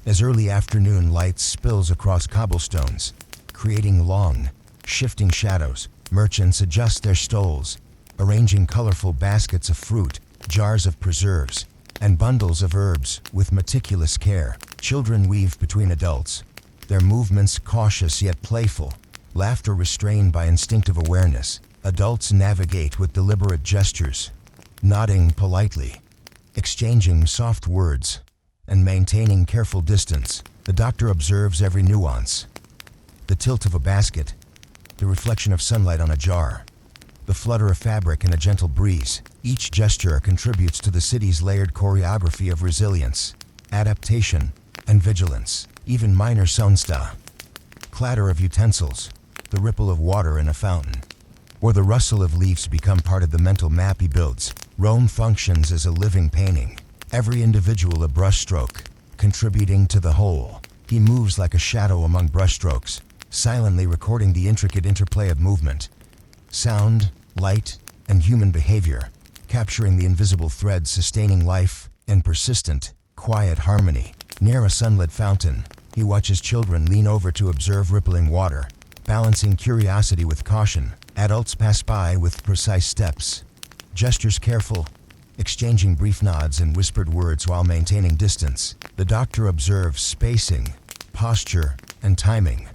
As early afternoon light spills across cobblestones, creating long, shifting shadows, merchants adjust their stalls, arranging colorful baskets of fruit, jars of preserves, and bundles of herbs with meticulous care. Children weave between adults, their movements cautious yet playful, laughter restrained by instinctive awareness. Adults navigate with deliberate gestures, nodding politely, exchanging soft words, and maintaining careful distance. The doctor observes every nuance. The tilt of a basket, the reflection of sunlight on a jar, the flutter of fabric in a gentle breeze. Each gesture contributes to the city's layered choreography of resilience, adaptation, and vigilance. Even minor soundsta, clatter of utensils, the ripple of water in a fountain, or the rustle of leaves become part of the mental map he builds. Rome functions as a living painting, every individual a brushstroke, contributing to the whole. He moves like a shadow among brushstrokes, silently recording the intricate interplay of movement, sound, light, and human behavior, capturing the invisible threads sustaining life in persistent, quiet harmony. Near a sunlit fountain, he watches children lean over to observe rippling water, balancing curiosity with caution. Adults pass by with precise steps, gestures careful, exchanging brief nods and whispered words while maintaining distance. The doctor observes spacing, posture, and timing,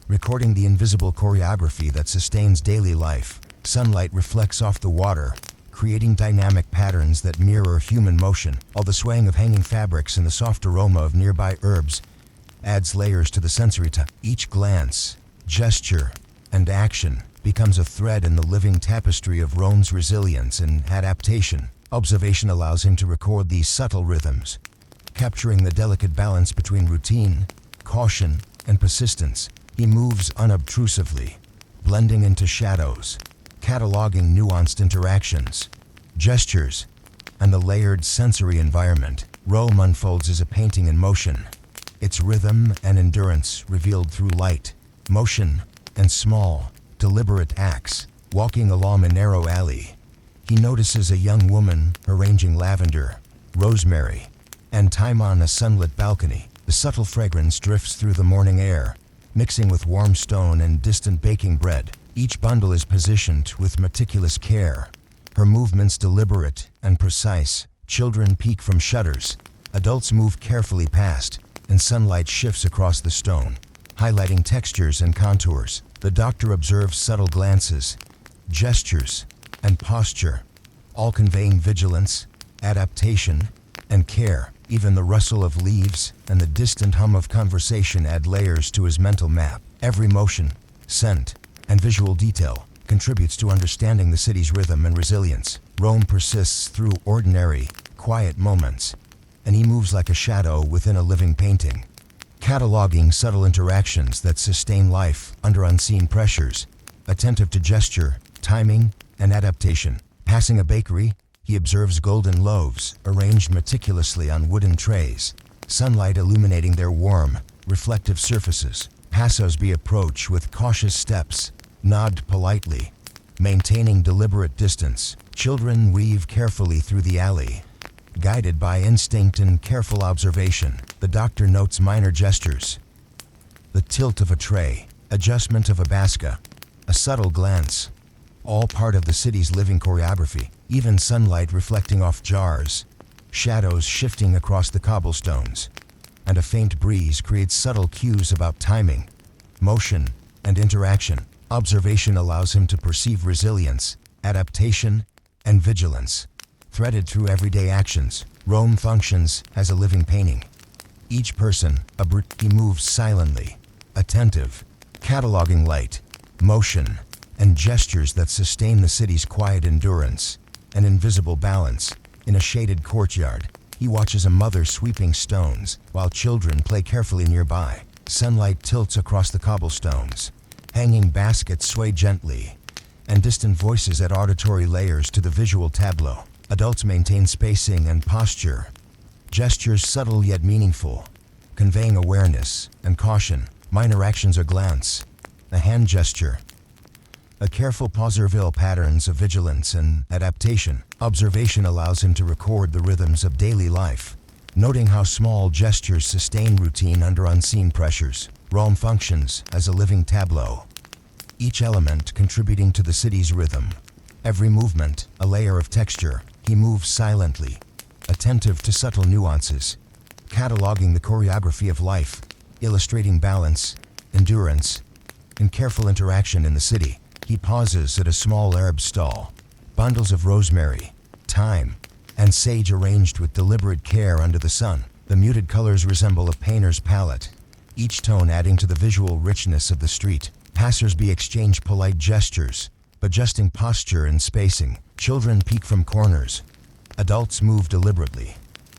recording the invisible choreography that sustains daily life. Sunlight reflects off the water, creating dynamic patterns that mirror human motion, while the swaying of hanging fabrics and the soft aroma of nearby herbs adds layers to the sensory touch. Each glance, gesture, and action becomes a thread in the living tapestry of Rome's resilience and adaptation. Observation allows him to record these subtle rhythms, capturing the delicate balance between routine, caution, and persistence. He moves unobtrusively, blending into shadows, cataloging nuanced interactions, gestures, and the layered sensory environment. Rome unfolds as a painting in motion, its rhythm and endurance revealed through light, motion, and small, deliberate acts. Walking along a narrow alley, he notices a young woman arranging lavender, rosemary, and thyme on a sunlit balcony. The subtle fragrance drifts through the morning air, mixing with warm stone and distant baking bread. Each bundle is positioned with meticulous care, her movements deliberate and precise. Children peek from shutters, adults move carefully past, and sunlight shifts across the stone, highlighting textures and contours. The doctor observes subtle glances, gestures, and posture, all conveying vigilance, adaptation, and care. Even the rustle of leaves and the distant hum of conversation add layers to his mental map. Every motion, scent, and visual detail contributes to understanding the city's rhythm and resilience. Rome persists through ordinary, quiet moments, and he moves like a shadow within a living painting, cataloging subtle interactions that sustain life under unseen pressures, attentive to gesture, timing, and adaptation. Passing a bakery, he observes golden loaves arranged meticulously on wooden trays, sunlight illuminating their warm, reflective surfaces. Passersby approach with cautious steps, nod politely, maintaining deliberate distance. Children weave carefully through the alley, guided by instinct and careful observation. The doctor notes minor gestures, the tilt of a tray, adjustment of a basket, a subtle glance, all part of the city's living choreography. Even sunlight reflecting off jars, shadows shifting across the cobblestones, and a faint breeze creates subtle cues about timing, motion, and interaction. Observation allows him to perceive resilience, adaptation, and vigilance, threaded through everyday actions. Rome functions as a living painting. Each person, he moves silently, attentive, cataloging light, motion, and gestures that sustain the city's quiet endurance. An invisible balance. In a shaded courtyard, he watches a mother sweeping stones while children play carefully nearby. Sunlight tilts across the cobblestones, hanging baskets sway gently, and distant voices add auditory layers to the visual tableau. Adults maintain spacing and posture, gestures subtle yet meaningful, conveying awareness and caution. Minor actions: a glance, a hand gesture, a careful pause reveal patterns of vigilance and adaptation. Observation allows him to record the rhythms of daily life, noting how small gestures sustain routine under unseen pressures. Rome functions as a living tableau, each element contributing to the city's rhythm. Every movement, a layer of texture. He moves silently, attentive to subtle nuances, cataloging the choreography of life, illustrating balance, endurance, and careful interaction in the city. He pauses at a small herb stall, bundles of rosemary, thyme, and sage arranged with deliberate care under the sun. The muted colors resemble a painter's palette, each tone adding to the visual richness of the street. Passersby exchange polite gestures, adjusting posture and spacing. Children peek from corners, adults move deliberately,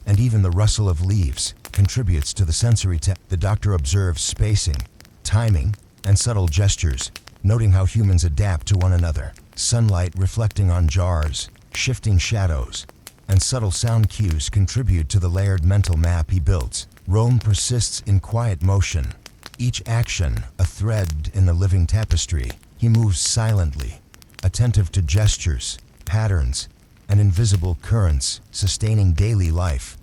and even the rustle of leaves contributes to the sensory The doctor observes spacing, timing, and subtle gestures, noting how humans adapt to one another. Sunlight reflecting on jars, shifting shadows, and subtle sound cues contribute to the layered mental map he builds. Rome persists in quiet motion, each action a thread in the living tapestry. He moves silently, attentive to gestures, patterns, and invisible currents, sustaining daily life,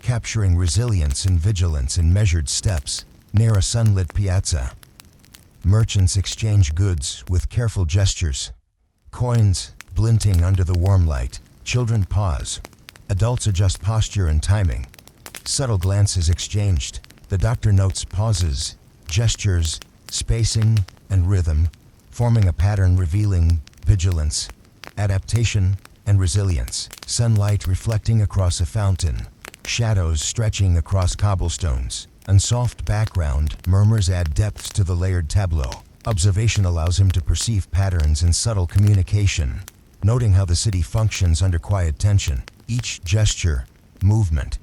capturing resilience and vigilance in measured steps. Near a sunlit piazza, merchants exchange goods with careful gestures, coins glinting under the warm light. Children pause, adults adjust posture and timing. Subtle glances exchanged. The doctor notes pauses, gestures, spacing, and rhythm, forming a pattern revealing vigilance, adaptation, and resilience. Sunlight reflecting across a fountain, shadows stretching across cobblestones, and soft background murmurs add depth to the layered tableau. Observation allows him to perceive patterns in subtle communication, noting how the city functions under quiet tension. Each gesture, movement,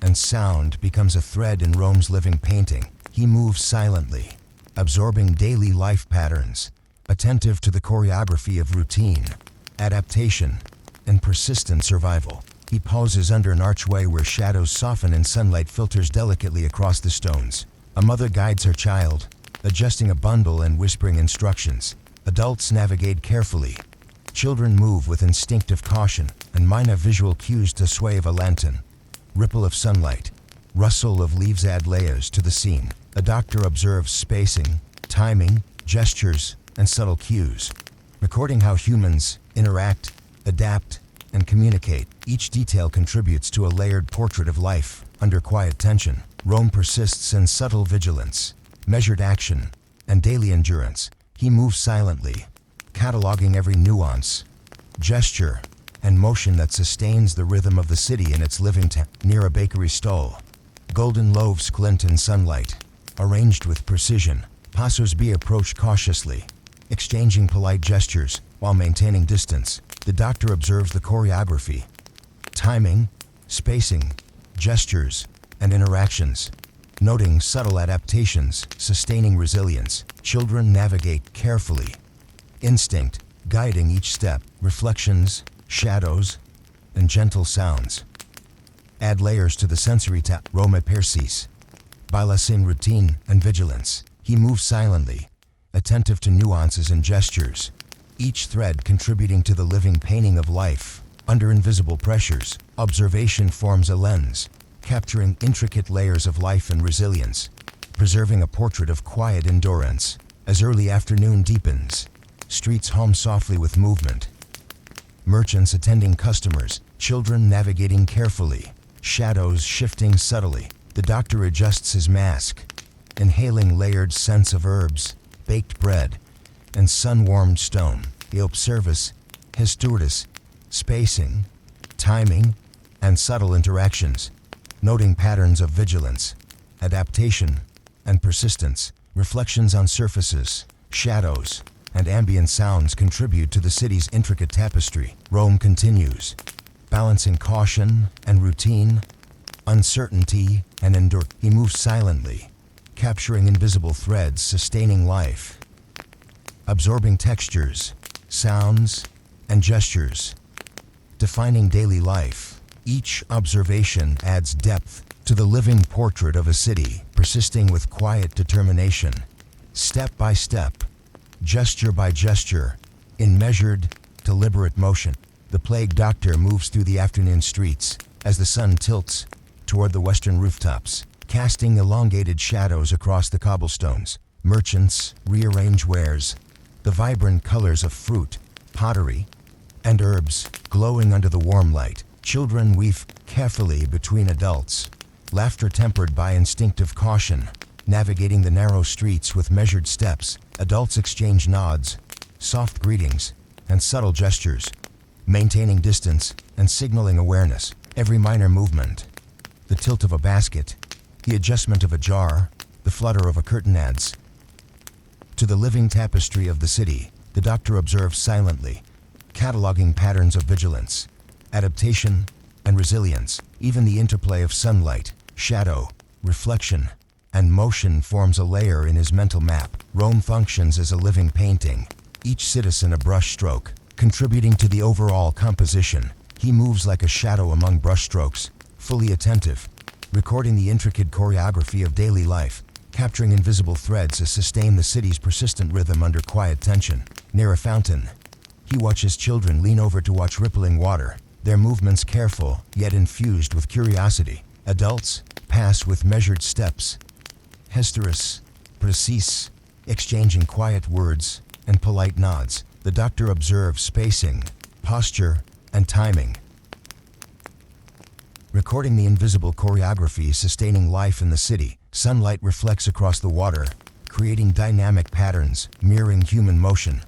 and sound becomes a thread in Rome's living painting. He moves silently, absorbing daily life patterns, attentive to the choreography of routine, adaptation, and persistent survival. He pauses under an archway where shadows soften and sunlight filters delicately across the stones. A mother guides her child, adjusting a bundle and whispering instructions. Adults navigate carefully. Children move with instinctive caution, and minor visual cues to sway of a lantern. Ripple of sunlight. Rustle of leaves add layers to the scene. A doctor observes spacing, timing, gestures, and subtle cues, recording how humans interact, adapt, and communicate. Each detail contributes to a layered portrait of life under quiet tension. Rome persists in subtle vigilance, measured action, and daily endurance. He moves silently, cataloging every nuance, gesture, and motion that sustains the rhythm of the city in its living near a bakery stall. Golden loaves glint in sunlight, arranged with precision. Passers-by approach cautiously, exchanging polite gestures while maintaining distance. The doctor observes the choreography, timing, spacing, gestures, and interactions, noting subtle adaptations, sustaining resilience. Children navigate carefully, instinct guiding each step. Reflections, shadows, and gentle sounds add layers to the sensory tap. Rome persis, balancing routine and vigilance. He moves silently, attentive to nuances and gestures, each thread contributing to the living painting of life. Under invisible pressures, observation forms a lens, capturing intricate layers of life and resilience, preserving a portrait of quiet endurance. As early afternoon deepens, streets hum softly with movement. Merchants attending customers, children navigating carefully, shadows shifting subtly. The doctor adjusts his mask, inhaling layered scents of herbs, baked bread, and sun-warmed stone. He observes his stewardess, spacing, timing, and subtle interactions, noting patterns of vigilance, adaptation, and persistence. Reflections on surfaces, shadows, and ambient sounds contribute to the city's intricate tapestry. Rome continues, balancing caution and routine, uncertainty and endurance. He moves silently, capturing invisible threads, sustaining life, absorbing textures, sounds, and gestures, defining daily life. Each observation adds depth to the living portrait of a city, persisting with quiet determination, step by step, gesture by gesture, in measured, deliberate motion. The plague doctor moves through the afternoon streets as the sun tilts toward the western rooftops, casting elongated shadows across the cobblestones. Merchants rearrange wares, the vibrant colors of fruit, pottery, and herbs glowing under the warm light. Children weave carefully between adults, laughter tempered by instinctive caution, navigating the narrow streets with measured steps. Adults exchange nods, soft greetings, and subtle gestures, maintaining distance and signaling awareness. Every minor movement, the tilt of a basket, the adjustment of a jar, the flutter of a curtain adds to the living tapestry of the city. The doctor observes silently, cataloging patterns of vigilance, adaptation, and resilience. Even the interplay of sunlight, shadow, reflection, and motion forms a layer in his mental map. Rome functions as a living painting, each citizen a brushstroke, contributing to the overall composition. He moves like a shadow among brushstrokes, fully attentive, recording the intricate choreography of daily life, capturing invisible threads that sustain the city's persistent rhythm under quiet tension. Near a fountain, he watches children lean over to watch rippling water, their movements careful yet infused with curiosity. Adults pass with measured steps, hysterous, precis, exchanging quiet words and polite nods. The doctor observes spacing, posture, and timing, recording the invisible choreography sustaining life in the city. Sunlight reflects across the water, creating dynamic patterns mirroring human motion,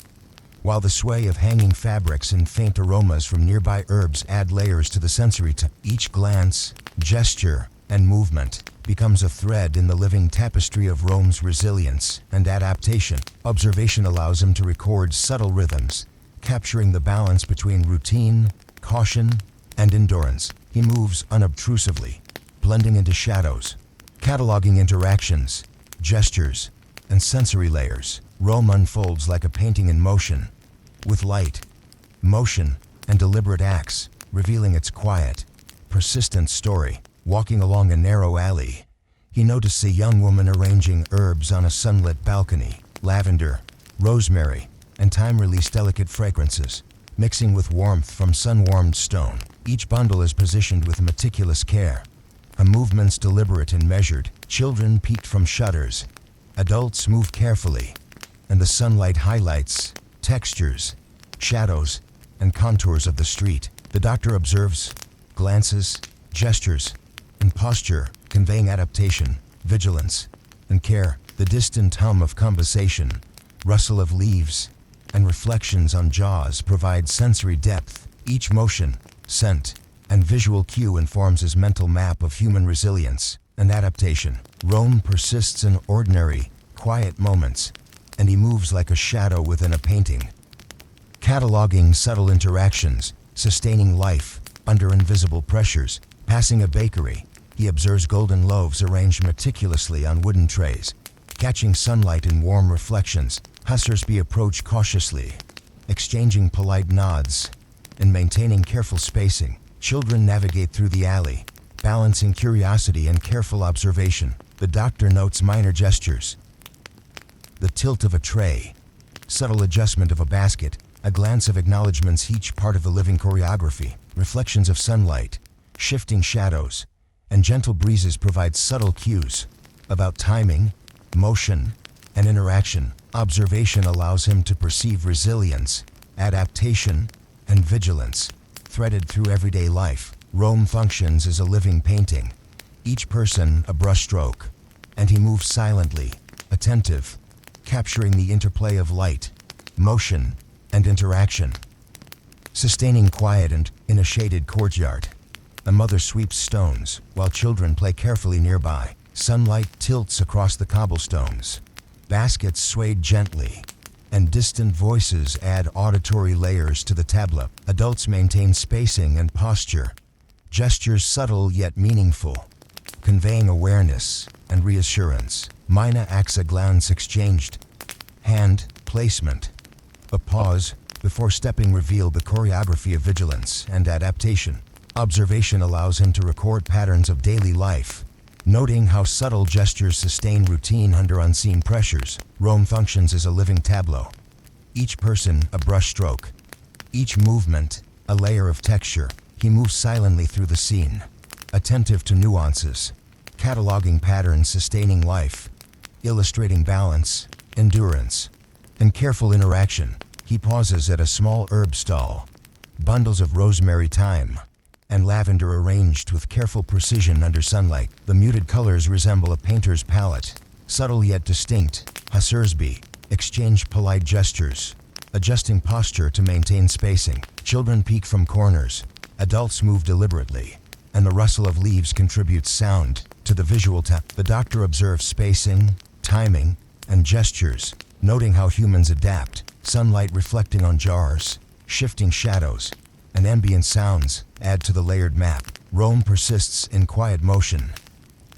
while the sway of hanging fabrics and faint aromas from nearby herbs add layers to the sensory each glance, gesture, and movement becomes a thread in the living tapestry of Rome's resilience and adaptation. Observation allows him to record subtle rhythms, capturing the balance between routine, caution, and endurance. He moves unobtrusively, blending into shadows, cataloging interactions, gestures, and sensory layers. Rome unfolds like a painting in motion, with light, motion, and deliberate acts, revealing its quiet, persistent story. Walking along a narrow alley, he noticed a young woman arranging herbs on a sunlit balcony. Lavender, rosemary, and time-release delicate fragrances, mixing with warmth from sun-warmed stone. Each bundle is positioned with meticulous care, movements deliberate and measured. Children peek from shutters, adults move carefully, and the sunlight highlights textures, shadows, and contours of the street. The doctor observes, glances, gestures, and posture, conveying adaptation, vigilance, and care. The distant hum of conversation, rustle of leaves, and reflections on jaws provide sensory depth. Each motion, scent, and visual cue informs his mental map of human resilience and adaptation. Rome persists in ordinary, quiet moments, and he moves like a shadow within a painting, cataloging subtle interactions, sustaining life under invisible pressures. Passing a bakery, he observes golden loaves arranged meticulously on wooden trays, catching sunlight in warm reflections. Hussersby approach cautiously, exchanging polite nods and maintaining careful spacing. Children navigate through the alley, balancing curiosity and careful observation. The doctor notes minor gestures, the tilt of a tray, subtle adjustment of a basket, a glance of acknowledgments. Each part of the living choreography. Reflections of sunlight, shifting shadows, and gentle breezes provide subtle cues about timing, motion, and interaction. Observation allows him to perceive resilience, adaptation, and vigilance threaded through everyday life. Rome functions as a living painting, each person a brushstroke, and he moves silently, attentive, capturing the interplay of light, motion, and interaction. Sustaining quiet and in a shaded courtyard, a mother sweeps stones while children play carefully nearby. Sunlight tilts across the cobblestones, baskets swayed gently, and distant voices add auditory layers to the tableau. Adults maintain spacing and posture, gestures subtle yet meaningful, conveying awareness and reassurance. Mina acts a glance exchanged, hand placement, a pause before stepping reveal the choreography of vigilance and adaptation. Observation allows him to record patterns of daily life, noting how subtle gestures sustain routine under unseen pressures. Rome functions as a living tableau, each person a brushstroke, each movement a layer of texture. He moves silently through the scene, attentive to nuances, cataloging patterns, sustaining life, illustrating balance, endurance, and careful interaction. He pauses at a small herb stall, bundles of rosemary, thyme, and lavender arranged with careful precision under sunlight. The muted colors resemble a painter's palette, subtle yet distinct. Hussersby exchange polite gestures, adjusting posture to maintain spacing. Children peek from corners, adults move deliberately, and the rustle of leaves contributes sound to the visual tap. The doctor observes spacing, timing, and gestures, noting how humans adapt. Sunlight reflecting on jars, shifting shadows, and ambient sounds add to the layered map. Rome persists in quiet motion,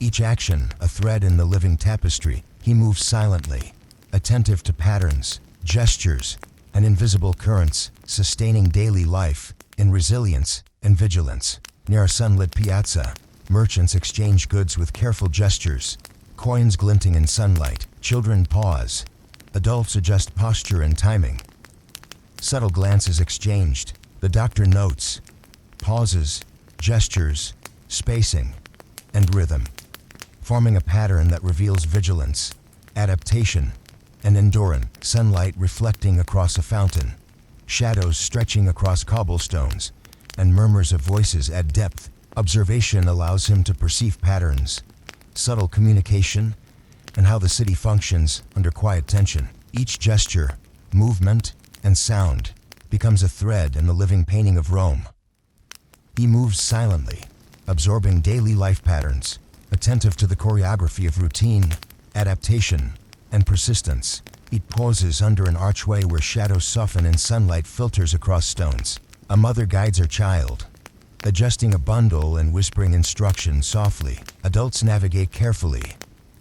each action a thread in the living tapestry. He moves silently, attentive to patterns, gestures, and invisible currents, sustaining daily life in resilience and vigilance. Near a sunlit piazza, merchants exchange goods with careful gestures, coins glinting in sunlight. Children pause, adults adjust posture and timing. Subtle glances exchanged. The doctor notes pauses, gestures, spacing, and rhythm, forming a pattern that reveals vigilance, adaptation, and endurance. Sunlight reflecting across a fountain, shadows stretching across cobblestones, and murmurs of voices add depth. Observation allows him to perceive patterns, subtle communication, and how the city functions under quiet tension. Each gesture, movement, and sound becomes a thread in the living painting of Rome. He moves silently, absorbing daily life patterns, attentive to the choreography of routine, adaptation, and persistence. He pauses under an archway where shadows soften and sunlight filters across stones. A mother guides her child, adjusting a bundle and whispering instructions softly. Adults navigate carefully.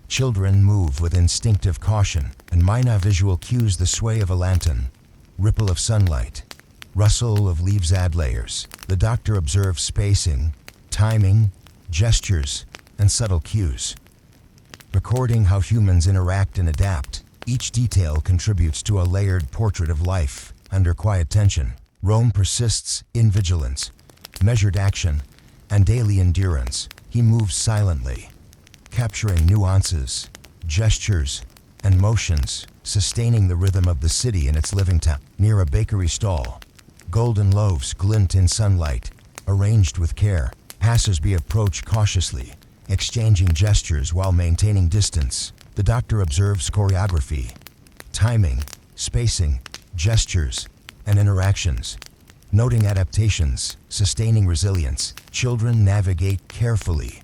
Children move with instinctive caution, and Mina visual cues the sway of a lantern, ripple of sunlight, rustle of leaves add layers. The doctor observes spacing, timing, gestures, and subtle cues, recording how humans interact and adapt. Each detail contributes to a layered portrait of life under quiet tension. Rome persists in vigilance, measured action, and daily endurance. He moves silently, capturing nuances, gestures, and motions, sustaining the rhythm of the city in its living time. Near a bakery stall, golden loaves glint in sunlight, arranged with care. Passers-by approach cautiously, exchanging gestures while maintaining distance. The doctor observes choreography, timing, spacing, gestures, and interactions, noting adaptations, sustaining resilience. Children navigate carefully,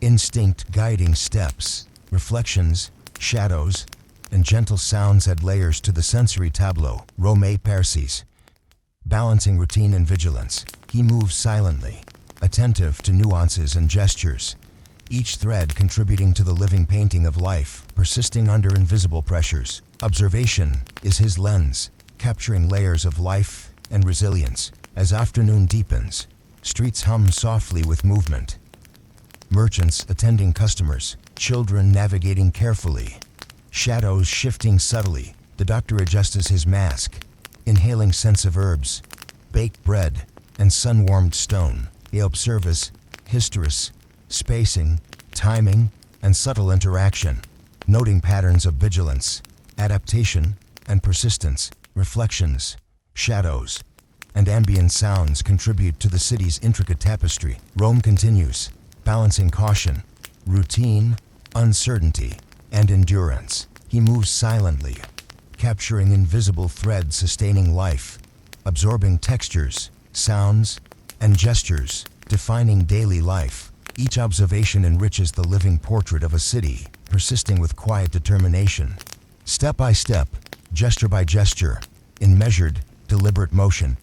instinct guiding steps. Reflections, shadows, and gentle sounds add layers to the sensory tableau. Rome persis, balancing routine and vigilance. He moves silently, attentive to nuances and gestures, each thread contributing to the living painting of life, persisting under invisible pressures. Observation is his lens, capturing layers of life and resilience. As afternoon deepens, streets hum softly with movement. Merchants attending customers, children navigating carefully, shadows shifting subtly. The doctor adjusts his mask, inhaling scents of herbs, baked bread, and sun-warmed stone. He observes hysteris, spacing, timing, and subtle interaction, noting patterns of vigilance, adaptation, and persistence. Reflections, shadows, and ambient sounds contribute to the city's intricate tapestry. Rome continues, balancing caution, routine, uncertainty, and endurance. He moves silently, capturing invisible threads sustaining life, absorbing textures, sounds, and gestures, defining daily life. Each observation enriches the living portrait of a city, persisting with quiet determination. Step by step, gesture by gesture, in measured, deliberate motion.